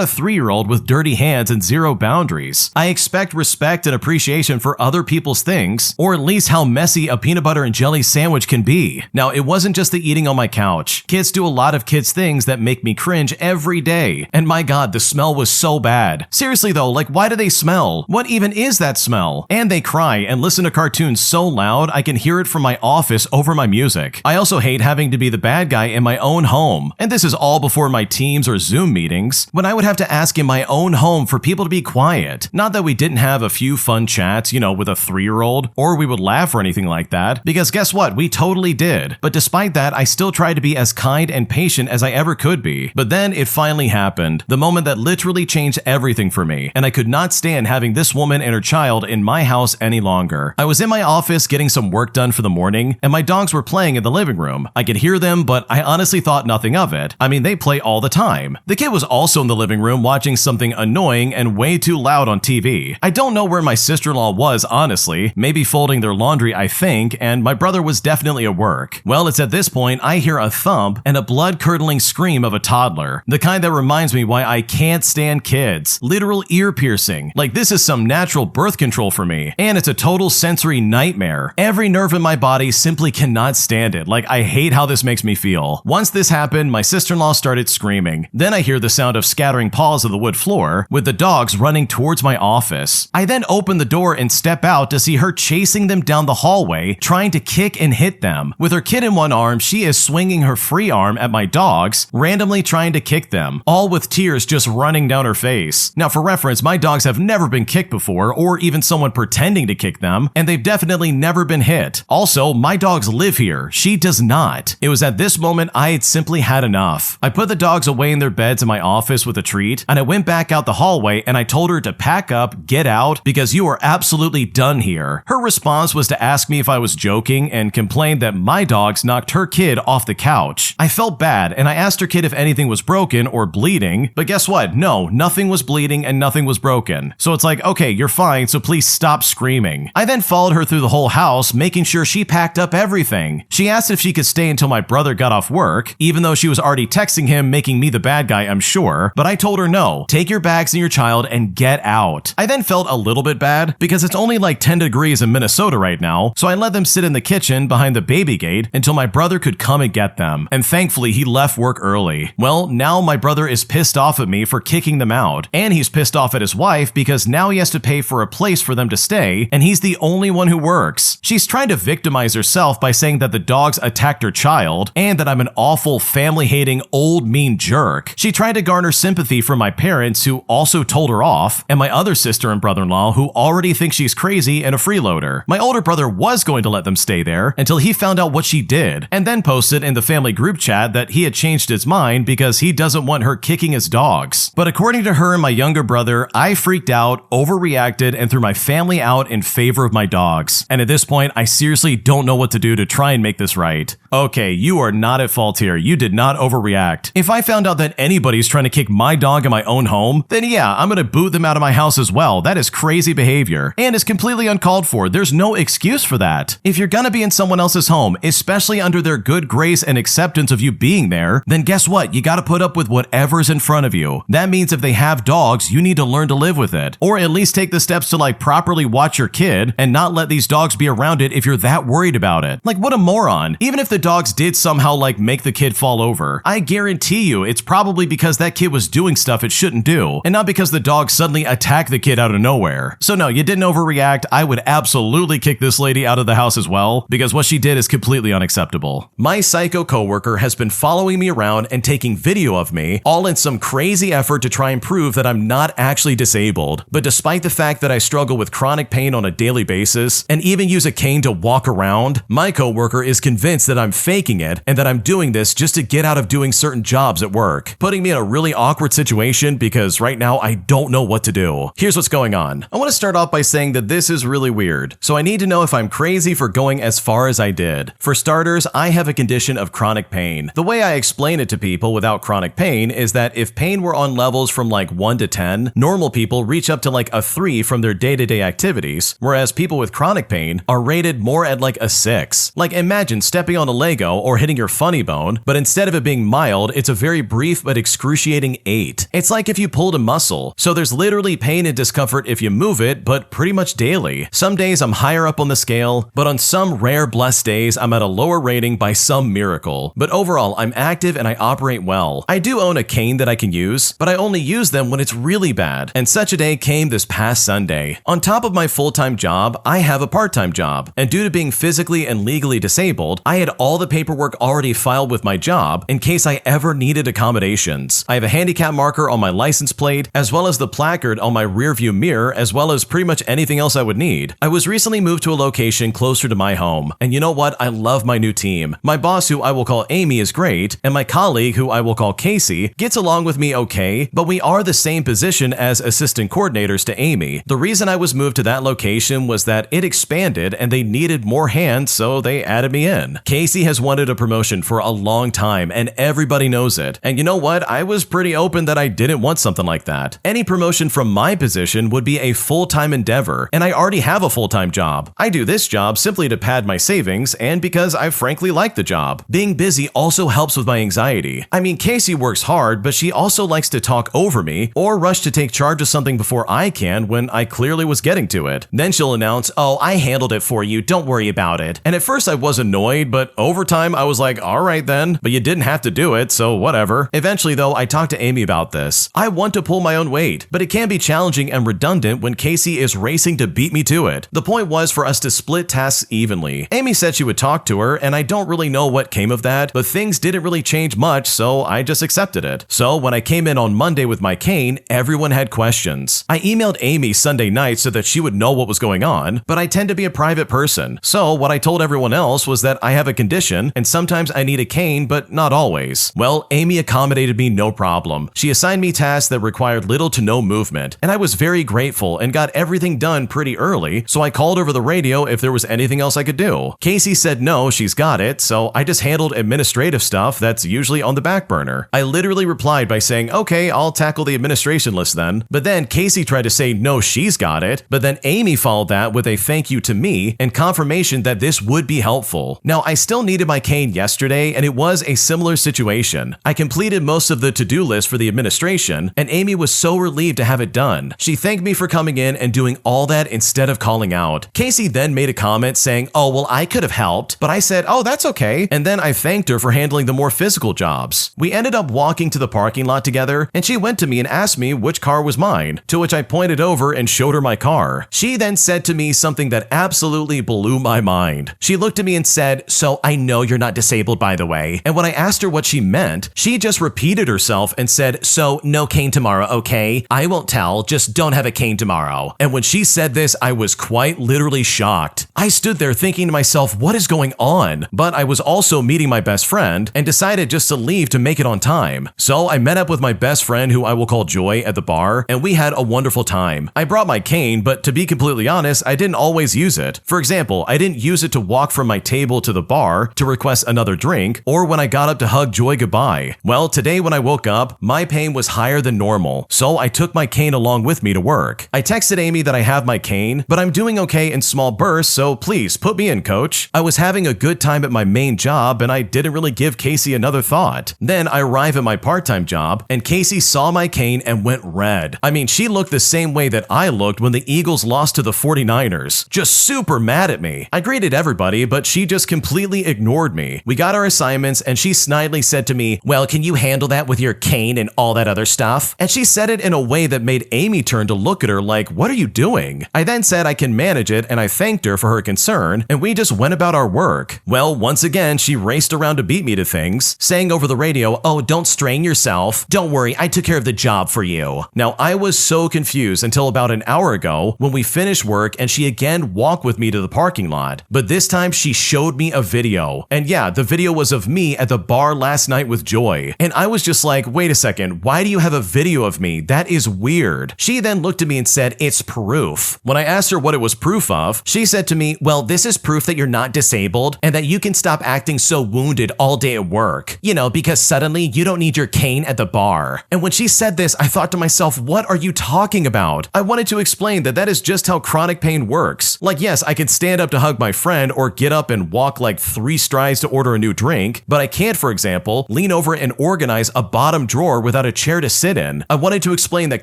a 3-year-old with dirty hands and zero boundaries. I expect respect and appreciation for other people's things, or at least how messy a peanut butter and jelly sandwich can be. Now, it wasn't just the eating on my couch. Kids do a lot of kids things that make me cringe every day, and my god, the smell was so bad. Seriously though, like why do they smell? What even is that smell? And they cry and listen to cartoons so loud I can hear it from my office over my music. I also hate having to be the bad guy in my own home. And this is all before my Teams or Zoom meetings, when I would have to ask in my own home for people to be quiet. Not that we didn't have a few fun chats, with a 3-year-old, or we would laugh or anything like that, because guess what? We totally did. But despite that, I still tried to be as kind and patient as I ever could be. But then it finally happened, the moment that literally changed everything for me, and I could not stand having this woman and her child in my house any longer. I was in my office getting some work done for the morning, and my dogs were playing in the living room. I could hear them, but I honestly thought nothing of it. I mean, they play all the time. The kid was also in the living room watching something annoying and way too loud on TV. I don't know where my sister-in-law was, honestly, maybe folding their laundry, I think, and my brother was definitely at work. Well, it's at this point I hear a thump and a blood-curdling scream of a toddler. The kind that reminds me why I can't stand kids. Literal ear piercing. Like this is some natural birth control for me. And it's a total sensory nightmare. Every nerve in my body simply cannot stand it. Like I hate how this makes me feel. Once this happened, my sister-in-law started screaming. Then I hear the sound of scattering paws of the wood floor, with the dogs running towards my office. I then open the door and step out to see her chasing them down the hallway, trying to kick and hit them. With her kid in one arm, she is swinging her free arm at my dogs, randomly trying to kick them, all with tears just running down her face. Now for reference, my dogs have never been kicked before, or even someone pretending to kick them, and they've definitely never been hit. Also, my dogs live here. She does not. It was at this moment I had simply had enough. I put the dogs away in their beds in my office with a treat, and I went back out the hallway and I told her to pack up, get out, because you are absolutely done here. Her response was to ask me if I was joking and complained that my dogs knocked her kid off the couch. I felt bad and I asked her kid if anything was broken or bleeding, but guess what? No, nothing was bleeding and nothing was broken. So it's like, okay, you're fine, so please stop screaming. I then followed her through the whole house, making sure she packed up everything. She asked if she could stay until my brother got off work, even though she was already texting him, making me the bad guy, I'm sure, but I told her no, take your bags and your child and get out. I then felt a little bit bad because it's only like 10 degrees in Minnesota right now, so I let them sit in the kitchen behind the baby gate until my brother could come and get them, and thankfully he left work early. Well, now my brother is pissed off at me for kicking them out, and he's pissed off at his wife because now he has to pay for a place for them to stay, and he's the only one who works. She's trying to victimize herself by saying that the dogs attacked her child, and that I'm an awful, family-hating, old, mean jerk. She tried to garner sympathy from my parents, who also told her off, and my other sister and brother-in-law, who already think she's crazy and a freeloader. My older brother was going to let them stay there until he found out what she did, and then posted in the family group chat that he had changed his mind because he doesn't want her kicking his dogs. But according to her and my younger brother, I freaked out, overreacted, and threw my family out in favor of my dogs. And at this point, I seriously don't know what to do to try and make this right. Okay, you are not at fault here. You did not overreact. If I found out that anybody's trying to kick my dog in my own home, then yeah, I'm gonna boot them out of my house as well. That is crazy behavior, and is completely uncalled for. There's no excuse for that. If you're gonna be in someone else's home, especially under their good grace and acceptance of you being there, then guess what? You gotta put up with whatever's in front of you. That means if they have dogs, you need to learn to live with it. Or at least take the steps to properly watch your kid and not let these dogs be around it if you're that worried about it. Like, what a moron. Even if the dogs did somehow make the kid fall over, I guarantee you it's probably because that kid was doing stuff it shouldn't do, and not because the dog suddenly attacked the kid out of nowhere. So no, you didn't overreact. I would absolutely kick this lady out of the house as well, because what she did is completely unacceptable. My psycho coworker has been following me around and taking video of me, all in some crazy effort to try and prove that I'm not actually disabled. But despite the fact that I struggle with chronic pain on a daily basis, and even use a cane to walk around, my coworker is convinced that I'm faking it and that I'm doing this just to get out of doing certain jobs at work, putting me in a really awkward situation because right now I don't know what to do. Here's what's going on. I want to start off by saying that this is really weird, so I need to know if I'm crazy for going as far as I did. For starters, I have a condition of chronic pain. The way I explain it to people without chronic pain is that if pain were on levels from 1 to 10, normal people reach up to a 3 from their day-to-day activities, whereas people with chronic pain are rated more at a 6. Imagine stepping on a Lego or hitting your funny bone, but instead of it being mild, it's a very brief but excruciating 8. It's like if you pulled a muscle, so there's literally pain and discomfort if you move it, but pretty much daily. Some days I'm higher up on the scale, but on some rare blessed days I'm at a lower rating by some miracle. But overall, I'm active and I operate well. I do own a cane that I can use, but I only use them when it's really bad, and such a day came this past Sunday. On top of my full-time job, I have a part-time job, and due to being being physically and legally disabled, I had all the paperwork already filed with my job in case I ever needed accommodations. I have a handicap marker on my license plate, as well as the placard on my rearview mirror, as well as pretty much anything else I would need. I was recently moved to a location closer to my home, and you know what? I love my new team. My boss, who I will call Amy, is great, and my colleague, who I will call Casey, gets along with me okay, but we are the same position as assistant coordinators to Amy. The reason I was moved to that location was that it expanded and they needed more hands, so they added me in. Casey has wanted a promotion for a long time, and everybody knows it. And you know what? I was pretty open that I didn't want something like that. Any promotion from my position would be a full-time endeavor, and I already have a full-time job. I do this job simply to pad my savings and because I frankly like the job. Being busy also helps with my anxiety. I mean, Casey works hard, but she also likes to talk over me or rush to take charge of something before I can when I clearly was getting to it. Then she'll announce, "Oh, I handled it for you, don't worry about it." And at first I was annoyed, but over time I was like, alright then, but you didn't have to do it, so whatever. Eventually though, I talked to Amy about this. I want to pull my own weight, but it can be challenging and redundant when Casey is racing to beat me to it. The point was for us to split tasks evenly. Amy said she would talk to her, and I don't really know what came of that, but things didn't really change much, so I just accepted it. So when I came in on Monday with my cane, everyone had questions. I emailed Amy Sunday night so that she would know what was going on, but I tend to be a private person. So what I told everyone else was that I have a condition, and sometimes I need a cane, but not always. Well, Amy accommodated me no problem. She assigned me tasks that required little to no movement, and I was very grateful and got everything done pretty early, so I called over the radio if there was anything else I could do. Casey said no, she's got it, so I just handled administrative stuff that's usually on the back burner. I literally replied by saying, okay, I'll tackle the administration list then, but then Casey tried to say no, she's got it, but then Amy followed that with a thank you to me and confirmation that this would be helpful. Now, I still needed my cane yesterday, and it was a similar situation. I completed most of the to-do list for the administration, and Amy was so relieved to have it done. She thanked me for coming in and doing all that instead of calling out. Casey then made a comment saying, oh, well, I could have helped, but I said, oh, that's okay, and then I thanked her for handling the more physical jobs. We ended up walking to the parking lot together, and she went to me and asked me which car was mine, to which I pointed over and showed her my car. She then said to me something that absolutely blew my mind. She looked at me and said, so I know you're not disabled, by the way. And when I asked her what she meant, she just repeated herself and said, so no cane tomorrow, okay? I won't tell, just don't have a cane tomorrow. And when she said this, I was quite literally shocked. I stood there thinking to myself, what is going on? But I was also meeting my best friend and decided just to leave to make it on time. So I met up with my best friend, who I will call Joy, at the bar, and we had a wonderful time. I brought my cane, but to be completely honest, I didn't always use it. For example, I didn't use it to walk from my table to the bar to request another drink, or when I got up to hug Joy goodbye. Well, today when I woke up, my pain was higher than normal, so I took my cane along with me to work. I texted Amy that I have my cane, but I'm doing okay in small bursts, so please put me in, coach. I was having a good time at my main job, and I didn't really give Casey another thought. Then I arrive at my part-time job, and Casey saw my cane and went red. I mean, she looked the same way that I looked when the Eagles lost to the 49ers. Just super mad at me. I greeted everybody, but she just completely ignored me. We got our assignments, and she snidely said to me, well, can you handle that with your cane and all that other stuff? And she said it in a way that made Amy turn to look at her like, what are you doing? I then said I can manage it, and I thanked her for her concern, and we just went about our work. Well, once again, she raced around to beat me to things, saying over the radio, oh, don't strain yourself. Don't worry, I took care of the job for you. Now, I was so confused until about an hour ago when we finished work and she again walked with me to the parking lot. But this time she showed me a video. And yeah, the video was of me at the bar last night with Joy. And I was just like, wait a second, why do you have a video of me? That is weird. She then looked at me and said, it's proof. When I asked her what it was proof of, she said to me, well, this is proof that you're not disabled and that you can stop acting so wounded all day at work. You know, because suddenly you don't need your cane at the bar. And when she said this, I thought to myself, what are you talking about? I wanted to explain that that is just how chronic pain works. Like, yes, I can stand up to hug my friend or get up and walk like 3 strides to order a new drink, but I can't, for example, lean over and organize a bottom drawer without a chair to sit in. I wanted to explain that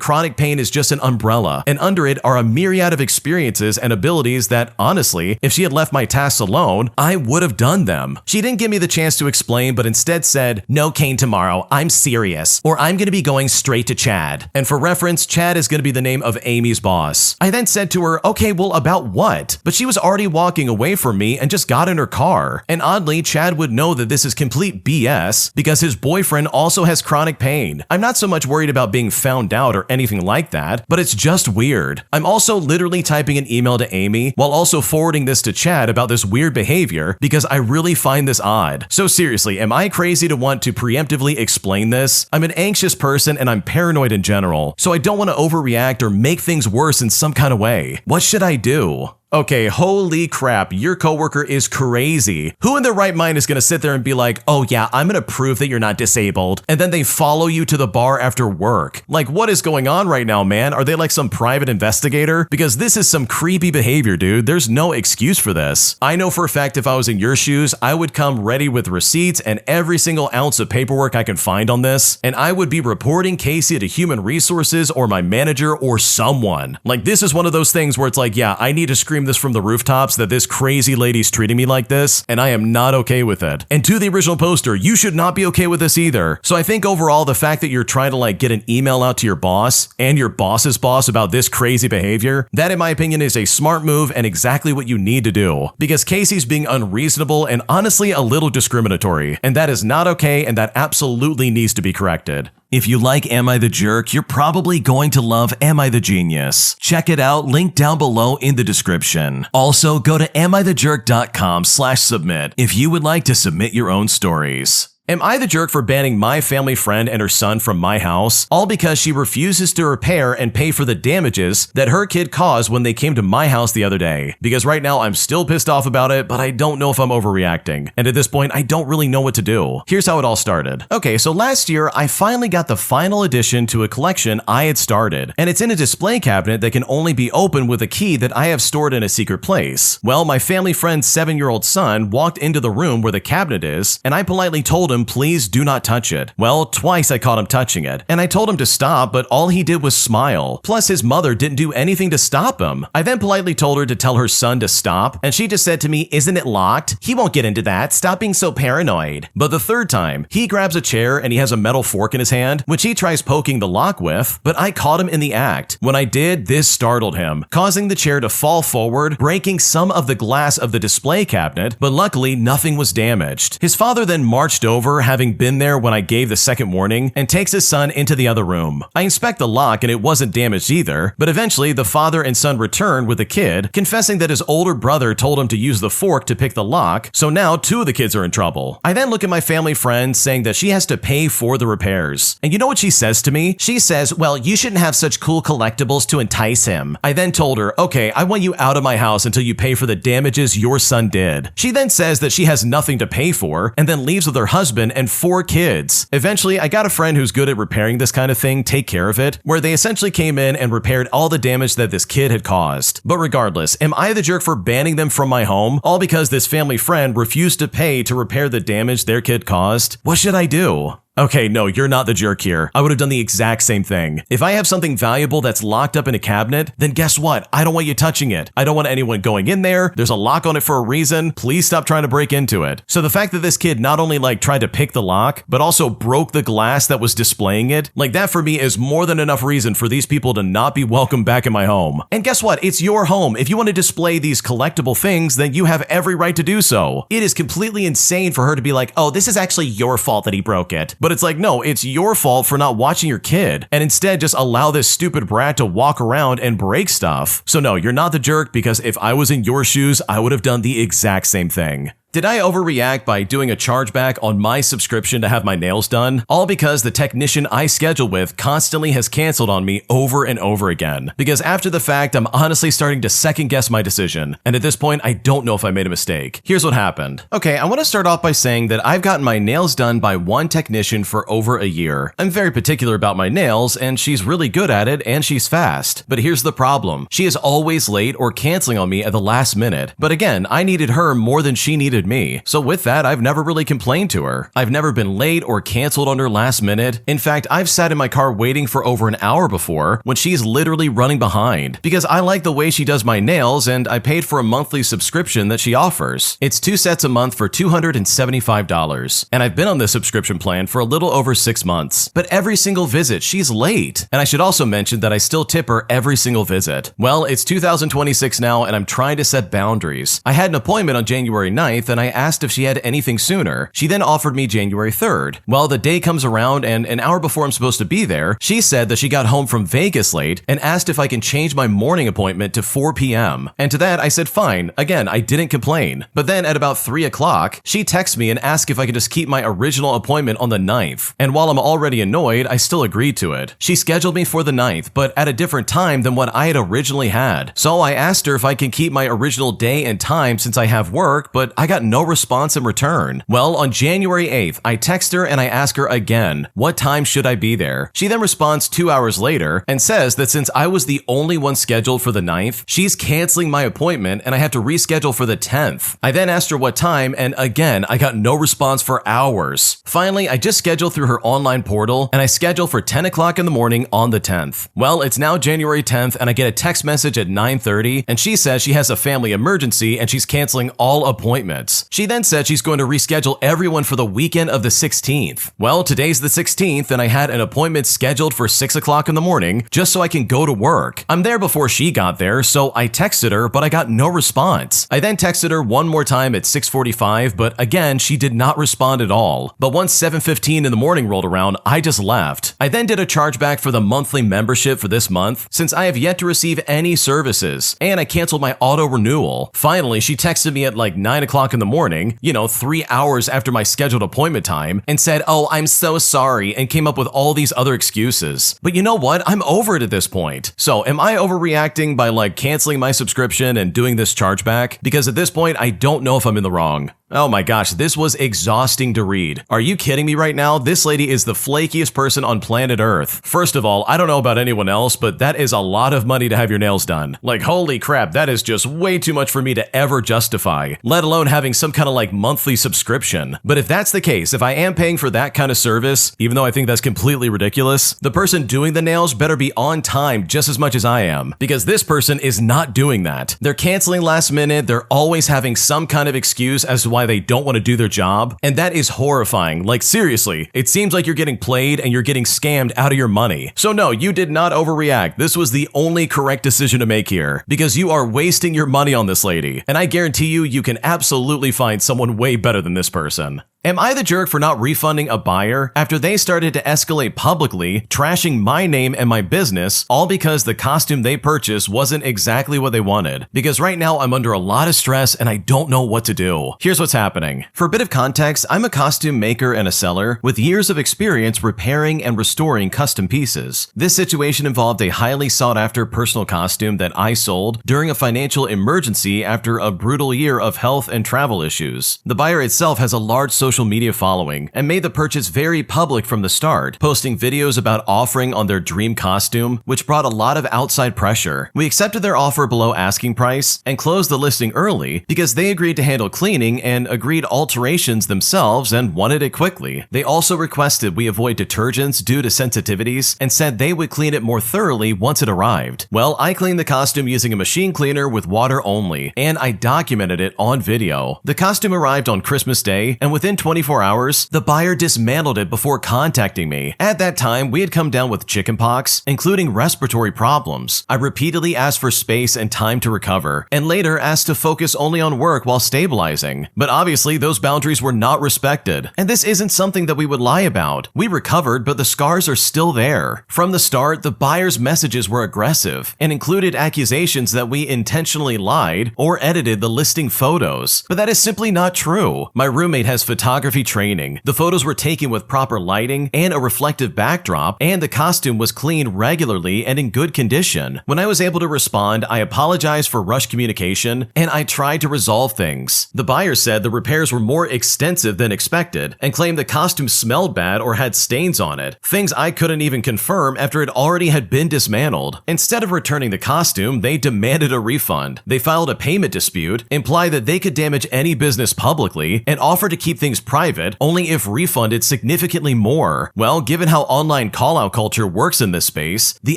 chronic pain is just an umbrella, and under it are a myriad of experiences and abilities that, honestly, if she had left my tasks alone, I would have done them. She didn't give me the chance to explain, but instead said, no cane tomorrow, I'm serious, or I'm gonna be going straight to Chad. And for reference, Chad is gonna be the name of Amy's boss. I then said to her, okay, well, about what? But she was already walking walking away from me and just got in her car. And oddly, Chad would know that this is complete BS because his boyfriend also has chronic pain. I'm not so much worried about being found out or anything like that, but it's just weird. I'm also literally typing an email to Amy while also forwarding this to Chad about this weird behavior because I really find this odd. So seriously, am I crazy to want to preemptively explain this? I'm an anxious person and I'm paranoid in general, so I don't want to overreact or make things worse in some kind of way. What should I do? Okay, holy crap, your coworker is crazy. Who in their right mind is gonna sit there and be like, oh yeah, I'm gonna prove that you're not disabled, and then they follow you to the bar after work? Like, what is going on right now, man? Are they like some private investigator? Because this is some creepy behavior, dude. There's no excuse for this. I know for a fact if I was in your shoes, I would come ready with receipts and every single ounce of paperwork I can find on this, and I would be reporting Casey to human resources or my manager or someone. Like, this is one of those things where it's like, yeah, I need to scream this from the rooftops that this crazy lady's treating me like this, and I am not okay with it. And to the original poster, you should not be okay with this either. So I think overall, the fact that you're trying to like get an email out to your boss and your boss's boss about this crazy behavior, that in my opinion is a smart move and exactly what you need to do. Because Casey's being unreasonable and honestly a little discriminatory, and that is not okay, and that absolutely needs to be corrected. If you like Am I the Jerk, you're probably going to love Am I the Genius. Check it out, link down below in the description. Also, go to amithejerk.com/submit if you would like to submit your own stories. Am I the jerk for banning my family friend and her son from my house, all because she refuses to repair and pay for the damages that her kid caused when they came to my house the other day? Because right now I'm still pissed off about it, but I don't know if I'm overreacting. And at this point, I don't really know what to do. Here's how it all started. Okay, so last year, I finally got the final addition to a collection I had started, and it's in a display cabinet that can only be opened with a key that I have stored in a secret place. Well, my family friend's 7-year-old son walked into the room where the cabinet is, and I politely told him, please do not touch it. Well, twice I caught him touching it, and I told him to stop, but all he did was smile. Plus, his mother didn't do anything to stop him. I then politely told her to tell her son to stop, and she just said to me, isn't it locked? He won't get into that. Stop being so paranoid. But the third time, he grabs a chair and he has a metal fork in his hand, which he tries poking the lock with, but I caught him in the act. When I did, this startled him, causing the chair to fall forward, breaking some of the glass of the display cabinet, but luckily nothing was damaged. His father then marched over, having been there when I gave the second warning, and takes his son into the other room. I inspect the lock and it wasn't damaged either, but eventually the father and son return with the kid, confessing that his older brother told him to use the fork to pick the lock, so now 2 of the kids are in trouble. I then look at my family friend saying that she has to pay for the repairs. And you know what she says to me? She says, well, you shouldn't have such cool collectibles to entice him. I then told her, okay, I want you out of my house until you pay for the damages your son did. She then says that she has nothing to pay for, and then leaves with her husband and 4 kids. Eventually, I got a friend who's good at repairing this kind of thing take care of it, where they essentially came in and repaired all the damage that this kid had caused. But regardless, am I the jerk for banning them from my home, all because this family friend refused to pay to repair the damage their kid caused? What should I do? Okay, no, you're not the jerk here. I would have done the exact same thing. If I have something valuable that's locked up in a cabinet, then guess what? I don't want you touching it. I don't want anyone going in there. There's a lock on it for a reason. Please stop trying to break into it. So the fact that this kid not only like tried to pick the lock, but also broke the glass that was displaying it, like that for me is more than enough reason for these people to not be welcome back in my home. And guess what? It's your home. If you want to display these collectible things, then you have every right to do so. It is completely insane for her to be like, oh, this is actually your fault that he broke it. But it's like, no, it's your fault for not watching your kid, and instead just allow this stupid brat to walk around and break stuff. So no, you're not the jerk, because if I was in your shoes, I would have done the exact same thing. Did I overreact by doing a chargeback on my subscription to have my nails done? All because the technician I scheduled with constantly has canceled on me over and over again. Because after the fact, I'm honestly starting to second guess my decision. And at this point, I don't know if I made a mistake. Here's what happened. Okay, I want to start off by saying that I've gotten my nails done by one technician for over a year. I'm very particular about my nails, and she's really good at it, and she's fast. But here's the problem. She is always late or canceling on me at the last minute. But again, I needed her more than she needed suited me. So with that, I've never really complained to her. I've never been late or canceled on her last minute. In fact, I've sat in my car waiting for over an hour before when she's literally running behind because I like the way she does my nails and I paid for a monthly subscription that she offers. It's 2 sets a month for $275. And I've been on this subscription plan for a little over 6 months. But every single visit, she's late. And I should also mention that I still tip her every single visit. Well, it's 2026 now and I'm trying to set boundaries. I had an appointment on January 9th and I asked if she had anything sooner. She then offered me January 3rd. Well, the day comes around and an hour before I'm supposed to be there, she said that she got home from Vegas late and asked if I can change my morning appointment to 4 p.m. And to that, I said fine. Again, I didn't complain. But then at about 3 o'clock, she texts me and asked if I could just keep my original appointment on the 9th. And while I'm already annoyed, I still agreed to it. She scheduled me for the 9th, but at a different time than what I had originally had. So I asked her if I can keep my original day and time since I have work, but I got no response in return. Well, on January 8th, I text her and I ask her again, what time should I be there? She then responds 2 hours later and says that since I was the only one scheduled for the 9th, she's canceling my appointment and I have to reschedule for the 10th. I then asked her what time and again, I got no response for hours. Finally, I just scheduled through her online portal and I scheduled for 10 o'clock in the morning on the 10th. Well, it's now January 10th and I get a text message at 9:30 and she says she has a family emergency and she's canceling all appointments. She then said she's going to reschedule everyone for the weekend of the 16th. Well, today's the 16th and I had an appointment scheduled for 6 o'clock in the morning just so I can go to work. I'm there before she got there, so I texted her, but I got no response. I then texted her one more time at 6:45, but again, she did not respond at all. But once 7:15 in the morning rolled around, I just left. I then did a chargeback for the monthly membership for this month since I have yet to receive any services, and I canceled my auto renewal. Finally, she texted me at like 9 o'clock in the morning, 3 hours after my scheduled appointment time, and said, "Oh, I'm so sorry," and came up with all these other excuses. But you know what? I'm over it at this point. So am I overreacting by canceling my subscription and doing this chargeback? Because at this point, I don't know if I'm in the wrong. Oh my gosh, this was exhausting to read. Are you kidding me right now? This lady is the flakiest person on planet Earth. First of all, I don't know about anyone else, but that is a lot of money to have your nails done. Holy crap, that is just way too much for me to ever justify, let alone having some kind of monthly subscription. But if that's the case, if I am paying for that kind of service, even though I think that's completely ridiculous, the person doing the nails better be on time just as much as I am, because this person is not doing that. They're canceling last minute, they're always having some kind of excuse as to why they don't want to do their job, and that is horrifying. Seriously, it seems like you're getting played and you're getting scammed out of your money. So no, you did not overreact. This was the only correct decision to make here, because you are wasting your money on this lady, and I guarantee you can absolutely find someone way better than this person. Am I the jerk for not refunding a buyer after they started to escalate publicly, trashing my name and my business, all because the costume they purchased wasn't exactly what they wanted? Because right now I'm under a lot of stress and I don't know what to do. Here's what's happening. For a bit of context, I'm a costume maker and a seller with years of experience repairing and restoring custom pieces. This situation involved a highly sought-after personal costume that I sold during a financial emergency after a brutal year of health and travel issues. The buyer itself has a large social media following and made the purchase very public from the start, posting videos about offering on their dream costume, which brought a lot of outside pressure. We accepted their offer below asking price and closed the listing early because they agreed to handle cleaning and agreed alterations themselves and wanted it quickly. They also requested we avoid detergents due to sensitivities and said they would clean it more thoroughly once it arrived. Well, I cleaned the costume using a machine cleaner with water only, and I documented it on video. The costume arrived on Christmas Day, and within 24 hours, the buyer dismantled it before contacting me. At that time, we had come down with chickenpox, including respiratory problems. I repeatedly asked for space and time to recover, and later asked to focus only on work while stabilizing. But obviously, those boundaries were not respected. And this isn't something that we would lie about. We recovered, but the scars are still there. From the start, the buyer's messages were aggressive and included accusations that we intentionally lied or edited the listing photos. But that is simply not true. My roommate has photography photography training. The photos were taken with proper lighting and a reflective backdrop, and the costume was cleaned regularly and in good condition. When I was able to respond, I apologized for rushed communication, and I tried to resolve things. The buyer said the repairs were more extensive than expected and claimed the costume smelled bad or had stains on it, things I couldn't even confirm after it already had been dismantled. Instead of returning the costume, they demanded a refund. They filed a payment dispute, implied that they could damage any business publicly, and offered to keep things private only if refunded significantly more. Well, given how online call-out culture works in this space, the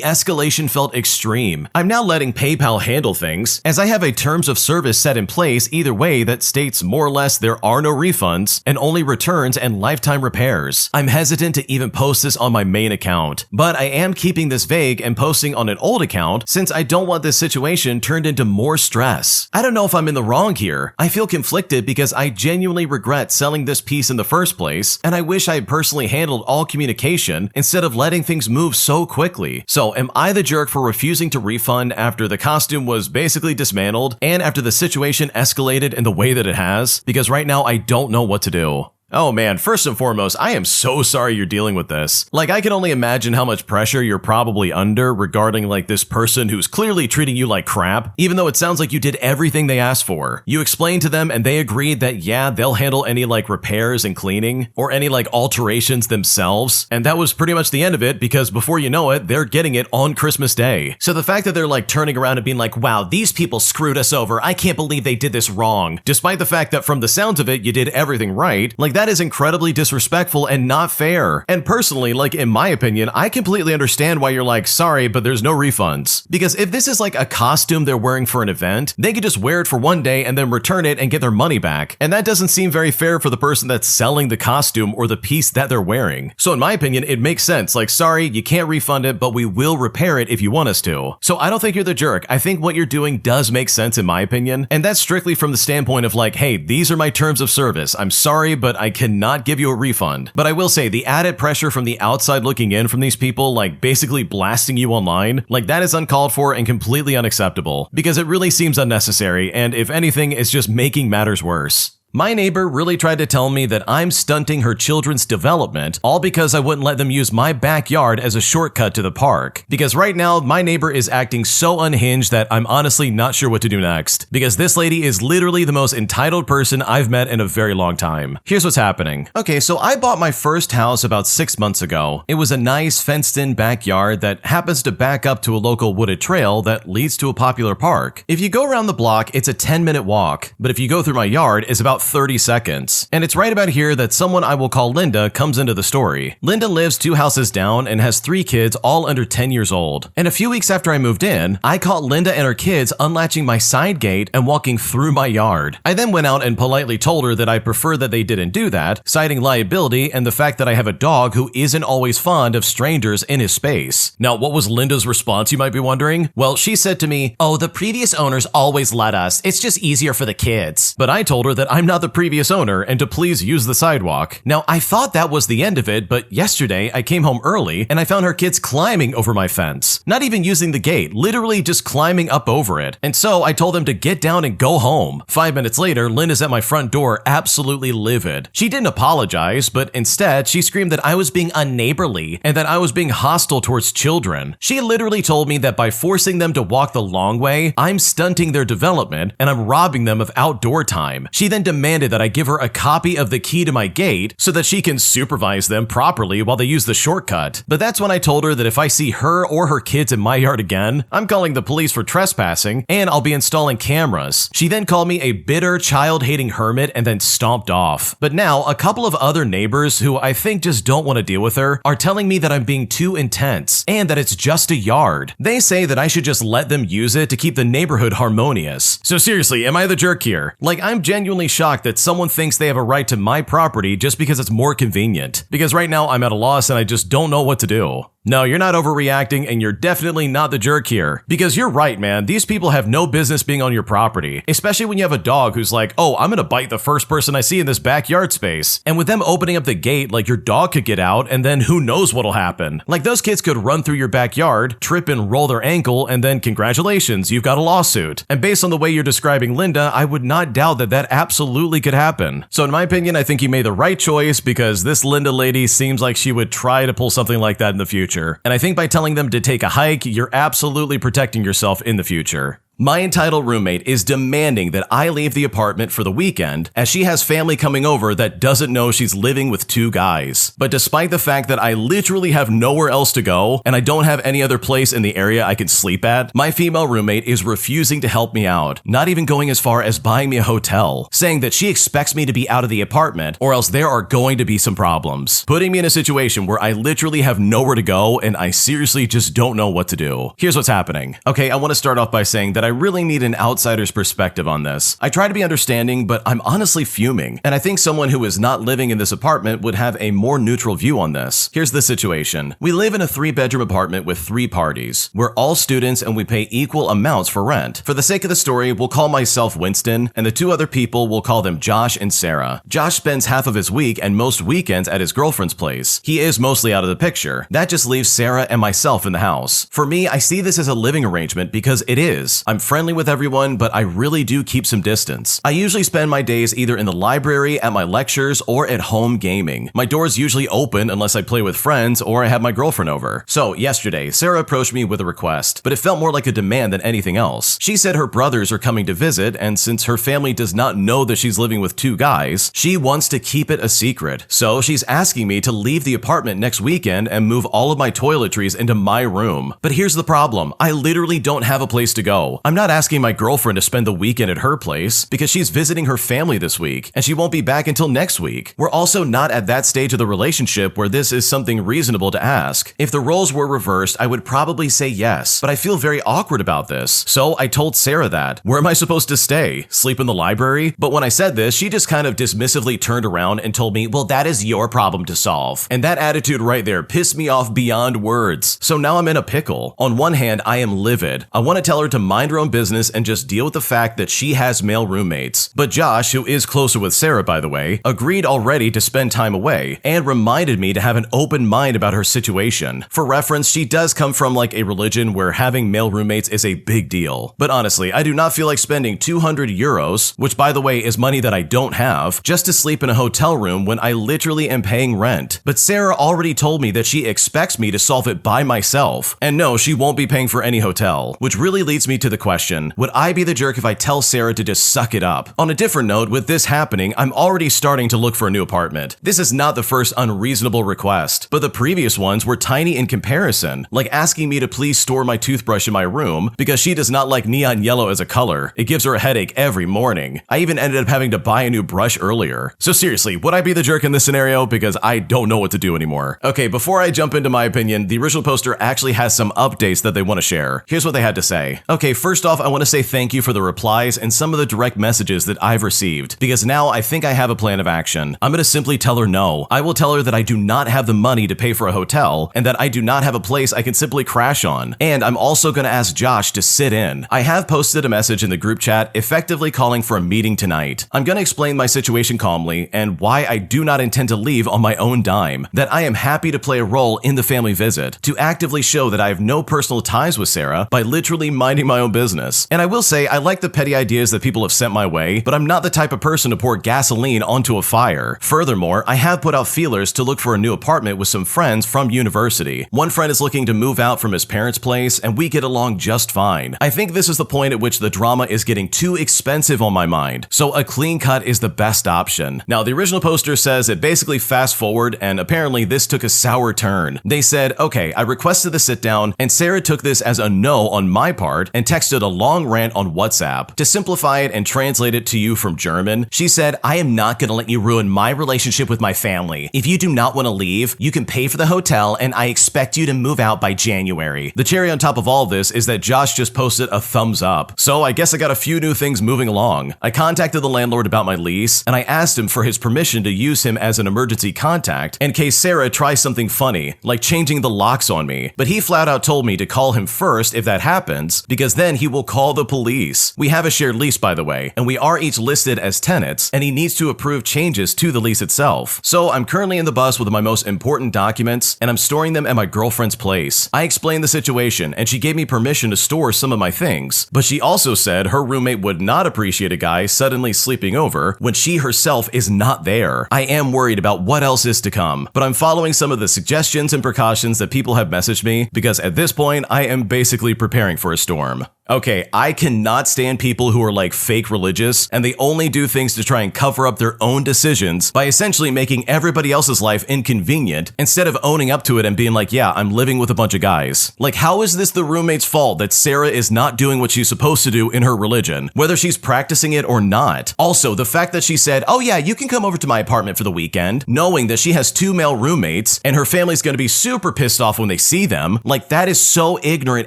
escalation felt extreme. I'm now letting PayPal handle things, as I have a terms of service set in place either way that states more or less there are no refunds and only returns and lifetime repairs. I'm hesitant to even post this on my main account, but I am keeping this vague and posting on an old account since I don't want this situation turned into more stress. I don't know if I'm in the wrong here. I feel conflicted because I genuinely regret selling this piece in the first place, and I wish I had personally handled all communication instead of letting things move so quickly. So am I the jerk for refusing to refund after the costume was basically dismantled and after the situation escalated in the way that it has? Because right now I don't know what to do. Oh man, first and foremost, I am so sorry you're dealing with this. Like, I can only imagine how much pressure you're probably under regarding like this person who's clearly treating you like crap, even though it sounds like you did everything they asked for. You explained to them and they agreed that yeah, they'll handle any like repairs and cleaning or any like alterations themselves. And that was pretty much the end of it, because before you know it, they're getting it on Christmas Day. So the fact that they're like turning around and being like, wow, these people screwed us over. I can't believe they did this wrong. Despite the fact that from the sounds of it, you did everything right. Like, that is incredibly disrespectful and not fair. And personally, like in my opinion, I completely understand why you're like, sorry, but there's no refunds. Because if this is like a costume they're wearing for an event, they could just wear it for one day and then return it and get their money back. And that doesn't seem very fair for the person that's selling the costume or the piece that they're wearing. So in my opinion, it makes sense. Like, sorry, you can't refund it, but we will repair it if you want us to. So I don't think you're the jerk. I think what you're doing does make sense in my opinion. And that's strictly from the standpoint of like, hey, these are my terms of service. I'm sorry, but I cannot give you a refund. But I will say the added pressure from the outside looking in from these people, like basically blasting you online, like that is uncalled for and completely unacceptable, because it really seems unnecessary, and if anything, it's just making matters worse. My neighbor really tried to tell me that I'm stunting her children's development, all because I wouldn't let them use my backyard as a shortcut to the park. Because right now, my neighbor is acting so unhinged that I'm honestly not sure what to do next. Because this lady is literally the most entitled person I've met in a very long time. Here's what's happening. Okay, so I bought my first house about 6 months ago. It was a nice fenced-in backyard that happens to back up to a local wooded trail that leads to a popular park. If you go around the block, it's a 10-minute walk. But if you go through my yard, it's about 30 seconds. And it's right about here that someone I will call Linda comes into the story. Linda lives 2 houses down and has 3 kids, all under 10 years old. And a few weeks after I moved in, I caught Linda and her kids unlatching my side gate and walking through my yard. I then went out and politely told her that I prefer that they didn't do that, citing liability and the fact that I have a dog who isn't always fond of strangers in his space. Now, what was Linda's response, you might be wondering? Well, she said to me, "Oh, the previous owners always let us. It's just easier for the kids." But I told her that I'm not the previous owner and to please use the sidewalk. Now, I thought that was the end of it, but yesterday I came home early and I found her kids climbing over my fence. Not even using the gate, literally just climbing up over it. And so I told them to get down and go home. 5 minutes later, Linda's at my front door absolutely livid. She didn't apologize, but instead she screamed that I was being unneighborly and that I was being hostile towards children. She literally told me that by forcing them to walk the long way, I'm stunting their development and I'm robbing them of outdoor time. She then demanded that I give her a copy of the key to my gate so that she can supervise them properly while they use the shortcut. But that's when I told her that if I see her or her kids in my yard again, I'm calling the police for trespassing and I'll be installing cameras. She then called me a bitter, child-hating hermit and then stomped off. But now, a couple of other neighbors who I think just don't want to deal with her are telling me that I'm being too intense and that it's just a yard. They say that I should just let them use it to keep the neighborhood harmonious. So seriously, am I the jerk here? Like, I'm genuinely shocked that someone thinks they have a right to my property just because it's more convenient. Because right now I'm at a loss and I just don't know what to do. No, you're not overreacting, and you're definitely not the jerk here. Because you're right, man, these people have no business being on your property, especially when you have a dog who's like, oh, I'm gonna bite the first person I see in this backyard space. And with them opening up the gate, like your dog could get out, and then who knows what'll happen. Like those kids could run through your backyard, trip and roll their ankle, and then congratulations, you've got a lawsuit. And based on the way you're describing Linda, I would not doubt that that absolutely could happen. So in my opinion, I think you made the right choice because this Linda lady seems like she would try to pull something like that in the future. And I think by telling them to take a hike, you're absolutely protecting yourself in the future. My entitled roommate is demanding that I leave the apartment for the weekend as she has family coming over that doesn't know she's living with 2 guys. But despite the fact that I literally have nowhere else to go and I don't have any other place in the area I can sleep at, my female roommate is refusing to help me out, not even going as far as buying me a hotel, saying that she expects me to be out of the apartment or else there are going to be some problems, putting me in a situation where I literally have nowhere to go and I seriously just don't know what to do. Here's what's happening. Okay, I want to start off by saying that I really need an outsider's perspective on this. I try to be understanding, but I'm honestly fuming, and I think someone who is not living in this apartment would have a more neutral view on this. Here's the situation. We live in a 3-bedroom apartment with 3 parties. We're all students and we pay equal amounts for rent. For the sake of the story, we'll call myself Winston, and the 2 other people, we'll call them Josh and Sarah. Josh spends half of his week and most weekends at his girlfriend's place. He is mostly out of the picture. That just leaves Sarah and myself in the house. For me, I see this as a living arrangement because it is. I'm friendly with everyone, but I really do keep some distance. I usually spend my days either in the library, at my lectures, or at home gaming. My door's usually open unless I play with friends or I have my girlfriend over. So yesterday, Sarah approached me with a request, but it felt more like a demand than anything else. She said her brothers are coming to visit, and since her family does not know that she's living with 2 guys, she wants to keep it a secret. So she's asking me to leave the apartment next weekend and move all of my toiletries into my room. But here's the problem. I literally don't have a place to go. I'm not asking my girlfriend to spend the weekend at her place because she's visiting her family this week and she won't be back until next week. We're also not at that stage of the relationship where this is something reasonable to ask. If the roles were reversed, I would probably say yes, but I feel very awkward about this. So I told Sarah that. Where am I supposed to stay? Sleep in the library? But when I said this, she just kind of dismissively turned around and told me, well, that is your problem to solve. And that attitude right there pissed me off beyond words. So now I'm in a pickle. On one hand, I am livid. I want to tell her to mind her own business and just deal with the fact that she has male roommates. But Josh, who is closer with Sarah by the way, agreed already to spend time away and reminded me to have an open mind about her situation. For reference, she does come from like a religion where having male roommates is a big deal. But honestly, I do not feel like spending 200 euros, which by the way is money that I don't have, just to sleep in a hotel room when I literally am paying rent. But Sarah already told me that she expects me to solve it by myself. And no, she won't be paying for any hotel, which really leads me to the question, would I be the jerk if I tell Sarah to just suck it up? On a different note, with this happening, I'm already starting to look for a new apartment. This is not the first unreasonable request, but the previous ones were tiny in comparison, like asking me to please store my toothbrush in my room because she does not like neon yellow as a color. It gives her a headache every morning. I even ended up having to buy a new brush earlier. So seriously, would I be the jerk in this scenario? Because I don't know what to do anymore. Okay, before I jump into my opinion, the original poster actually has some updates that they want to share. Here's what they had to say. Okay, first off, I want to say thank you for the replies and some of the direct messages that I've received, because now I think I have a plan of action. I'm going to simply tell her no. I will tell her that I do not have the money to pay for a hotel and that I do not have a place I can simply crash on. And I'm also going to ask Josh to sit in. I have posted a message in the group chat effectively calling for a meeting tonight. I'm going to explain my situation calmly and why I do not intend to leave on my own dime, that I am happy to play a role in the family visit, to actively show that I have no personal ties with Sarah by literally minding my own business. And I will say I like the petty ideas that people have sent my way, but I'm not the type of person to pour gasoline onto a fire. Furthermore, I have put out feelers to look for a new apartment with some friends from university. One friend is looking to move out from his parents' place and we get along just fine. I think this is the point at which the drama is getting too expensive on my mind, so a clean cut is the best option. Now, the original poster says it basically fast forward, and apparently this took a sour turn. They said, okay, I requested the sit down, and Sarah took this as a no on my part and texted texted a long rant on WhatsApp. To simplify it and translate it to you from German, she said, "I am not gonna let you ruin my relationship with my family. If you do not want to leave, you can pay for the hotel and I expect you to move out by January." The cherry on top of all this is that Josh just posted a thumbs up. So I guess I got a few new things moving along. I contacted the landlord about my lease, and I asked him for his permission to use him as an emergency contact in case Sarah tries something funny, like changing the locks on me. But he flat out told me to call him first if that happens, because then he will call the police. We have a shared lease, by the way, and we are each listed as tenants, and he needs to approve changes to the lease itself. So I'm currently in the bus with my most important documents, and I'm storing them at my girlfriend's place. I explained the situation, and she gave me permission to store some of my things, but she also said her roommate would not appreciate a guy suddenly sleeping over when she herself is not there. I am worried about what else is to come, but I'm following some of the suggestions and precautions that people have messaged me because at this point, I am basically preparing for a storm. Okay, I cannot stand people who are like fake religious and they only do things to try and cover up their own decisions by essentially making everybody else's life inconvenient instead of owning up to it and being like, yeah, I'm living with a bunch of guys. Like, how is this the roommate's fault that Sarah is not doing what she's supposed to do in her religion, whether she's practicing it or not? Also, the fact that she said, oh yeah, you can come over to my apartment for the weekend, knowing that she has 2 male roommates and her family's gonna be super pissed off when they see them, like that is so ignorant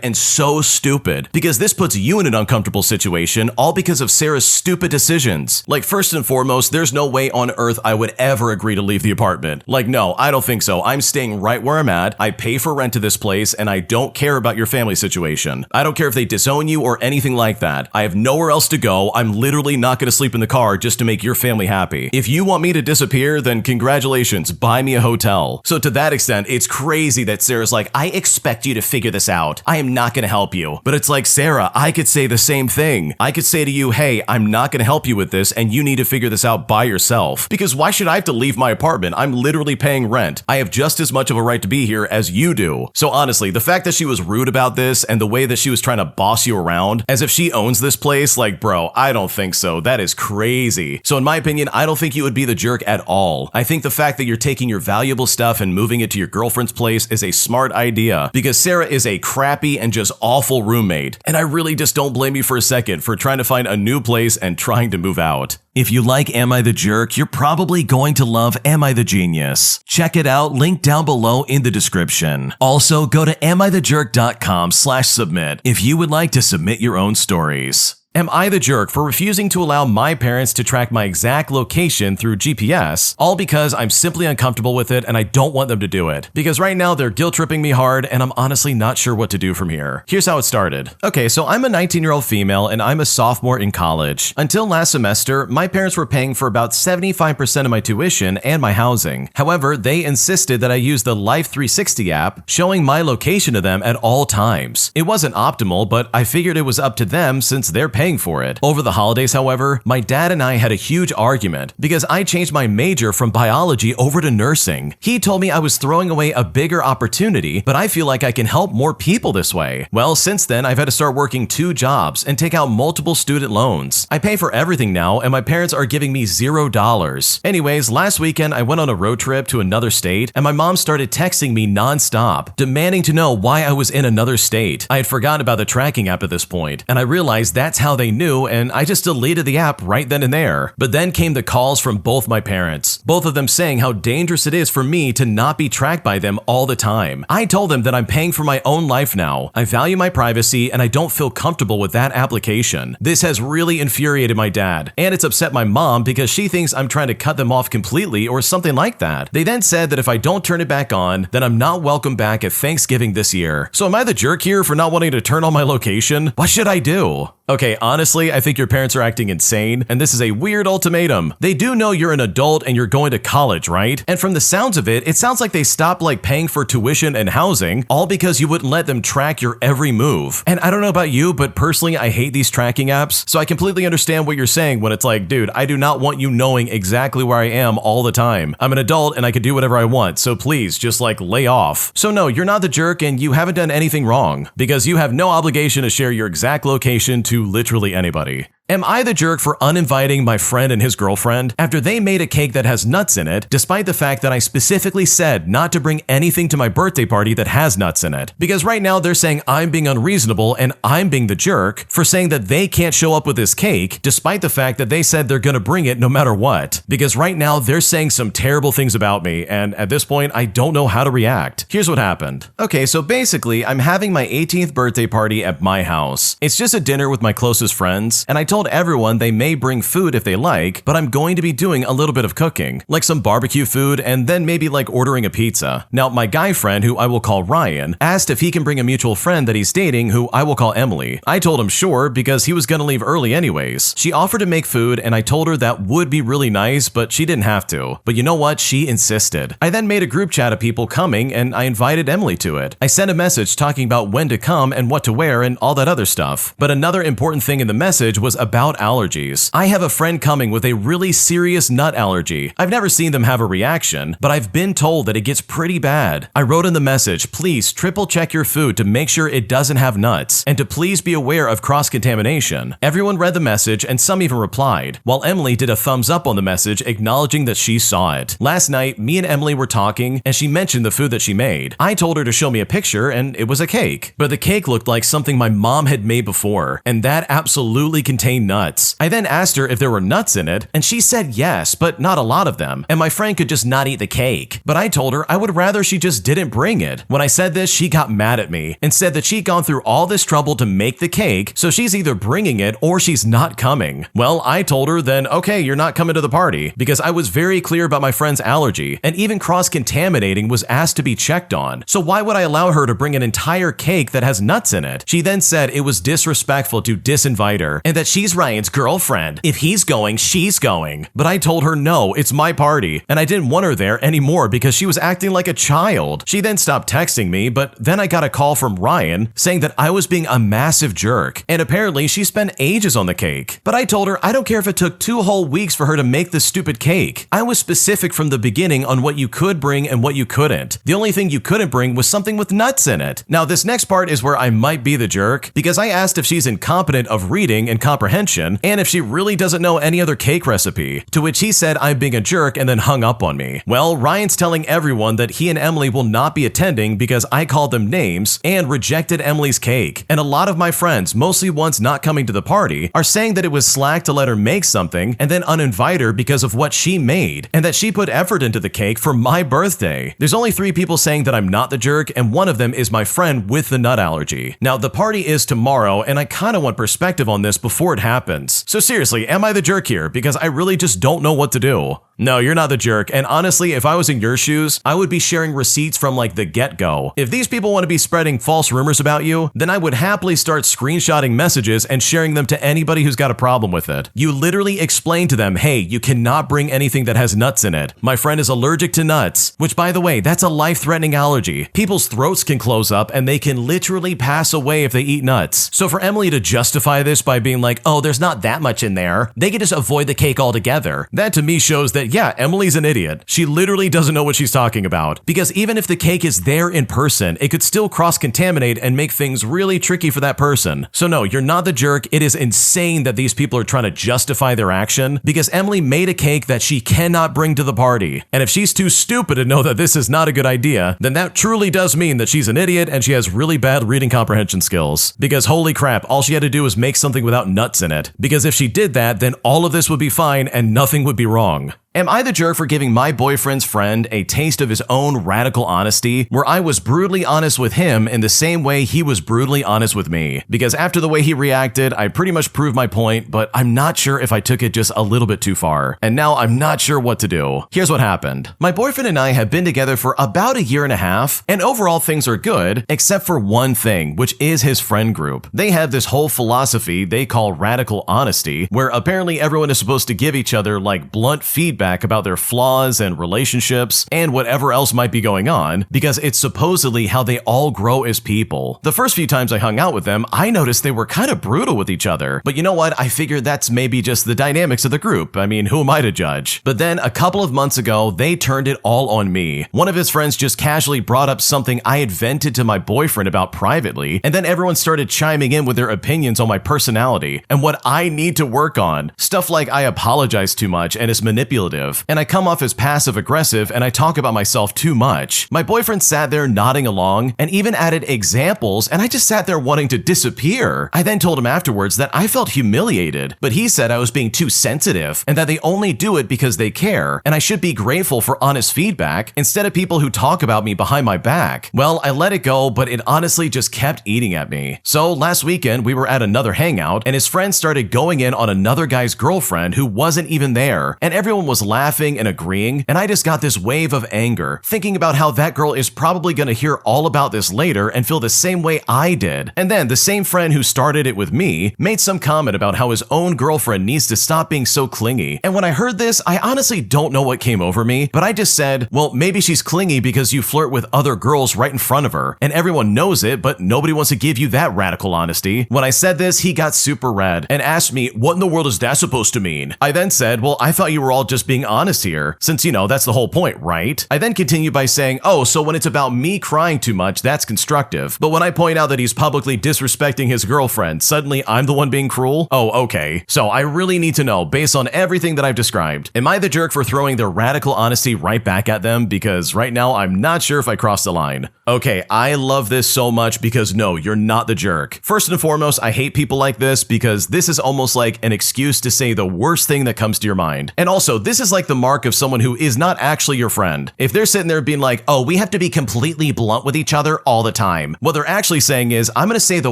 and so stupid because this puts you in an uncomfortable situation, all because of Sarah's stupid decisions. Like, first and foremost, there's no way on earth I would ever agree to leave the apartment. Like, no, I don't think so. I'm staying right where I'm at. I pay for rent to this place, and I don't care about your family situation. I don't care if they disown you or anything like that. I have nowhere else to go. I'm literally not going to sleep in the car just to make your family happy. If you want me to disappear, then congratulations, buy me a hotel. So to that extent, it's crazy that Sarah's like, I expect you to figure this out. I am not going to help you. But it's like, Sarah, I could say the same thing. I could say to you, hey, I'm not going to help you with this and you need to figure this out by yourself. Because why should I have to leave my apartment? I'm literally paying rent. I have just as much of a right to be here as you do. So honestly, the fact that she was rude about this and the way that she was trying to boss you around as if she owns this place, like, bro, I don't think so. That is crazy. So in my opinion, I don't think you would be the jerk at all. I think the fact that you're taking your valuable stuff and moving it to your girlfriend's place is a smart idea because Sarah is a crappy and just awful roommate. And I really just don't blame you for a second for trying to find a new place and trying to move out. If you like Am I the Jerk, you're probably going to love Am I the Genius. Check it out, link down below in the description. Also, go to amithejerk.com/submit if you would like to submit your own stories. Am I the jerk for refusing to allow my parents to track my exact location through GPS, all because I'm simply uncomfortable with it and I don't want them to do it? Because right now they're guilt-tripping me hard and I'm honestly not sure what to do from here. Here's how it started. Okay, so I'm a 19-year-old female and I'm a sophomore in college. Until last semester, my parents were paying for about 75% of my tuition and my housing. However, they insisted that I use the Life 360 app, showing my location to them at all times. It wasn't optimal, but I figured it was up to them since they're paying for it. Over the holidays, however, my dad and I had a huge argument because I changed my major from biology over to nursing. He told me I was throwing away a bigger opportunity, but I feel like I can help more people this way. Well, since then, I've had to start working 2 jobs and take out multiple student loans. I pay for everything now, and my parents are giving me $0. Anyways, last weekend, I went on a road trip to another state, and my mom started texting me nonstop, demanding to know why I was in another state. I had forgotten about the tracking app at this point, and I realized that's how they knew, and I just deleted the app right then and there. But then came the calls from both my parents, both of them saying how dangerous it is for me to not be tracked by them all the time. I told them that I'm paying for my own life now. I value my privacy and I don't feel comfortable with that application. This has really infuriated my dad, and it's upset my mom because she thinks I'm trying to cut them off completely or something like that. They then said that if I don't turn it back on, then I'm not welcome back at Thanksgiving this year. So am I the jerk here for not wanting to turn on my location? What should I do? Okay, honestly, I think your parents are acting insane, and this is a weird ultimatum. They do know you're an adult and you're going to college, right? And from the sounds of it, it sounds like they stopped paying for tuition and housing, all because you wouldn't let them track your every move. And I don't know about you, but personally, I hate these tracking apps, so I completely understand what you're saying when it's like, dude, I do not want you knowing exactly where I am all the time. I'm an adult and I can do whatever I want, so please, just lay off. So no, you're not the jerk and you haven't done anything wrong, because you have no obligation to share your exact location to literally anybody. Am I the jerk for uninviting my friend and his girlfriend after they made a cake that has nuts in it, despite the fact that I specifically said not to bring anything to my birthday party that has nuts in it? Because right now they're saying I'm being unreasonable and I'm being the jerk for saying that they can't show up with this cake, despite the fact that they said they're gonna bring it no matter what. Because right now they're saying some terrible things about me, and at this point I don't know how to react. Here's what happened. Okay, so basically I'm having my 18th birthday party at my house. It's just a dinner with my closest friends, and I told everyone they may bring food if they like, but I'm going to be doing a little bit of cooking, like some barbecue food and then maybe like ordering a pizza. Now, my guy friend, who I will call Ryan, asked if he can bring a mutual friend that he's dating, who I will call Emily. I told him sure, because he was gonna leave early anyways. She offered to make food, and I told her that would be really nice, but she didn't have to. But you know what? She insisted. I then made a group chat of people coming, and I invited Emily to it. I sent a message talking about when to come and what to wear and all that other stuff. But another important thing in the message was about allergies. I have a friend coming with a really serious nut allergy. I've never seen them have a reaction, but I've been told that it gets pretty bad. I wrote in the message, please triple check your food to make sure it doesn't have nuts, and to please be aware of cross-contamination. Everyone read the message, and some even replied, while Emily did a thumbs up on the message acknowledging that she saw it. Last night, me and Emily were talking, and she mentioned the food that she made. I told her to show me a picture, and it was a cake. But the cake looked like something my mom had made before, and that absolutely contained nuts. I then asked her if there were nuts in it, and she said yes, but not a lot of them, and my friend could just not eat the cake. But I told her I would rather she just didn't bring it. When I said this, she got mad at me and said that she'd gone through all this trouble to make the cake, so she's either bringing it or she's not coming. Well, I told her then, okay, you're not coming to the party, because I was very clear about my friend's allergy, and even cross-contaminating was asked to be checked on. So why would I allow her to bring an entire cake that has nuts in it? She then said it was disrespectful to disinvite her, and that she's Ryan's girlfriend. If he's going, she's going. But I told her no, it's my party, and I didn't want her there anymore because she was acting like a child. She then stopped texting me, but then I got a call from Ryan saying that I was being a massive jerk, and apparently she spent ages on the cake. But I told her I don't care if it took 2 whole weeks for her to make this stupid cake. I was specific from the beginning on what you could bring and what you couldn't. The only thing you couldn't bring was something with nuts in it. Now, this next part is where I might be the jerk, because I asked if she's incompetent of reading and comprehension, and if she really doesn't know any other cake recipe, to which he said I'm being a jerk and then hung up on me. Well, Ryan's telling everyone that he and Emily will not be attending because I called them names and rejected Emily's cake. And a lot of my friends, mostly ones not coming to the party, are saying that it was slack to let her make something and then uninvite her because of what she made, and that she put effort into the cake for my birthday. There's only 3 people saying that I'm not the jerk, and one of them is my friend with the nut allergy. Now, the party is tomorrow, and I kinda want perspective on this before it happens. So seriously, am I the jerk here? Because I really just don't know what to do. No, you're not the jerk, and honestly, if I was in your shoes, I would be sharing receipts from like the get-go. If these people want to be spreading false rumors about you, then I would happily start screenshotting messages and sharing them to anybody who's got a problem with it. You literally explain to them, hey, you cannot bring anything that has nuts in it. My friend is allergic to nuts, which by the way, that's a life-threatening allergy. People's throats can close up and they can literally pass away if they eat nuts. So for Emily to justify this by being like, oh, there's not that much in there, they can just avoid the cake altogether. That to me shows that yeah, Emily's an idiot. She literally doesn't know what she's talking about. Because even if the cake is there in person, it could still cross-contaminate and make things really tricky for that person. So no, you're not the jerk. It is insane that these people are trying to justify their action because Emily made a cake that she cannot bring to the party. And if she's too stupid to know that this is not a good idea, then that truly does mean that she's an idiot and she has really bad reading comprehension skills. Because holy crap, all she had to do was make something without nuts in it. Because if she did that, then all of this would be fine and nothing would be wrong. Am I the jerk for giving my boyfriend's friend a taste of his own radical honesty, where I was brutally honest with him in the same way he was brutally honest with me? Because after the way he reacted, I pretty much proved my point, but I'm not sure if I took it just a little bit too far. And now I'm not sure what to do. Here's what happened. My boyfriend and I have been together for about 1.5 years, and overall things are good, except for one thing, which is his friend group. They have this whole philosophy they call radical honesty, where apparently everyone is supposed to give each other like blunt feedback feedback about their flaws and relationships and whatever else might be going on, because it's supposedly how they all grow as people. The first few times I hung out with them, I noticed they were kind of brutal with each other. But you know what? I figured that's maybe just the dynamics of the group. I mean, who am I to judge? But then a couple of months ago, they turned it all on me. One of his friends just casually brought up something I had vented to my boyfriend about privately, and then everyone started chiming in with their opinions on my personality and what I need to work on. Stuff like I apologize too much and is manipulative, and I come off as passive-aggressive and I talk about myself too much. My boyfriend sat there nodding along and even added examples, and I just sat there wanting to disappear. I then told him afterwards that I felt humiliated, but he said I was being too sensitive and that they only do it because they care, and I should be grateful for honest feedback instead of people who talk about me behind my back. Well, I let it go, but it honestly just kept eating at me. So last weekend, we were at another hangout, and his friend started going in on another guy's girlfriend who wasn't even there, and everyone was laughing and agreeing, and I just got this wave of anger, thinking about how that girl is probably gonna hear all about this later and feel the same way I did. And then the same friend who started it with me made some comment about how his own girlfriend needs to stop being so clingy. And when I heard this, I honestly don't know what came over me, but I just said, well, maybe she's clingy because you flirt with other girls right in front of her, and everyone knows it, but nobody wants to give you that radical honesty. When I said this, he got super red and asked me, what in the world is that supposed to mean? I then said, well, I thought you were all just being honest here, since, you know, that's the whole point, right? I then continued by saying, oh, so when it's about me crying too much, that's constructive. But when I point out that he's publicly disrespecting his girlfriend, suddenly I'm the one being cruel? Oh, okay. So I really need to know, based on everything that I've described, am I the jerk for throwing their radical honesty right back at them? Because right now, I'm not sure if I crossed the line. Okay, I love this so much because no, you're not the jerk. First and foremost, I hate people like this because this is almost like an excuse to say the worst thing that comes to your mind. And also, this is like the mark of someone who is not actually your friend. If they're sitting there being like, oh, we have to be completely blunt with each other all the time, what they're actually saying is, I'm gonna say the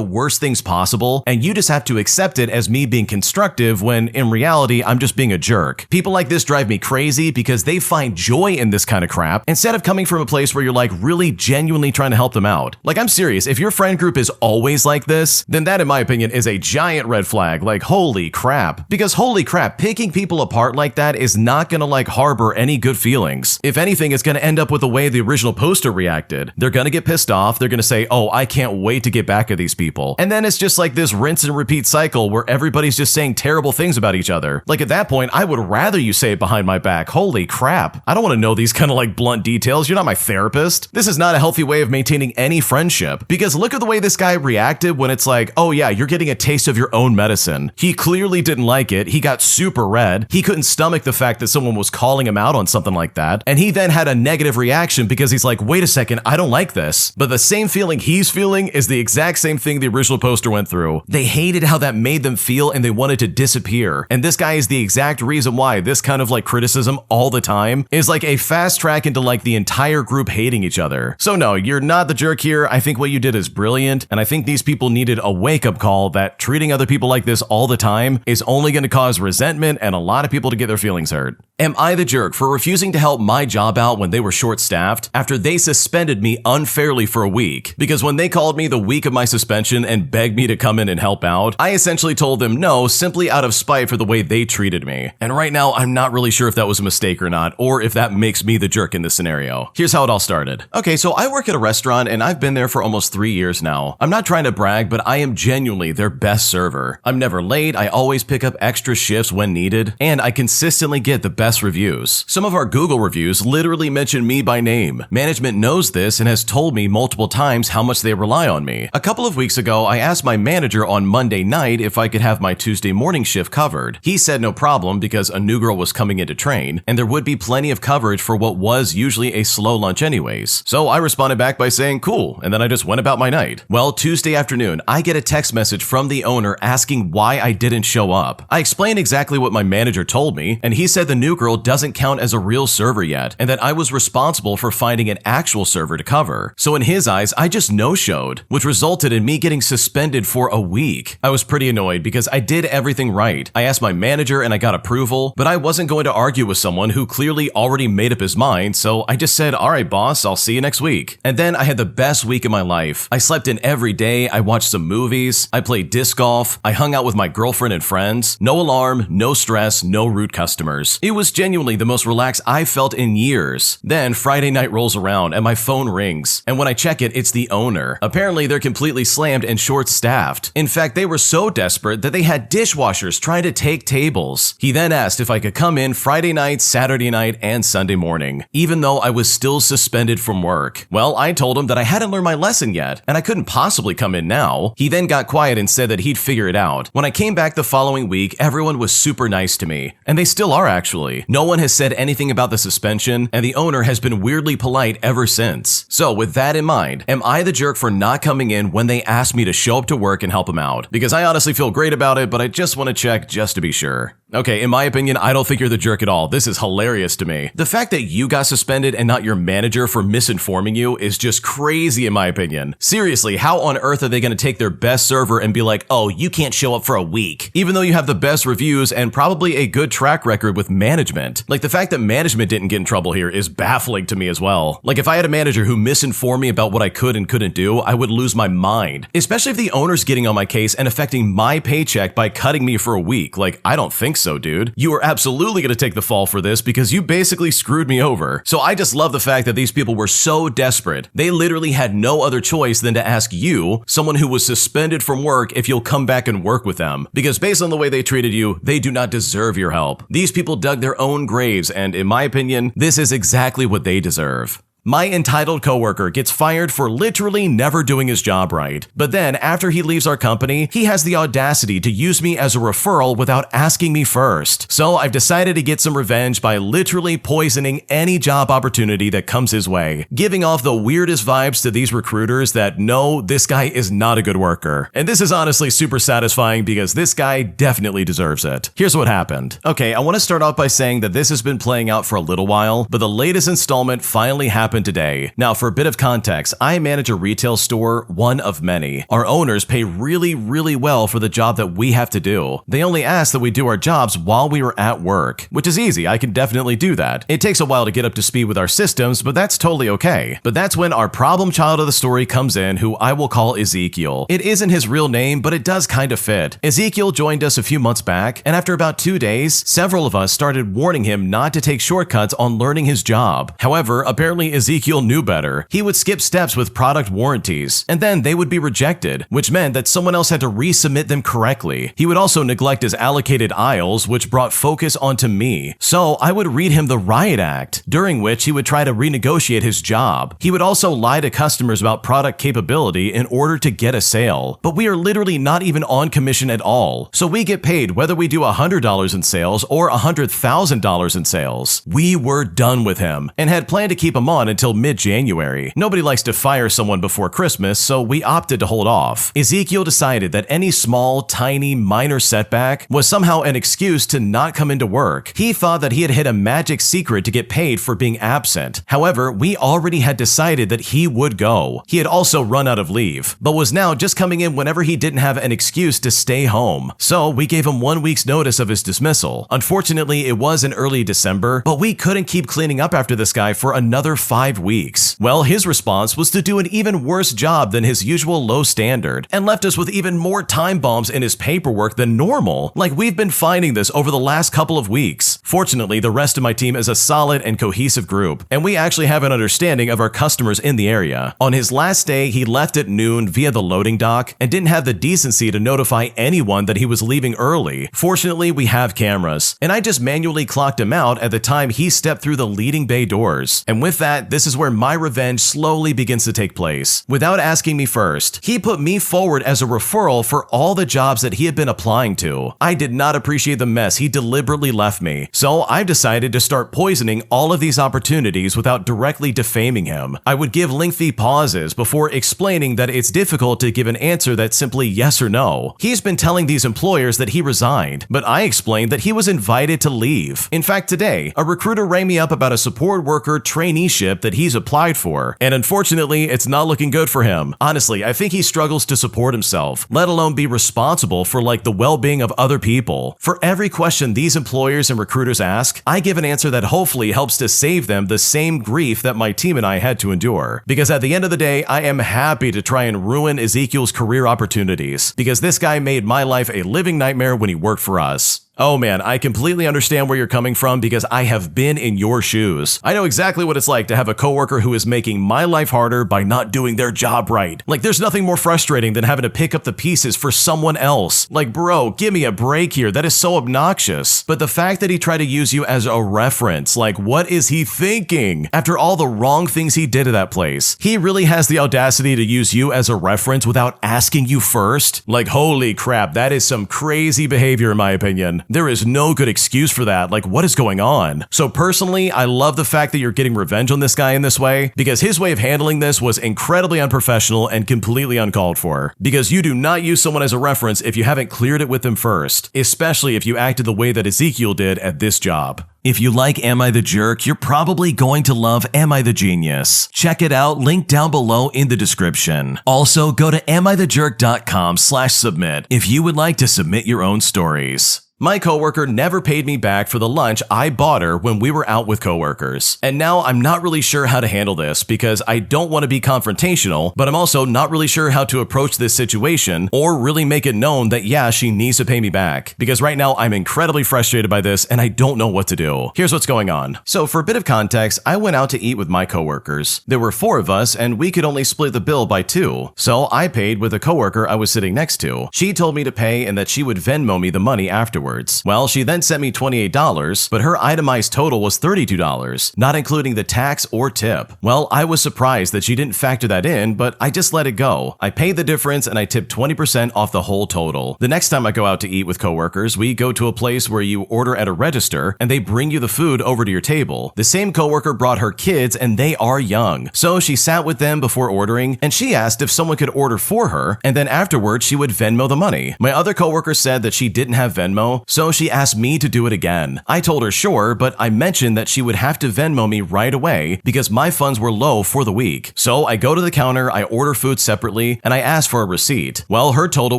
worst things possible, and you just have to accept it as me being constructive when in reality, I'm just being a jerk. People like this drive me crazy because they find joy in this kind of crap instead of coming from a place where you're like really genuinely trying to help them out. Like, I'm serious, if your friend group is always like this, then that in my opinion is a giant red flag. Like, holy crap. Because holy crap, picking people apart like that is not gonna like harbor any good feelings. If anything, it's gonna end up with the way the original poster reacted. They're gonna get pissed off, they're gonna say, oh, I can't wait to get back at these people. And then it's just like this rinse and repeat cycle where everybody's just saying terrible things about each other. Like, at that point, I would rather you say it behind my back. Holy crap. I don't want to know these kind of like blunt details. You're not my therapist. This is not a healthy way of maintaining any friendship, because look at the way this guy reacted when it's like, oh yeah, you're getting a taste of your own medicine. He clearly didn't like it. He got super red. He couldn't stomach the fact that someone was calling him out on something like that. And he then had a negative reaction because he's like, wait a second, I don't like this. But the same feeling he's feeling is the exact same thing the original poster went through. They hated how that made them feel and they wanted to disappear. And this guy is the exact reason why this kind of like criticism all the time is like a fast track into like the entire group hating each other. So no, you're not the jerk here. I think what you did is brilliant. And I think these people needed a wake-up call that treating other people like this all the time is only going to cause resentment and a lot of people to get their feelings hurt. Am I the jerk for refusing to help my job out when they were short-staffed after they suspended me unfairly for a week? Because when they called me the week of my suspension and begged me to come in and help out, I essentially told them no, simply out of spite for the way they treated me. And right now, I'm not really sure if that was a mistake or not, or if that makes me the jerk in this scenario. Here's how it all started. Okay, so I work at a restaurant and I've been there for almost 3 years now. I'm not trying to brag, but I am genuinely their best server. I'm never late, I always pick up extra shifts when needed, and I consistently get the best reviews. Some of our Google reviews literally mention me by name. Management knows this and has told me multiple times how much they rely on me. A couple of weeks ago, I asked my manager on Monday night if I could have my Tuesday morning shift covered. He said no problem because a new girl was coming in to train, and there would be plenty of coverage for what was usually a slow lunch anyways. So I responded back by saying cool, and then I just went about my night. Well, Tuesday afternoon, I get a text message from the owner asking why I didn't show up. I explained exactly what my manager told me, and he said the new girl doesn't count as a real server yet, and that I was responsible for finding an actual server to cover. So in his eyes, I just no-showed, which resulted in me getting suspended for a week. I was pretty annoyed because I did everything right. I asked my manager and I got approval, but I wasn't going to argue with someone who clearly already made up his mind, so I just said, all right, boss, I'll see you next week. And then I had the best week of my life. I slept in every day, I watched some movies, I played disc golf, I hung out with my girlfriend and friends. No alarm, no stress, no rude customers. It was was genuinely the most relaxed I've felt in years. Then Friday night rolls around and my phone rings, and when I check it, it's the owner. Apparently they're completely slammed and short-staffed. In fact, they were so desperate that they had dishwashers trying to take tables. He then asked if I could come in Friday night, Saturday night, and Sunday morning, even though I was still suspended from work. Well, I told him that I hadn't learned my lesson yet, and I couldn't possibly come in now. He then got quiet and said that he'd figure it out. When I came back the following week, everyone was super nice to me, and they still are actually. No one has said anything about the suspension, and the owner has been weirdly polite ever since. So with that in mind, am I the jerk for not coming in when they asked me to show up to work and help them out? Because I honestly feel great about it, but I just want to check just to be sure. Okay, in my opinion, I don't think you're the jerk at all. This is hilarious to me. The fact that you got suspended and not your manager for misinforming you is just crazy in my opinion. Seriously, how on earth are they going to take their best server and be like, oh, you can't show up for a week, even though you have the best reviews and probably a good track record with management? Like, the fact that management didn't get in trouble here is baffling to me as well. Like, if I had a manager who misinformed me about what I could and couldn't do, I would lose my mind. Especially if the owner's getting on my case and affecting my paycheck by cutting me for a week. Like, I don't think so, dude. You are absolutely going to take the fall for this because you basically screwed me over. So I just love the fact that these people were so desperate. They literally had no other choice than to ask you, someone who was suspended from work, if you'll come back and work with them. Because based on the way they treated you, they do not deserve your help. These people dug their own graves, and in my opinion, this is exactly what they deserve. My entitled coworker gets fired for literally never doing his job right. But then, after he leaves our company, he has the audacity to use me as a referral without asking me first. So I've decided to get some revenge by literally poisoning any job opportunity that comes his way, giving off the weirdest vibes to these recruiters that no, this guy is not a good worker. And this is honestly super satisfying because this guy definitely deserves it. Here's what happened. Okay, I want to start off by saying that this has been playing out for a little while, but the latest installment finally happened today. Now, for a bit of context, I manage a retail store, one of many. Our owners pay really well for the job that we have to do. They only ask that we do our jobs while we are at work, which is easy. I can definitely do that. It takes a while to get up to speed with our systems, but that's totally okay. But that's when our problem child of the story comes in, who I will call Ezekiel. It isn't his real name, but it does kind of fit. Ezekiel joined us a few months back, and after about 2 days, several of us started warning him not to take shortcuts on learning his job. However, apparently Ezekiel knew better. He would skip steps with product warranties, and then they would be rejected, which meant that someone else had to resubmit them correctly. He would also neglect his allocated aisles, which brought focus onto me. So I would read him the riot act, during which he would try to renegotiate his job. He would also lie to customers about product capability in order to get a sale. But we are literally not even on commission at all. So we get paid whether we do $100 in sales or $100,000 in sales. We were done with him and had planned to keep him on until mid-January. Nobody likes to fire someone before Christmas, so we opted to hold off. Ezekiel decided that any small, tiny, minor setback was somehow an excuse to not come into work. He thought that he had hit a magic secret to get paid for being absent. However, we already had decided that he would go. He had also run out of leave, but was now just coming in whenever he didn't have an excuse to stay home. So we gave him 1 week's notice of his dismissal. Unfortunately, it was in early December, but we couldn't keep cleaning up after this guy for another 5 weeks. Well, his response was to do an even worse job than his usual low standard, and left us with even more time bombs in his paperwork than normal. Like, we've been finding this over the last couple of weeks. Fortunately, the rest of my team is a solid and cohesive group, and we actually have an understanding of our customers in the area. On his last day, he left at noon via the loading dock and didn't have the decency to notify anyone that he was leaving early. Fortunately, we have cameras, and I just manually clocked him out at the time he stepped through the leading bay doors. And with that, this is where my revenge slowly begins to take place. Without asking me first, he put me forward as a referral for all the jobs that he had been applying to. I did not appreciate the mess he deliberately left me, so I've decided to start poisoning all of these opportunities without directly defaming him. I would give lengthy pauses before explaining that it's difficult to give an answer that's simply yes or no. He's been telling these employers that he resigned, but I explained that he was invited to leave. In fact, today, a recruiter rang me up about a support worker traineeship that he's applied for, and unfortunately, it's not looking good for him. Honestly, I think he struggles to support himself, let alone be responsible for the well-being of other people. For every question these employers and recruiters ask, I give an answer that hopefully helps to save them the same grief that my team and I had to endure. Because at the end of the day, I am happy to try and ruin Ezekiel's career opportunities, because this guy made my life a living nightmare when he worked for us. Oh man, I completely understand where you're coming from because I have been in your shoes. I know exactly what it's like to have a coworker who is making my life harder by not doing their job right. Like, there's nothing more frustrating than having to pick up the pieces for someone else. Like, bro, give me a break here. That is so obnoxious. But the fact that he tried to use you as a reference, like, what is he thinking? After all the wrong things he did at that place, he really has the audacity to use you as a reference without asking you first? Like, holy crap, that is some crazy behavior in my opinion. There is no good excuse for that. Like, what is going on? So personally, I love the fact that you're getting revenge on this guy in this way, because his way of handling this was incredibly unprofessional and completely uncalled for. Because you do not use someone as a reference if you haven't cleared it with them first, especially if you acted the way that Ezekiel did at this job. If you like Am I the Jerk, you're probably going to love Am I the Genius. Check it out, link down below in the description. Also, go to amithejerk.com/submit if you would like to submit your own stories. My coworker never paid me back for the lunch I bought her when we were out with coworkers. And now I'm not really sure how to handle this because I don't want to be confrontational, but I'm also not really sure how to approach this situation or really make it known that yeah, she needs to pay me back. Because right now I'm incredibly frustrated by this and I don't know what to do. Here's what's going on. So for a bit of context, I went out to eat with my coworkers. There were 4 of us and we could only split the bill by 2. So I paid with a coworker I was sitting next to. She told me to pay and that she would Venmo me the money afterwards. Well, she then sent me $28, but her itemized total was $32, not including the tax or tip. Well, I was surprised that she didn't factor that in, but I just let it go. I paid the difference and I tipped 20% off the whole total. The next time I go out to eat with coworkers, we go to a place where you order at a register and they bring you the food over to your table. The same coworker brought her kids and they are young. So she sat with them before ordering and she asked if someone could order for her and then afterwards she would Venmo the money. My other coworker said that she didn't have Venmo, so she asked me to do it again. I told her sure, but I mentioned that she would have to Venmo me right away because my funds were low for the week. So I go to the counter, I order food separately, and I ask for a receipt. Well, her total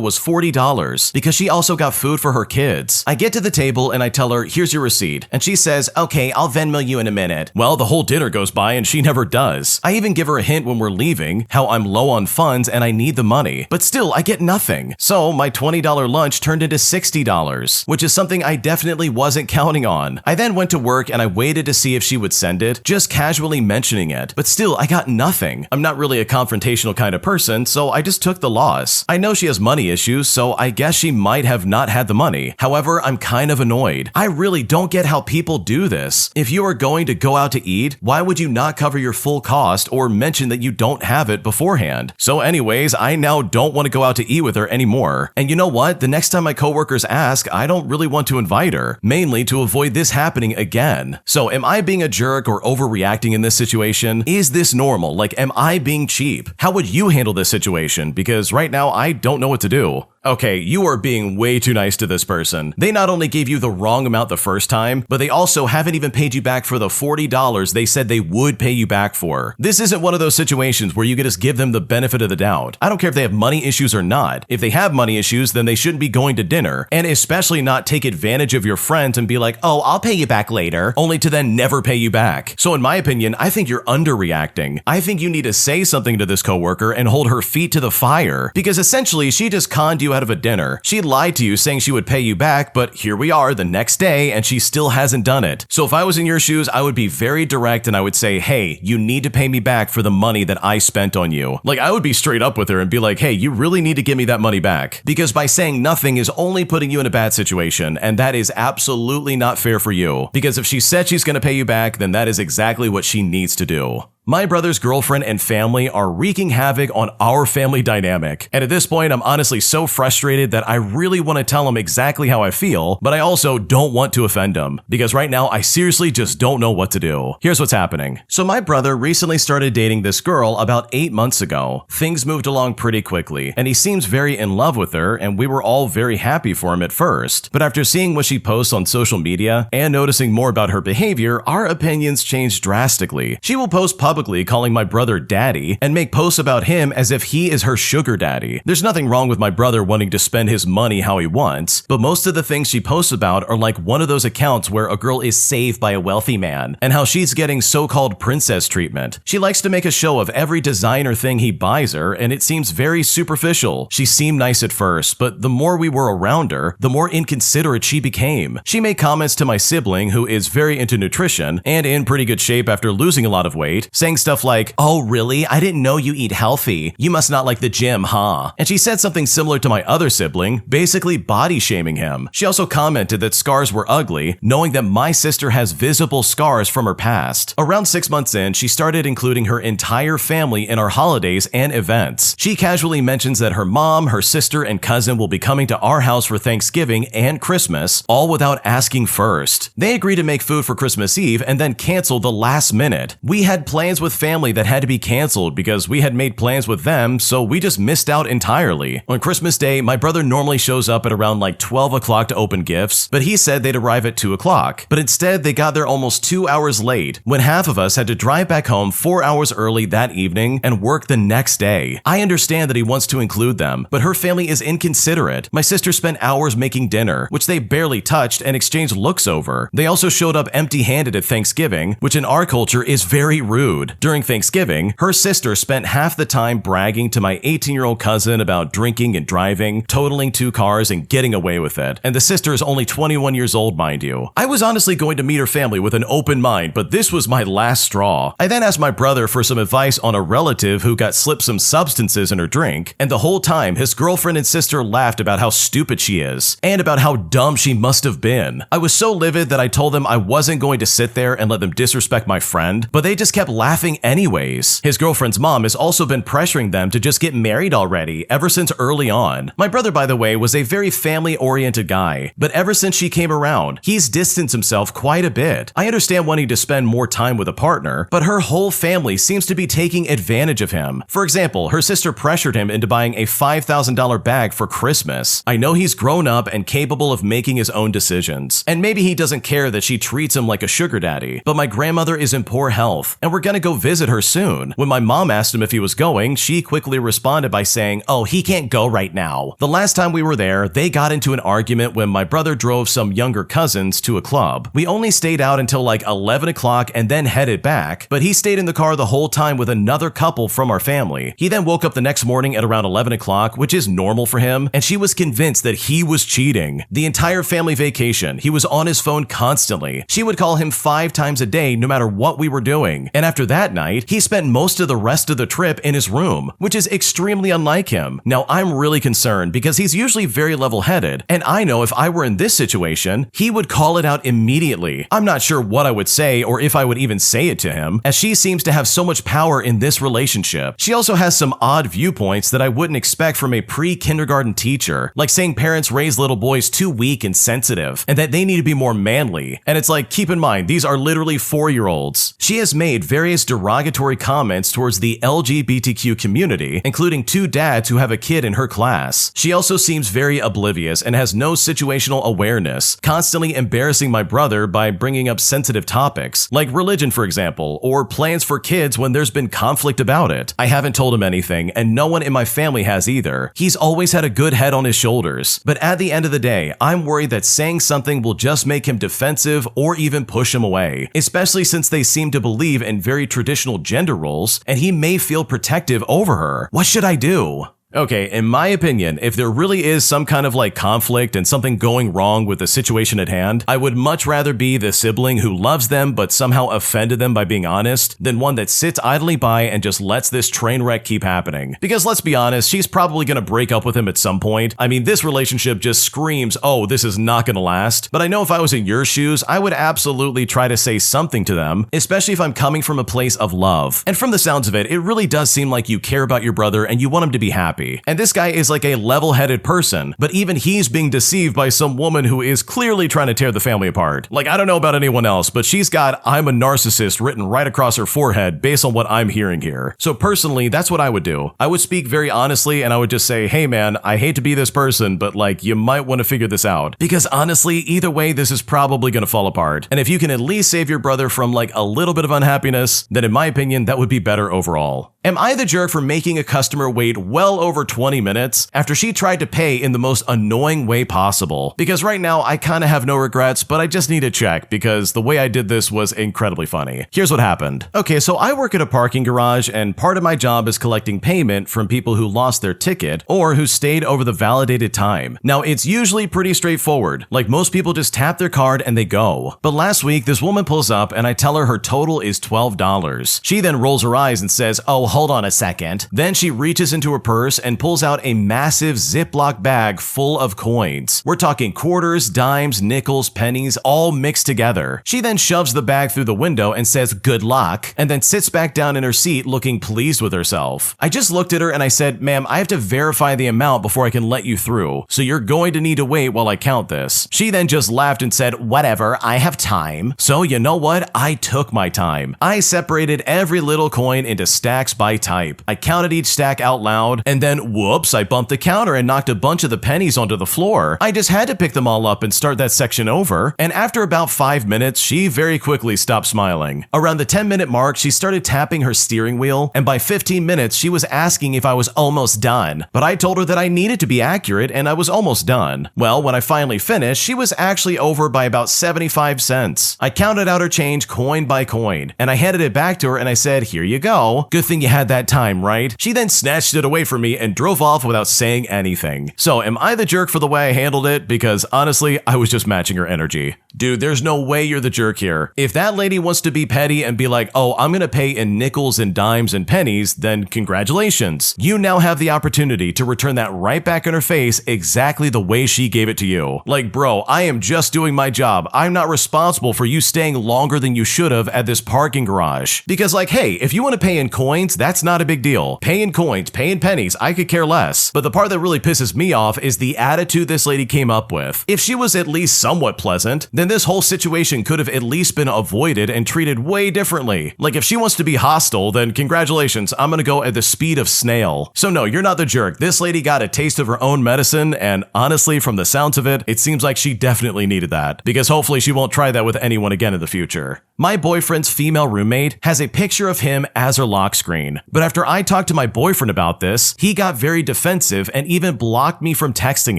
was $40 because she also got food for her kids. I get to the table and I tell her, here's your receipt. And she says, okay, I'll Venmo you in a minute. Well, the whole dinner goes by and she never does. I even give her a hint when we're leaving, how I'm low on funds and I need the money. But still, I get nothing. So my $20 lunch turned into $60, which is something I definitely wasn't counting on. I then went to work and I waited to see if she would send it, just casually mentioning it, but still I got nothing. I'm not really a confrontational kind of person, so I just took the loss. I know she has money issues, so I guess she might have not had the money. However, I'm kind of annoyed. I really don't get how people do this. If you are going to go out to eat, why would you not cover your full cost or mention that you don't have it beforehand? So anyways, I now don't want to go out to eat with her anymore. And you know what? The next time my coworkers ask, I don't really want to invite her, mainly to avoid this happening again. So am I being a jerk or overreacting in this situation? Is this normal? Like, am I being cheap? How would you handle this situation? Because right now I don't know what to do. Okay, you are being way too nice to this person. They not only gave you the wrong amount the first time, but they also haven't even paid you back for the $40 they said they would pay you back for. This isn't one of those situations where you can just give them the benefit of the doubt. I don't care if they have money issues or not. If they have money issues, then they shouldn't be going to dinner, and especially not take advantage of your friends and be like, oh, I'll pay you back later, only to then never pay you back. So in my opinion, I think you're underreacting. I think you need to say something to this coworker and hold her feet to the fire, because essentially she just conned you out of a dinner. She lied to you saying she would pay you back, but here we are the next day and she still hasn't done it. So if I was in your shoes, I would be very direct and I would say, hey, you need to pay me back for the money that I spent on you. Like, I would be straight up with her and be like, hey, you really need to give me that money back, because by saying nothing is only putting you in a bad situation, and that is absolutely not fair for you, because if she said she's going to pay you back, then that is exactly what she needs to do. My brother's girlfriend and family are wreaking havoc on our family dynamic, and at this point I'm honestly so frustrated that I really want to tell him exactly how I feel, but I also don't want to offend him, because right now I seriously just don't know what to do. Here's what's happening. So my brother recently started dating this girl about 8 months ago. Things moved along pretty quickly, and he seems very in love with her, and we were all very happy for him at first. But after seeing what she posts on social media and noticing more about her behavior, our opinions changed drastically. She will post publicly publicly calling my brother daddy and make posts about him as if he is her sugar daddy. There's nothing wrong with my brother wanting to spend his money how he wants, but most of the things she posts about are like one of those accounts where a girl is saved by a wealthy man and how she's getting so-called princess treatment. She likes to make a show of every designer thing he buys her, and it seems very superficial. She seemed nice at first, but the more we were around her, the more inconsiderate she became. She made comments to my sibling, who is very into nutrition and in pretty good shape after losing a lot of weight, saying stuff like, "Oh really? I didn't know you eat healthy. You must not like the gym, huh?" And she said something similar to my other sibling, basically body shaming him. She also commented that scars were ugly, knowing that my sister has visible scars from her past. Around 6 months in, she started including her entire family in our holidays and events. She casually mentions that her mom, her sister, and cousin will be coming to our house for Thanksgiving and Christmas, all without asking first. They agreed to make food for Christmas Eve and then cancel the last minute. We had plans with family that had to be canceled because we had made plans with them, so we just missed out entirely. On Christmas Day, my brother normally shows up at around like 12 o'clock to open gifts, but he said they'd arrive at 2 o'clock. But instead, they got there almost 2 hours late, when half of us had to drive back home 4 hours early that evening and work the next day. I understand that he wants to include them, but her family is inconsiderate. My sister spent hours making dinner, which they barely touched and exchanged looks over. They also showed up empty-handed at Thanksgiving, which in our culture is very rude. During Thanksgiving, her sister spent half the time bragging to my 18-year-old cousin about drinking and driving, totaling 2 cars, and getting away with it. And the sister is only 21 years old, mind you. I was honestly going to meet her family with an open mind, but this was my last straw. I then asked my brother for some advice on a relative who got slipped some substances in her drink, and the whole time his girlfriend and sister laughed about how stupid she is, and about how dumb she must have been. I was so livid that I told them I wasn't going to sit there and let them disrespect my friend, but they just kept laughing anyways. His girlfriend's mom has also been pressuring them to just get married already ever since early on. My brother, by the way, was a very family-oriented guy, but ever since she came around, he's distanced himself quite a bit. I understand wanting to spend more time with a partner, but her whole family seems to be taking advantage of him. For example, her sister pressured him into buying a $5,000 bag for Christmas. I know he's grown up and capable of making his own decisions, and maybe he doesn't care that she treats him like a sugar daddy, but my grandmother is in poor health, and we're gonna go visit her soon. When my mom asked him if he was going, she quickly responded by saying, "Oh, he can't go right now." The last time we were there, they got into an argument when my brother drove some younger cousins to a club. We only stayed out until like 11 o'clock and then headed back, but he stayed in the car the whole time with another couple from our family. He then woke up the next morning at around 11 o'clock, which is normal for him, and she was convinced that he was cheating. The entire family vacation, he was on his phone constantly. She would call him 5 times a day no matter what we were doing, and after that night, he spent most of the rest of the trip in his room, which is extremely unlike him. Now, I'm really concerned because he's usually very level-headed, and I know if I were in this situation, he would call it out immediately. I'm not sure what I would say or if I would even say it to him, as she seems to have so much power in this relationship. She also has some odd viewpoints that I wouldn't expect from a pre-kindergarten teacher, like saying parents raise little boys too weak and sensitive, and that they need to be more manly. And it's like, keep in mind, these are literally 4-year-olds. She has made various derogatory comments towards the LGBTQ community, including 2 dads who have a kid in her class. She also seems very oblivious and has no situational awareness, constantly embarrassing my brother by bringing up sensitive topics, like religion for example, or plans for kids when there's been conflict about it. I haven't told him anything, and no one in my family has either. He's always had a good head on his shoulders, but at the end of the day, I'm worried that saying something will just make him defensive or even push him away, especially since they seem to believe in very traditional gender roles, and he may feel protective over her. What should I do? Okay, in my opinion, if there really is some kind of like conflict and something going wrong with the situation at hand, I would much rather be the sibling who loves them but somehow offended them by being honest than one that sits idly by and just lets this train wreck keep happening. Because let's be honest, she's probably gonna break up with him at some point. I mean, this relationship just screams, oh, this is not gonna last. But I know if I was in your shoes, I would absolutely try to say something to them, especially if I'm coming from a place of love. And from the sounds of it, it really does seem like you care about your brother and you want him to be happy. happy. And this guy is like a level-headed person, but even he's being deceived by some woman who is clearly trying to tear the family apart. Like, I don't know about anyone else, but she's got "I'm a narcissist" written right across her forehead based on what I'm hearing here. So personally, that's what I would do. I would speak very honestly and I would just say, hey man, I hate to be this person, but like, you might want to figure this out. Because honestly, either way, this is probably going to fall apart. And if you can at least save your brother from like a little bit of unhappiness, then in my opinion, that would be better overall. Am I the jerk for making a customer wait well over 20 minutes after she tried to pay in the most annoying way possible? Because right now I kind of have no regrets, but I just need to check because the way I did this was incredibly funny. Here's what happened. Okay, so I work at a parking garage and part of my job is collecting payment from people who lost their ticket or who stayed over the validated time. Now, it's usually pretty straightforward. Like, most people just tap their card and they go. But last week, this woman pulls up and I tell her total is $12. She then rolls her eyes and says, "Oh, hold on a second." Then she reaches into her purse and pulls out a massive Ziploc bag full of coins. We're talking quarters, dimes, nickels, pennies, all mixed together. She then shoves the bag through the window and says, "Good luck," and then sits back down in her seat looking pleased with herself. I just looked at her and I said, "Ma'am, I have to verify the amount before I can let you through, so you're going to need to wait while I count this." She then just laughed and said, "Whatever, I have time." So you know what? I took my time. I separated every little coin into stacks by type. I counted each stack out loud, and then whoops, I bumped the counter and knocked a bunch of the pennies onto the floor. I just had to pick them all up and start that section over, and after about 5 minutes, she very quickly stopped smiling. Around the 10-minute mark, she started tapping her steering wheel, and by 15 minutes, she was asking if I was almost done, but I told her that I needed to be accurate and I was almost done. Well, when I finally finished, she was actually over by about 75 cents. I counted out her change coin by coin, and I handed it back to her and I said, "Here you go. Good thing you had that time, right?" She then snatched it away from me and drove off without saying anything. So am I the jerk for the way I handled it? Because honestly, I was just matching her energy. Dude, there's no way you're the jerk here. If that lady wants to be petty and be like, "Oh, I'm gonna pay in nickels and dimes and pennies," then congratulations. You now have the opportunity to return that right back in her face exactly the way she gave it to you. Like, bro, I am just doing my job. I'm not responsible for you staying longer than you should have at this parking garage. Because like, hey, if you want to pay in coins, that's not a big deal. Pay in coins, pay in pennies, I could care less. But the part that really pisses me off is the attitude this lady came up with. If she was at least somewhat pleasant, then this whole situation could have at least been avoided and treated way differently. Like, if she wants to be hostile, then congratulations, I'm gonna go at the speed of snail. So no, you're not the jerk. This lady got a taste of her own medicine, and honestly, from the sounds of it, it seems like she definitely needed that. Because hopefully she won't try that with anyone again in the future. My boyfriend's female roommate has a picture of him as her lock screen. But after I talked to my boyfriend about this, he got very defensive and even blocked me from texting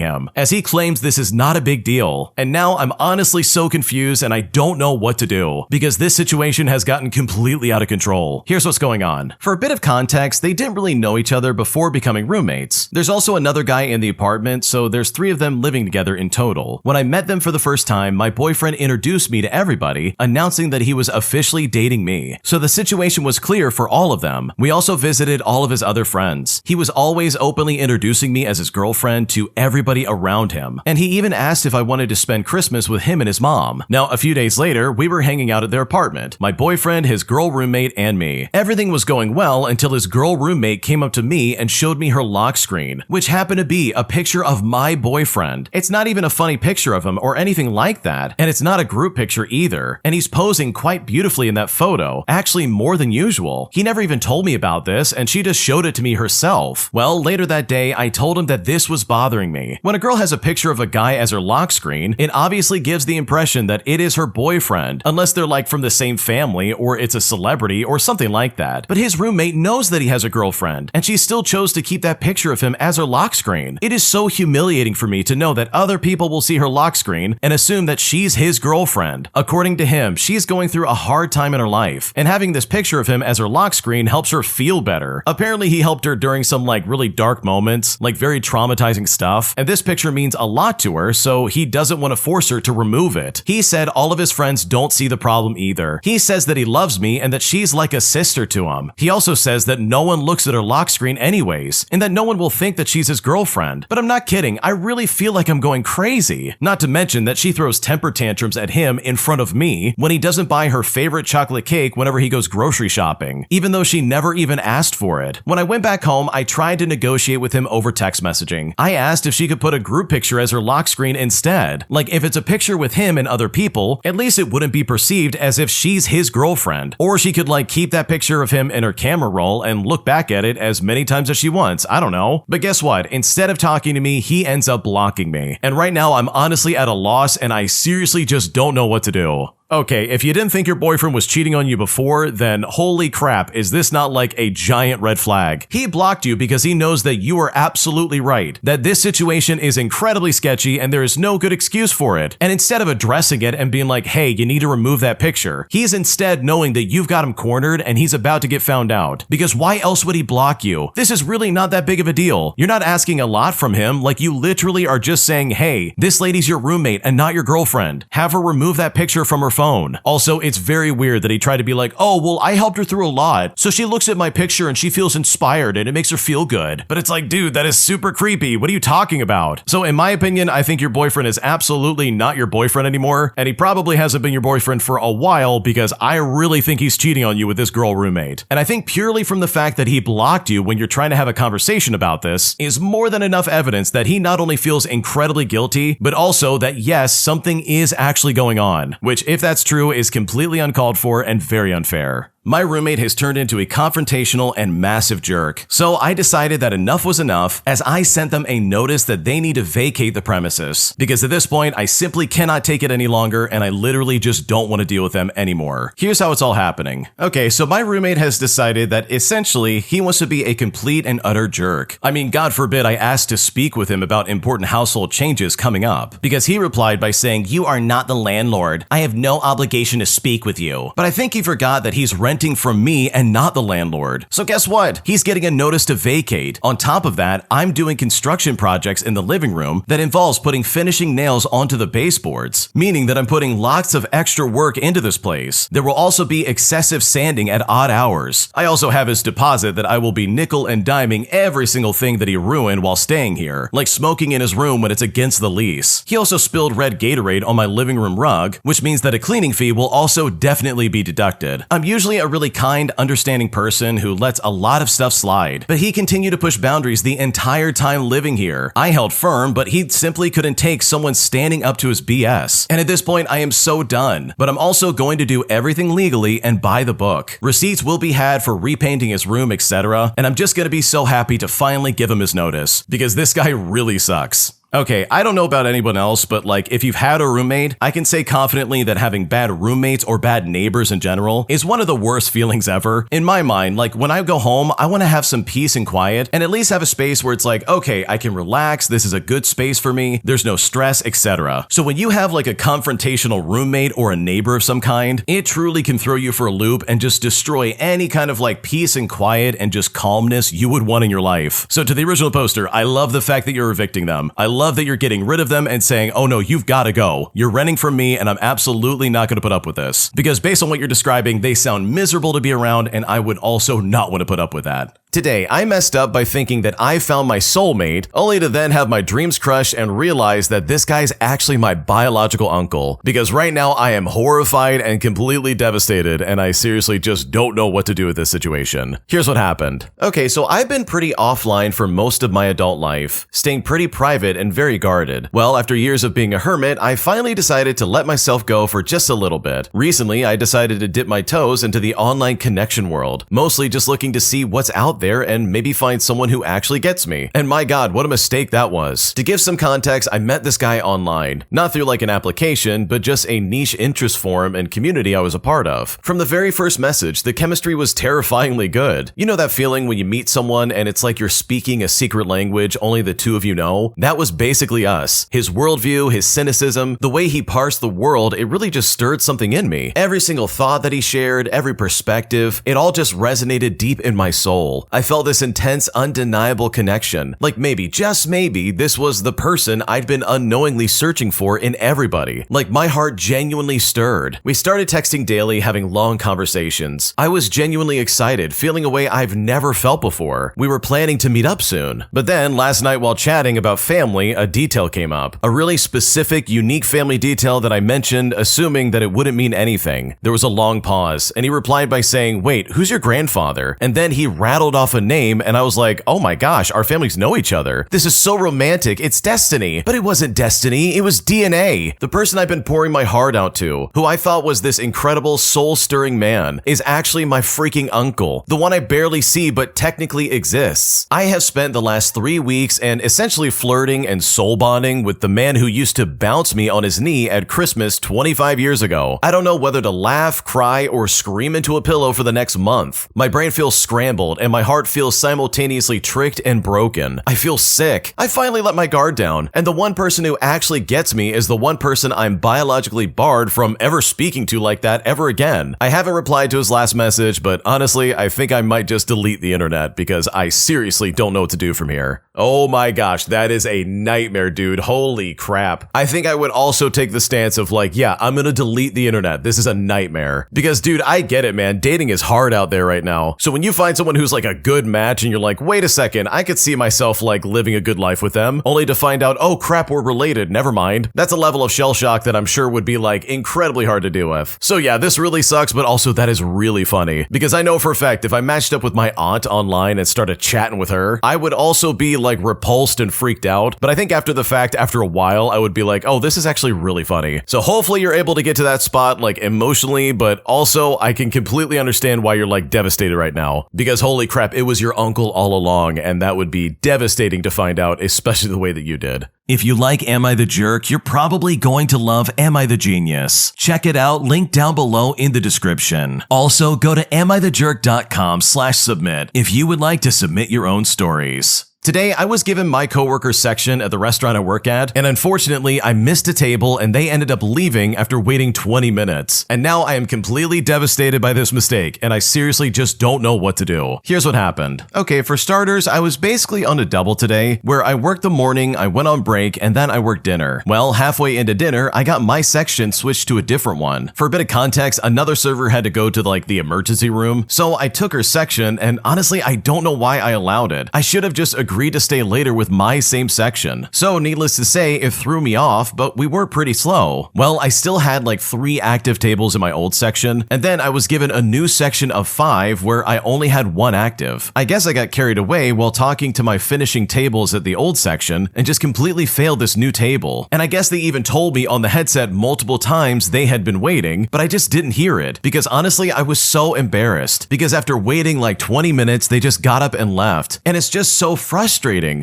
him, as he claims this is not a big deal. And now I'm honestly so confused and I don't know what to do, because this situation has gotten completely out of control. Here's what's going on. For a bit of context, they didn't really know each other before becoming roommates. There's also another guy in the apartment, so there's 3 of them living together in total. When I met them for the first time, my boyfriend introduced me to everybody, announcing that he was officially dating me. So the situation was clear for all of them. We also visited all of his other friends. He was always openly introducing me as his girlfriend to everybody around him. And he even asked if I wanted to spend Christmas with him and his mom. Now, a few days later, we were hanging out at their apartment. My boyfriend, his girl roommate, and me. Everything was going well until his girl roommate came up to me and showed me her lock screen, which happened to be a picture of my boyfriend. It's not even a funny picture of him or anything like that, and it's not a group picture either. And he's posing quite beautifully in that photo, actually more than usual. He never even told me about this, and she just showed it to me herself. Well, later that day, I told him that this was bothering me. When a girl has a picture of a guy as her lock screen, it obviously gives the impression that it is her boyfriend, unless they're like from the same family or it's a celebrity or something like that. But his roommate knows that he has a girlfriend, and she still chose to keep that picture of him as her lock screen. It is so humiliating for me to know that other people will see her lock screen and assume that she's his girlfriend. According to him, she's going through a hard time in her life, and having this picture of him as her lock screen helps her feel better. Apparently, he helped her during some like really dark moments, like very traumatizing stuff, and this picture means a lot to her, so he doesn't want to force her to remove it. He said all of his friends don't see the problem either. He says that he loves me and that she's like a sister to him. He also says that no one looks at her lock screen anyways, and that no one will think that she's his girlfriend. But I'm not kidding, I really feel like I'm going crazy. Not to mention that she throws temper tantrums at him in front of me when he doesn't buy her favorite chocolate cake whenever he goes grocery shopping, even though she never even asked for it. When I went back home, I tried to negotiate with him over text messaging. I asked if she could put a group picture as her lock screen instead. Like, if it's a picture with him and other people, at least it wouldn't be perceived as if she's his girlfriend. Or she could like keep that picture of him in her camera roll and look back at it as many times as she wants. I don't know. But guess what? Instead of talking to me, he ends up blocking me. And right now I'm honestly at a loss and I seriously just don't know what to do. Okay, if you didn't think your boyfriend was cheating on you before, then holy crap, is this not like a giant red flag? He blocked you because he knows that you are absolutely right, that this situation is incredibly sketchy and there is no good excuse for it. And instead of addressing it and being like, hey, you need to remove that picture, he's instead knowing that you've got him cornered and he's about to get found out. Because why else would he block you? This is really not that big of a deal. You're not asking a lot from him, like you literally are just saying, hey, this lady's your roommate and not your girlfriend. Have her remove that picture from her phone. Also, it's very weird that he tried to be like, oh, well, I helped her through a lot, so she looks at my picture and she feels inspired and it makes her feel good. But it's like, dude, that is super creepy. What are you talking about? So in my opinion, I think your boyfriend is absolutely not your boyfriend anymore, and he probably hasn't been your boyfriend for a while because I really think he's cheating on you with this girl roommate. And I think purely from the fact that he blocked you when you're trying to have a conversation about this is more than enough evidence that he not only feels incredibly guilty, but also that yes, something is actually going on, which if that's true is completely uncalled for and very unfair. My roommate has turned into a confrontational and massive jerk, so I decided that enough was enough as I sent them a notice that they need to vacate the premises, because at this point I simply cannot take it any longer and I literally just don't want to deal with them anymore. Here's how it's all happening. Okay, so my roommate has decided that essentially he wants to be a complete and utter jerk. I mean, God forbid I asked to speak with him about important household changes coming up, because he replied by saying, "You are not the landlord. I have no obligation to speak with you." But I think he forgot that he's renting from me and not the landlord. So guess what? He's getting a notice to vacate. On top of that, I'm doing construction projects in the living room that involves putting finishing nails onto the baseboards, meaning that I'm putting lots of extra work into this place. There will also be excessive sanding at odd hours. I also have his deposit that I will be nickel and diming every single thing that he ruined while staying here, like smoking in his room when it's against the lease. He also spilled red Gatorade on my living room rug, which means that a cleaning fee will also definitely be deducted. I'm usually a really kind, understanding person who lets a lot of stuff slide, but he continued to push boundaries the entire time living here. I held firm, but he simply couldn't take someone standing up to his BS. And at this point, I am so done, but I'm also going to do everything legally and by the book. Receipts will be had for repainting his room, etc., and I'm just gonna be so happy to finally give him his notice, because this guy really sucks. Okay, I don't know about anyone else, but like if you've had a roommate, I can say confidently that having bad roommates or bad neighbors in general is one of the worst feelings ever. In my mind, like when I go home, I want to have some peace and quiet and at least have a space where it's like, okay, I can relax, this is a good space for me, there's no stress, etc. So when you have like a confrontational roommate or a neighbor of some kind, it truly can throw you for a loop and just destroy any kind of like peace and quiet and just calmness you would want in your life. So to the original poster, I love the fact that you're evicting them. I love that you're getting rid of them and saying, oh no, you've got to go. You're renting from me and I'm absolutely not going to put up with this. Because based on what you're describing, they sound miserable to be around and I would also not want to put up with that. Today, I messed up by thinking that I found my soulmate, only to then have my dreams crushed and realize that this guy's actually my biological uncle. Because right now I am horrified and completely devastated and I seriously just don't know what to do with this situation. Here's what happened. Okay, so I've been pretty offline for most of my adult life, staying pretty private and very guarded. Well, after years of being a hermit, I finally decided to let myself go for just a little bit. Recently, I decided to dip my toes into the online connection world, mostly just looking to see what's out there and maybe find someone who actually gets me. And my God, what a mistake that was. To give some context, I met this guy online, not through like an application, but just a niche interest forum and community I was a part of. From the very first message, the chemistry was terrifyingly good. You know that feeling when you meet someone and it's like you're speaking a secret language only the two of you know? That was basically us. His worldview, his cynicism, the way he parsed the world, it really just stirred something in me. Every single thought that he shared, every perspective, it all just resonated deep in my soul. I felt this intense, undeniable connection. Like maybe, just maybe, this was the person I'd been unknowingly searching for in everybody. Like my heart genuinely stirred. We started texting daily, having long conversations. I was genuinely excited, feeling a way I've never felt before. We were planning to meet up soon. But then, last night while chatting about family, a detail came up. A really specific, unique family detail that I mentioned, assuming that it wouldn't mean anything. There was a long pause, and he replied by saying, "Wait, who's your grandfather?" And then he rattled off a name, and I was like, oh my gosh, our families know each other. This is so romantic, it's destiny. But it wasn't destiny, it was DNA. The person I've been pouring my heart out to, who I thought was this incredible, soul-stirring man, is actually my freaking uncle, the one I barely see but technically exists. I have spent the last 3 weeks and essentially flirting and soul bonding with the man who used to bounce me on his knee at Christmas 25 years ago. I don't know whether to laugh, cry, or scream into a pillow for the next month. My brain feels scrambled and my heart feels simultaneously tricked and broken. I feel sick. I finally let my guard down, and the one person who actually gets me is the one person I'm biologically barred from ever speaking to like that ever again. I haven't replied to his last message, but honestly, I think I might just delete the internet because I seriously don't know what to do from here. Oh my gosh, that is a nightmare, dude. Holy crap. I think I would also take the stance of like, yeah, I'm gonna delete the internet. This is a nightmare. Because dude, I get it, man. Dating is hard out there right now. So when you find someone who's like a good match and you're like, wait a second, I could see myself like living a good life with them, only to find out, oh crap, we're related, never mind. That's a level of shell shock that I'm sure would be like incredibly hard to deal with. So yeah, this really sucks, but also that is really funny. Because I know for a fact if I matched up with my aunt online and started chatting with her, I would also be like repulsed and freaked out. But I think after the fact, after a while, I would be like, oh, this is actually really funny. So hopefully you're able to get to that spot like emotionally, but also I can completely understand why you're like devastated right now. Because holy crap, it was your uncle all along, and that would be devastating to find out, especially the way that you did. If you like Am I the Jerk, you're probably going to love Am I the Genius. Check it out, link down below in the description. Also, go to amithejerk.com/submit if you would like to submit your own stories. Today, I was given my coworkers section at the restaurant I work at, and unfortunately, I missed a table and they ended up leaving after waiting 20 minutes. And now I am completely devastated by this mistake, and I seriously just don't know what to do. Here's what happened. Okay, for starters, I was basically on a double today, where I worked the morning, I went on break, and then I worked dinner. Well, halfway into dinner, I got my section switched to a different one. For a bit of context, another server had to go to like the emergency room, so I took her section, and honestly, I don't know why I allowed it. I should have just agreed to stay later with my same section. So needless to say, it threw me off, but we were pretty slow. Well, I still had like 3 active tables in my old section, and then I was given a new section of 5 where I only had 1 active. I guess I got carried away while talking to my finishing tables at the old section and just completely failed this new table. And I guess they even told me on the headset multiple times they had been waiting, but I just didn't hear it because honestly, I was so embarrassed because after waiting like 20 minutes, they just got up and left. And it's just so frustrating.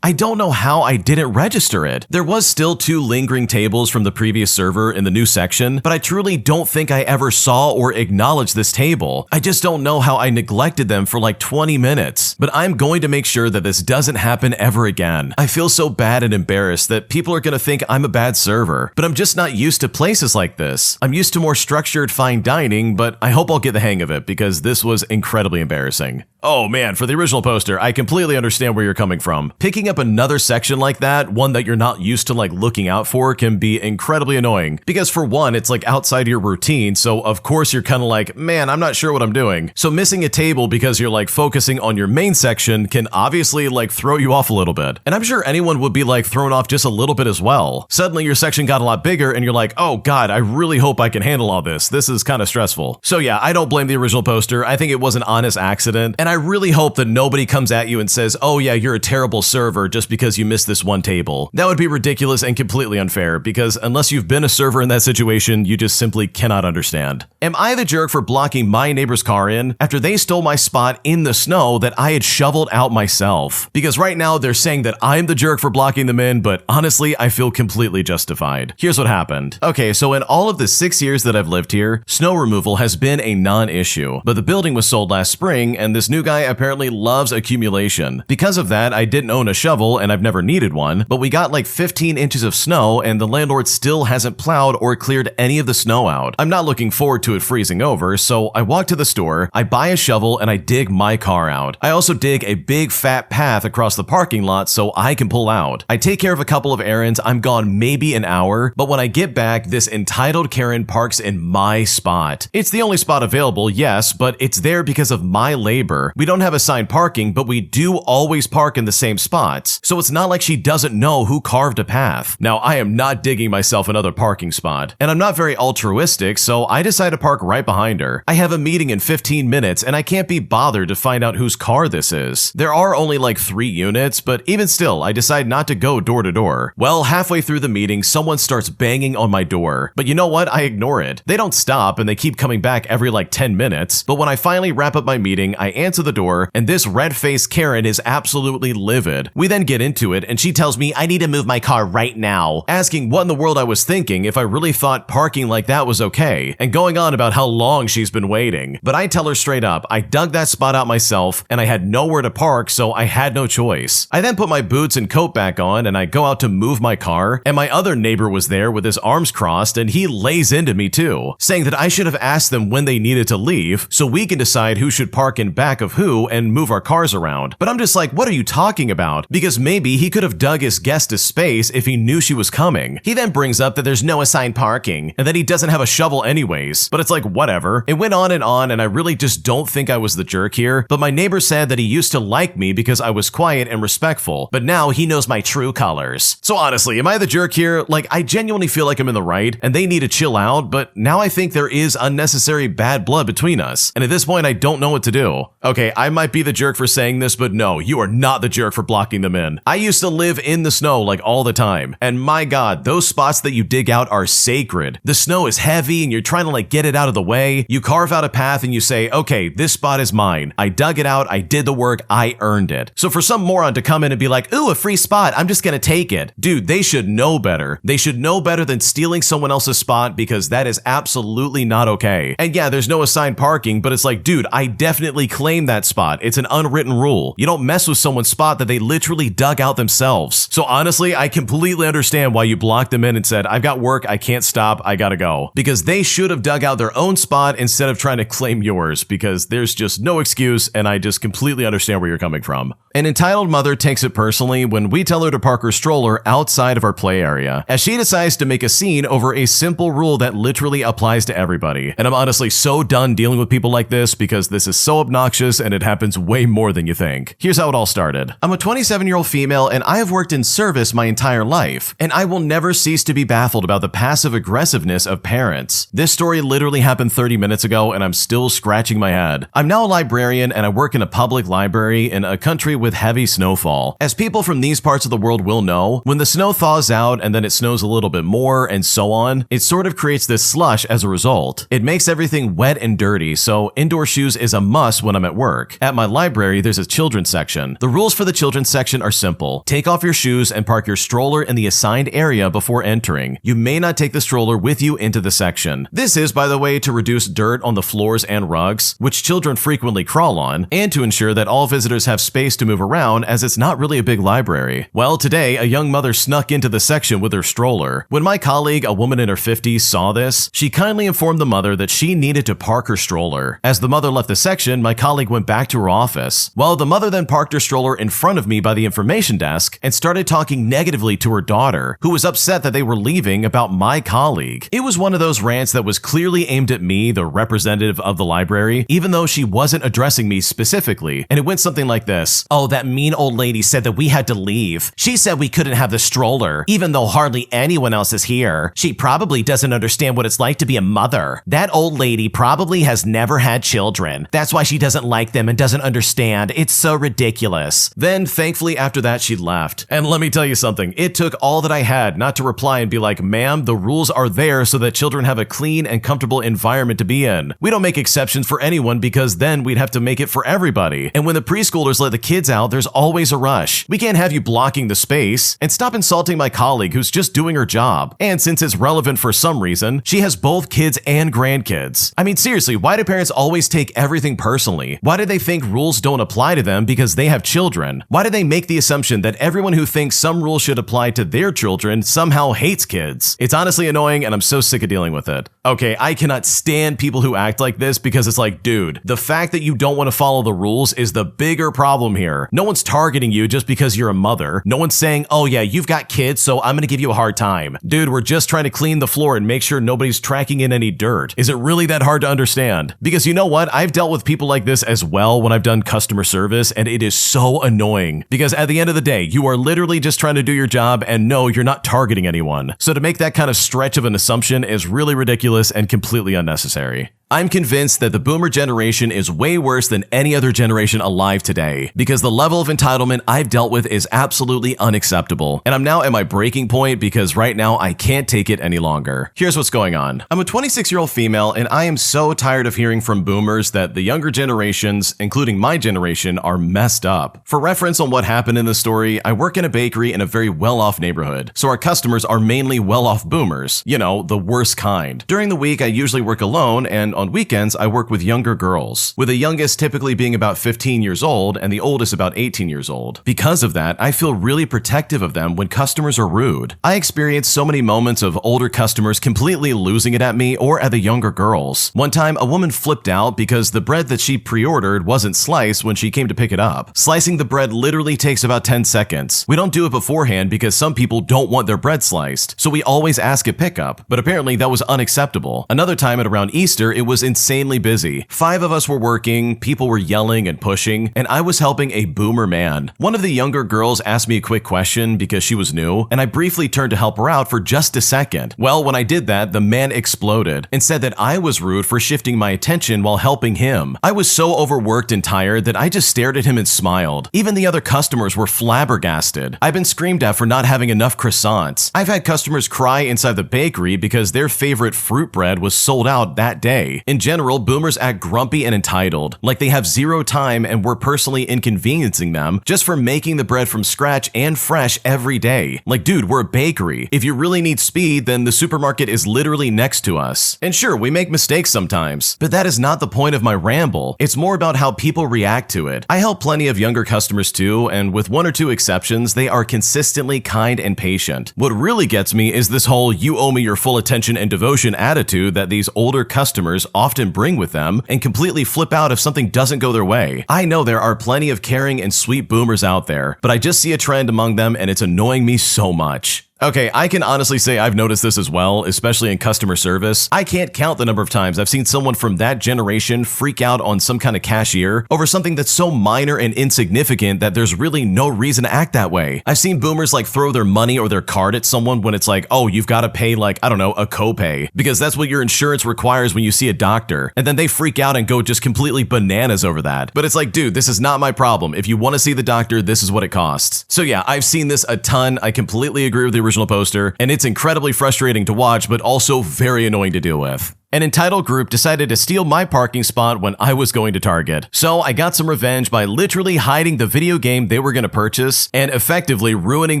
I don't know how I didn't register it. There was still 2 lingering tables from the previous server in the new section, but I truly don't think I ever saw or acknowledged this table. I just don't know how I neglected them for like 20 minutes, but I'm going to make sure that this doesn't happen ever again. I feel so bad and embarrassed that people are going to think I'm a bad server, but I'm just not used to places like this. I'm used to more structured fine dining, but I hope I'll get the hang of it because this was incredibly embarrassing. Oh man, for the original poster, I completely understand where you're coming from. Picking up another section like that, one that you're not used to like looking out for, can be incredibly annoying. Because for one, it's like outside your routine, so of course you're kind of like, man, I'm not sure what I'm doing. So missing a table because you're like focusing on your main section can obviously like throw you off a little bit. And I'm sure anyone would be like thrown off just a little bit as well. Suddenly your section got a lot bigger and you're like, oh god, I really hope I can handle all this. This is kind of stressful. So yeah, I don't blame the original poster. I think it was an honest accident, and I really hope that nobody comes at you and says, oh yeah, you're a terrible server just because you missed this one table. That would be ridiculous and completely unfair because unless you've been a server in that situation, you just simply cannot understand. Am I the jerk for blocking my neighbor's car in after they stole my spot in the snow that I had shoveled out myself? Because right now they're saying that I'm the jerk for blocking them in, but honestly, I feel completely justified. Here's what happened. Okay, so in all of the 6 years that I've lived here, snow removal has been a non-issue, but the building was sold last spring and this new guy apparently loves accumulation. Because of that, I I didn't own a shovel and I've never needed one, but we got like 15 inches of snow and the landlord still hasn't plowed or cleared any of the snow out. I'm not looking forward to it freezing over, so I walk to the store, I buy a shovel, and I dig my car out. I also dig a big fat path across the parking lot so I can pull out. I take care of a couple of errands, I'm gone maybe an hour, but when I get back, this entitled Karen parks in my spot. It's the only spot available, yes, but it's there because of my labor. We don't have assigned parking, but we do always park in the same spots, so it's not like she doesn't know who carved a path. Now, I am not digging myself another parking spot, and I'm not very altruistic, so I decide to park right behind her. I have a meeting in 15 minutes, and I can't be bothered to find out whose car this is. There are only like 3 units, but even still, I decide not to go door to door. Well, halfway through the meeting, someone starts banging on my door, but you know what? I ignore it. They don't stop, and they keep coming back every like 10 minutes, but when I finally wrap up my meeting, I answer the door, and this red-faced Karen is absolutely livid. We then get into it, and she tells me I need to move my car right now, asking what in the world I was thinking if I really thought parking like that was okay, and going on about how long she's been waiting. But I tell her straight up, I dug that spot out myself, and I had nowhere to park, so I had no choice. I then put my boots and coat back on, and I go out to move my car, and my other neighbor was there with his arms crossed, and he lays into me too, saying that I should have asked them when they needed to leave, so we can decide who should park in back of who and move our cars around. But I'm just like, what are you talking about? Because maybe he could have dug his guest a space if he knew she was coming. He then brings up that there's no assigned parking, and that he doesn't have a shovel anyways, but it's like, whatever. It went on, and I really just don't think I was the jerk here, but my neighbor said that he used to like me because I was quiet and respectful, but now he knows my true colors. So honestly, am I the jerk here? Like, I genuinely feel like I'm in the right, and they need to chill out, but now I think there is unnecessary bad blood between us, and at this point I don't know what to do. Okay, I might be the jerk for saying this, but no, you are not the jerk for blocking them in. I used to live in the snow like all the time, and my god, those spots that you dig out are sacred. The snow is heavy and you're trying to like get it out of the way. You carve out a path and you say, okay, this spot is mine. I dug it out, I did the work, I earned it. So for some moron to come in and be like, ooh, a free spot, I'm just gonna take it. Dude, they should know better. They should know better than stealing someone else's spot, because that is absolutely not okay. And yeah, there's no assigned parking, but it's like, dude, I definitely claim that spot. It's an unwritten rule. You don't mess with someone's spot that they literally dug out themselves. So honestly, I completely understand why you blocked them in and said, I've got work, I can't stop, I gotta go. Because they should have dug out their own spot instead of trying to claim yours, because there's just no excuse, and I just completely understand where you're coming from. An entitled mother takes it personally when we tell her to park her stroller outside of our play area, as she decides to make a scene over a simple rule that literally applies to everybody. And I'm honestly so done dealing with people like this, because this is so obnoxious and it happens way more than you think. Here's how it all started. I'm a 27-year-old female, and I have worked in service my entire life, and I will never cease to be baffled about the passive aggressiveness of parents. This story literally happened 30 minutes ago, and I'm still scratching my head. I'm now a librarian, and I work in a public library in a country with heavy snowfall. As people from these parts of the world will know, when the snow thaws out and then it snows a little bit more and so on, it sort of creates this slush as a result. It makes everything wet and dirty, so indoor shoes is a must when I'm at work. At my library, there's a children's section. The rules for the children's section are simple. Take off your shoes and park your stroller in the assigned area before entering. You may not take the stroller with you into the section. This is, by the way, to reduce dirt on the floors and rugs, which children frequently crawl on, and to ensure that all visitors have space to move around, as it's not really a big library. Well, today, a young mother snuck into the section with her stroller. When my colleague, a woman in her 50s, saw this, she kindly informed the mother that she needed to park her stroller. As the mother left the section, my colleague went back to her office. Well, the mother then parked her stroller in front of me by the information desk and started talking negatively to her daughter, who was upset that they were leaving, about my colleague. It was one of those rants that was clearly aimed at me, the representative of the library, even though she wasn't addressing me specifically, and it went something like this. Oh, that mean old lady said that we had to leave. She said we couldn't have the stroller, even though hardly anyone else is here. She probably doesn't understand what it's like to be a mother. That old lady probably has never had children. That's why she doesn't like them and doesn't understand. It's so ridiculous. Then, thankfully, after that, she left. And let me tell you something. It took all that I had not to reply and be like, ma'am, the rules are there so that children have a clean and comfortable environment to be in. We don't make exceptions for anyone, because then we'd have to make it for everybody. And when the preschoolers let the kids out, there's always a rush. We can't have you blocking the space. And stop insulting my colleague who's just doing her job. And since it's relevant for some reason, she has both kids and grandkids. I mean, seriously, why do parents always take everything personally? Why do they think rules don't apply to them because they have children? children? Why do they make the assumption that everyone who thinks some rules should apply to their children somehow hates kids? It's honestly annoying, and I'm so sick of dealing with it. Okay, I cannot stand people who act like this because it's like, dude, the fact that you don't want to follow the rules is the bigger problem here. No one's targeting you just because you're a mother. No one's saying, oh yeah, you've got kids, so I'm gonna give you a hard time. Dude, we're just trying to clean the floor and make sure nobody's tracking in any dirt. Is it really that hard to understand? Because you know what? I've dealt with people like this as well when I've done customer service, and it is so annoying. Because at the end of the day, you are literally just trying to do your job, and no, you're not targeting anyone. So to make that kind of stretch of an assumption is really ridiculous and completely unnecessary. I'm convinced that the boomer generation is way worse than any other generation alive today, because the level of entitlement I've dealt with is absolutely unacceptable. And I'm now at my breaking point because right now I can't take it any longer. Here's what's going on. I'm a 26-year-old female, and I am so tired of hearing from boomers that the younger generations, including my generation, are messed up. For reference on what happened in the story, I work in a bakery in a very well-off neighborhood, so our customers are mainly well-off boomers. You know, the worst kind. During the week, I usually work alone, and on weekends, I work with younger girls, with the youngest typically being about 15 years old and the oldest about 18 years old. Because of that, I feel really protective of them when customers are rude. I experience so many moments of older customers completely losing it at me or at the younger girls. One time, a woman flipped out because the bread that she pre-ordered wasn't sliced when she came to pick it up. Slicing the bread literally takes about 10 seconds. We don't do it beforehand because some people don't want their bread sliced, so we always ask at pickup, but apparently that was unacceptable. Another time at around Easter, it was insanely busy. 5 of us were working, people were yelling and pushing, and I was helping a boomer man. One of the younger girls asked me a quick question because she was new, and I briefly turned to help her out for just a second. Well, when I did that, the man exploded and said that I was rude for shifting my attention while helping him. I was so overworked and tired that I just stared at him and smiled. Even the other customers were flabbergasted. I've been screamed at for not having enough croissants. I've had customers cry inside the bakery because their favorite fruit bread was sold out that day. In general, boomers act grumpy and entitled, like they have zero time and we're personally inconveniencing them just for making the bread from scratch and fresh every day. Like, dude, we're a bakery. If you really need speed, then the supermarket is literally next to us. And sure, we make mistakes sometimes, but that is not the point of my ramble. It's more about how people react to it. I help plenty of younger customers too, and with 1 or 2 exceptions, they are consistently kind and patient. What really gets me is this whole "you owe me your full attention and devotion" attitude that these older customers often bring with them and completely flip out if something doesn't go their way. I know there are plenty of caring and sweet boomers out there, but I just see a trend among them and it's annoying me so much. Okay, I can honestly say I've noticed this as well, especially in customer service. I can't count the number of times I've seen someone from that generation freak out on some kind of cashier over something that's so minor and insignificant that there's really no reason to act that way. I've seen boomers like throw their money or their card at someone when it's like, oh, you've got to pay like, I don't know, a copay, because that's what your insurance requires when you see a doctor. And then they freak out and go just completely bananas over that. But it's like, dude, this is not my problem. If you want to see the doctor, this is what it costs. So yeah, I've seen this a ton. I completely agree with the original poster, and it's incredibly frustrating to watch, but also very annoying to deal with. An entitled group decided to steal my parking spot when I was going to Target. So I got some revenge by literally hiding the video game they were going to purchase and effectively ruining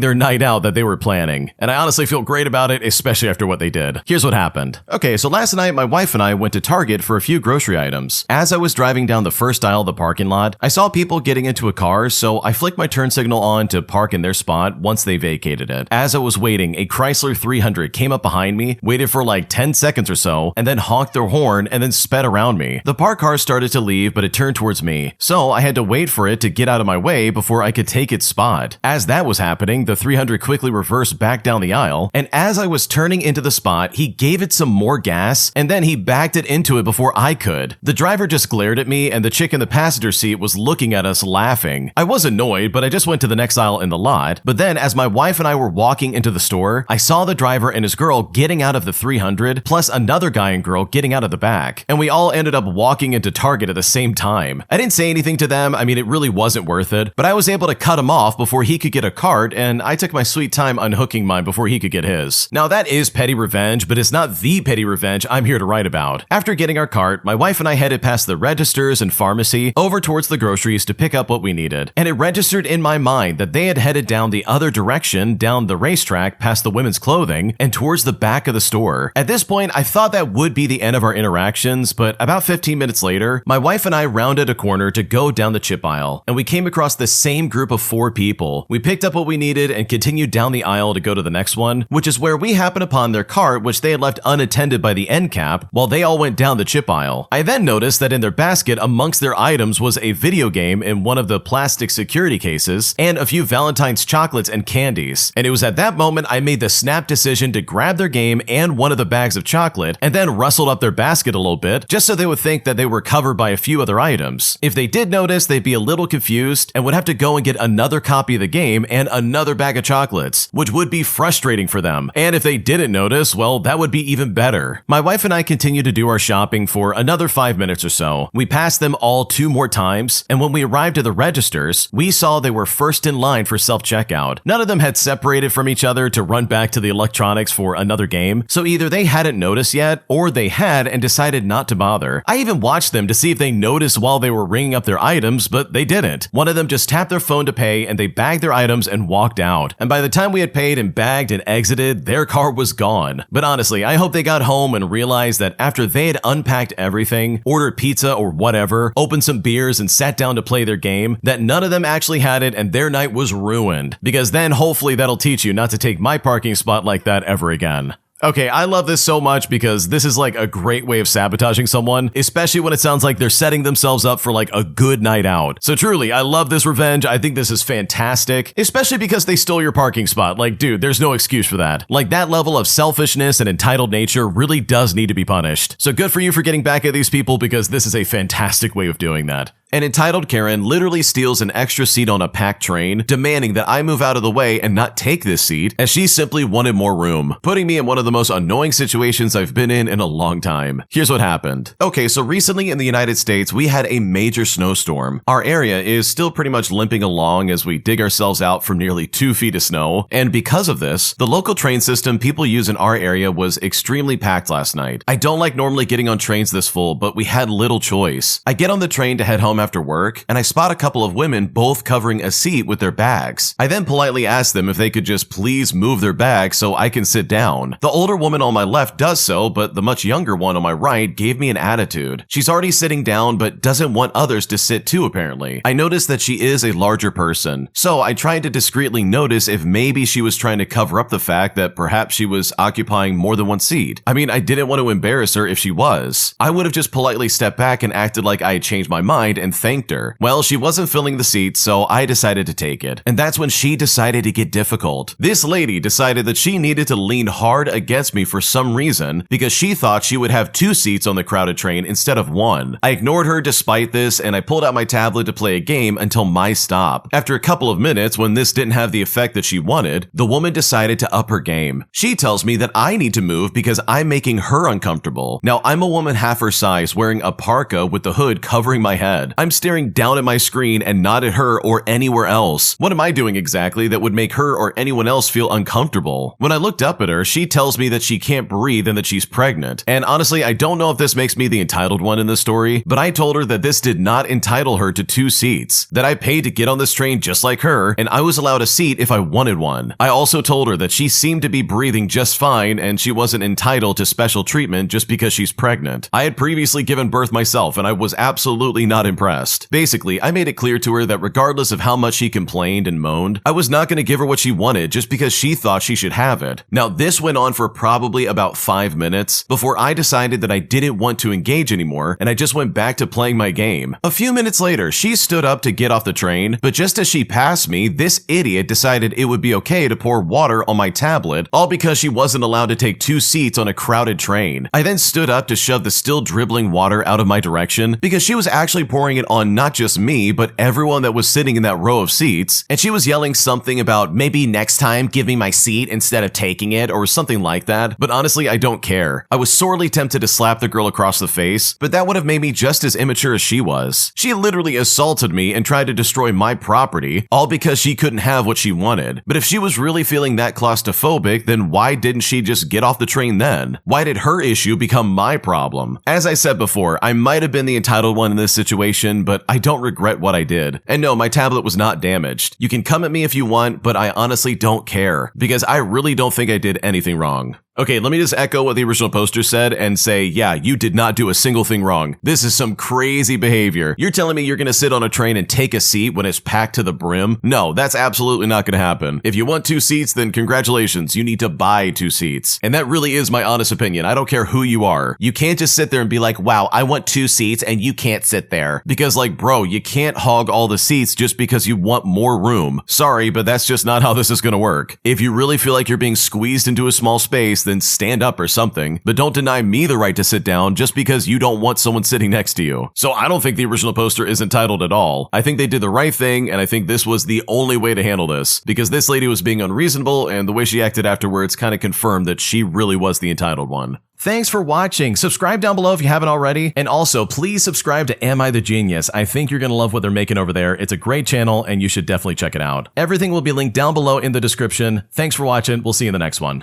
their night out that they were planning. And I honestly feel great about it, especially after what they did. Here's what happened. Okay, so last night my wife and I went to Target for a few grocery items. As I was driving down the first aisle of the parking lot, I saw people getting into a car, so I flicked my turn signal on to park in their spot once they vacated it. As I was waiting, a Chrysler 300 came up behind me, waited for like 10 seconds or so, and then honked their horn and then sped around me. The parked car started to leave, but it turned towards me, so I had to wait for it to get out of my way before I could take its spot. As that was happening, the 300 quickly reversed back down the aisle, and as I was turning into the spot, he gave it some more gas, and then he backed it into it before I could. The driver just glared at me, and the chick in the passenger seat was looking at us laughing. I was annoyed, but I just went to the next aisle in the lot. But then, as my wife and I were walking into the store, I saw the driver and his girl getting out of the 300, plus another guy and girl getting out of the back, and we all ended up walking into Target at the same time. I didn't say anything to them. I mean, it really wasn't worth it, but I was able to cut him off before he could get a cart, and I took my sweet time unhooking mine before he could get his. Now that is petty revenge, but it's not the petty revenge I'm here to write about. After getting our cart, my wife and I headed past the registers and pharmacy over towards the groceries to pick up what we needed, and it registered in my mind that they had headed down the other direction, down the racetrack past the women's clothing and towards the back of the store. At this point, I thought that would be be the end of our interactions, but about 15 minutes later, my wife and I rounded a corner to go down the chip aisle, and we came across the same group of 4 people. We picked up what we needed and continued down the aisle to go to the next one, which is where we happened upon their cart, which they had left unattended by the end cap while they all went down the chip aisle. I then noticed that in their basket amongst their items was a video game in one of the plastic security cases and a few Valentine's chocolates and candies. And it was at that moment I made the snap decision to grab their game and one of the bags of chocolate and then rustled up their basket a little bit just so they would think that they were covered by a few other items. If they did notice, they'd be a little confused and would have to go and get another copy of the game and another bag of chocolates, which would be frustrating for them. And if they didn't notice, well, that would be even better. My wife and I continued to do our shopping for another 5 minutes or so. We passed them all 2 more times, and when we arrived at the registers, we saw they were first in line for self-checkout. None of them had separated from each other to run back to the electronics for another game, so either they hadn't noticed yet, or they had and decided not to bother. I even watched them to see if they noticed while they were ringing up their items, but they didn't. One of them just tapped their phone to pay, and they bagged their items and walked out. And by the time we had paid and bagged and exited, their car was gone. But honestly, I hope they got home and realized that after they had unpacked everything, ordered pizza or whatever, opened some beers and sat down to play their game, that none of them actually had it and their night was ruined. Because then hopefully that'll teach you not to take my parking spot like that ever again. Okay, I love this so much because this is like a great way of sabotaging someone, especially when it sounds like they're setting themselves up for like a good night out. So truly, I love this revenge. I think this is fantastic, especially because they stole your parking spot. Like, dude, there's no excuse for that. Like, that level of selfishness and entitled nature really does need to be punished. So good for you for getting back at these people because this is a fantastic way of doing that. An entitled Karen literally steals an extra seat on a packed train, demanding that I move out of the way and not take this seat, as she simply wanted more room, putting me in one of the most annoying situations I've been in a long time. Here's what happened. Okay, so recently in the United States, we had a major snowstorm. Our area is still pretty much limping along as we dig ourselves out from nearly 2 feet of snow, and because of this, the local train system people use in our area was extremely packed last night. I don't like normally getting on trains this full, but we had little choice. I get on the train to head home after work, and I spot a couple of women both covering a seat with their bags. I then politely ask them if they could just please move their bags so I can sit down. The older woman on my left does so, but the much younger one on my right gave me an attitude. She's already sitting down, but doesn't want others to sit too, apparently. I noticed that she is a larger person, so I tried to discreetly notice if maybe she was trying to cover up the fact that perhaps she was occupying more than one seat. I mean, I didn't want to embarrass her if she was. I would have just politely stepped back and acted like I had changed my mind and thanked her. Well, she wasn't filling the seat, so I decided to take it. And that's when she decided to get difficult. This lady decided that she needed to lean hard against me for some reason because she thought she would have 2 seats on the crowded train instead of 1. I ignored her despite this, and I pulled out my tablet to play a game until my stop. After a couple of minutes, when this didn't have the effect that she wanted, the woman decided to up her game. She tells me that I need to move because I'm making her uncomfortable. Now, I'm a woman half her size wearing a parka with the hood covering my head. I'm staring down at my screen and not at her or anywhere else. What am I doing exactly that would make her or anyone else feel uncomfortable? When I looked up at her, she tells me that she can't breathe and that she's pregnant. And honestly, I don't know if this makes me the entitled one in this story, but I told her that this did not entitle her to 2 seats, that I paid to get on this train just like her, and I was allowed a seat if I wanted one. I also told her that she seemed to be breathing just fine and she wasn't entitled to special treatment just because she's pregnant. I had previously given birth myself and I was absolutely not impressed. Basically, I made it clear to her that regardless of how much she complained and moaned, I was not going to give her what she wanted just because she thought she should have it. Now, this went on for probably about 5 minutes before I decided that I didn't want to engage anymore and I just went back to playing my game. A few minutes later, she stood up to get off the train, but just as she passed me, this idiot decided it would be okay to pour water on my tablet, all because she wasn't allowed to take 2 seats on a crowded train. I then stood up to shove the still dribbling water out of my direction because she was actually pouring it on not just me, but everyone that was sitting in that row of seats, and she was yelling something about maybe next time give me my seat instead of taking it or something like that, but honestly, I don't care. I was sorely tempted to slap the girl across the face, but that would have made me just as immature as she was. She literally assaulted me and tried to destroy my property, all because she couldn't have what she wanted. But if she was really feeling that claustrophobic, then why didn't she just get off the train then? Why did her issue become my problem? As I said before, I might have been the entitled one in this situation, but I don't regret what I did. And no, my tablet was not damaged. You can come at me if you want, but I honestly don't care, because I really don't think I did anything wrong. Okay, let me just echo what the original poster said and say, yeah, you did not do a single thing wrong. This is some crazy behavior. You're telling me you're going to sit on a train and take a seat when it's packed to the brim? No, that's absolutely not going to happen. If you want 2 seats, then congratulations, you need to buy 2 seats. And that really is my honest opinion. I don't care who you are. You can't just sit there and be like, wow, I want 2 seats and you can't sit there. Because like, bro, you can't hog all the seats just because you want more room. Sorry, but that's just not how this is going to work. If you really feel like you're being squeezed into a small space, then stand up or something, but don't deny me the right to sit down just because you don't want someone sitting next to you. So I don't think the original poster is entitled at all. I think they did the right thing, and I think this was the only way to handle this, because this lady was being unreasonable, and the way she acted afterwards kind of confirmed that she really was the entitled one. Thanks for watching. Subscribe down below if you haven't already. And also, please subscribe to Am I the Genius? I think you're going to love what they're making over there. It's a great channel, and you should definitely check it out. Everything will be linked down below in the description. Thanks for watching. We'll see you in the next one.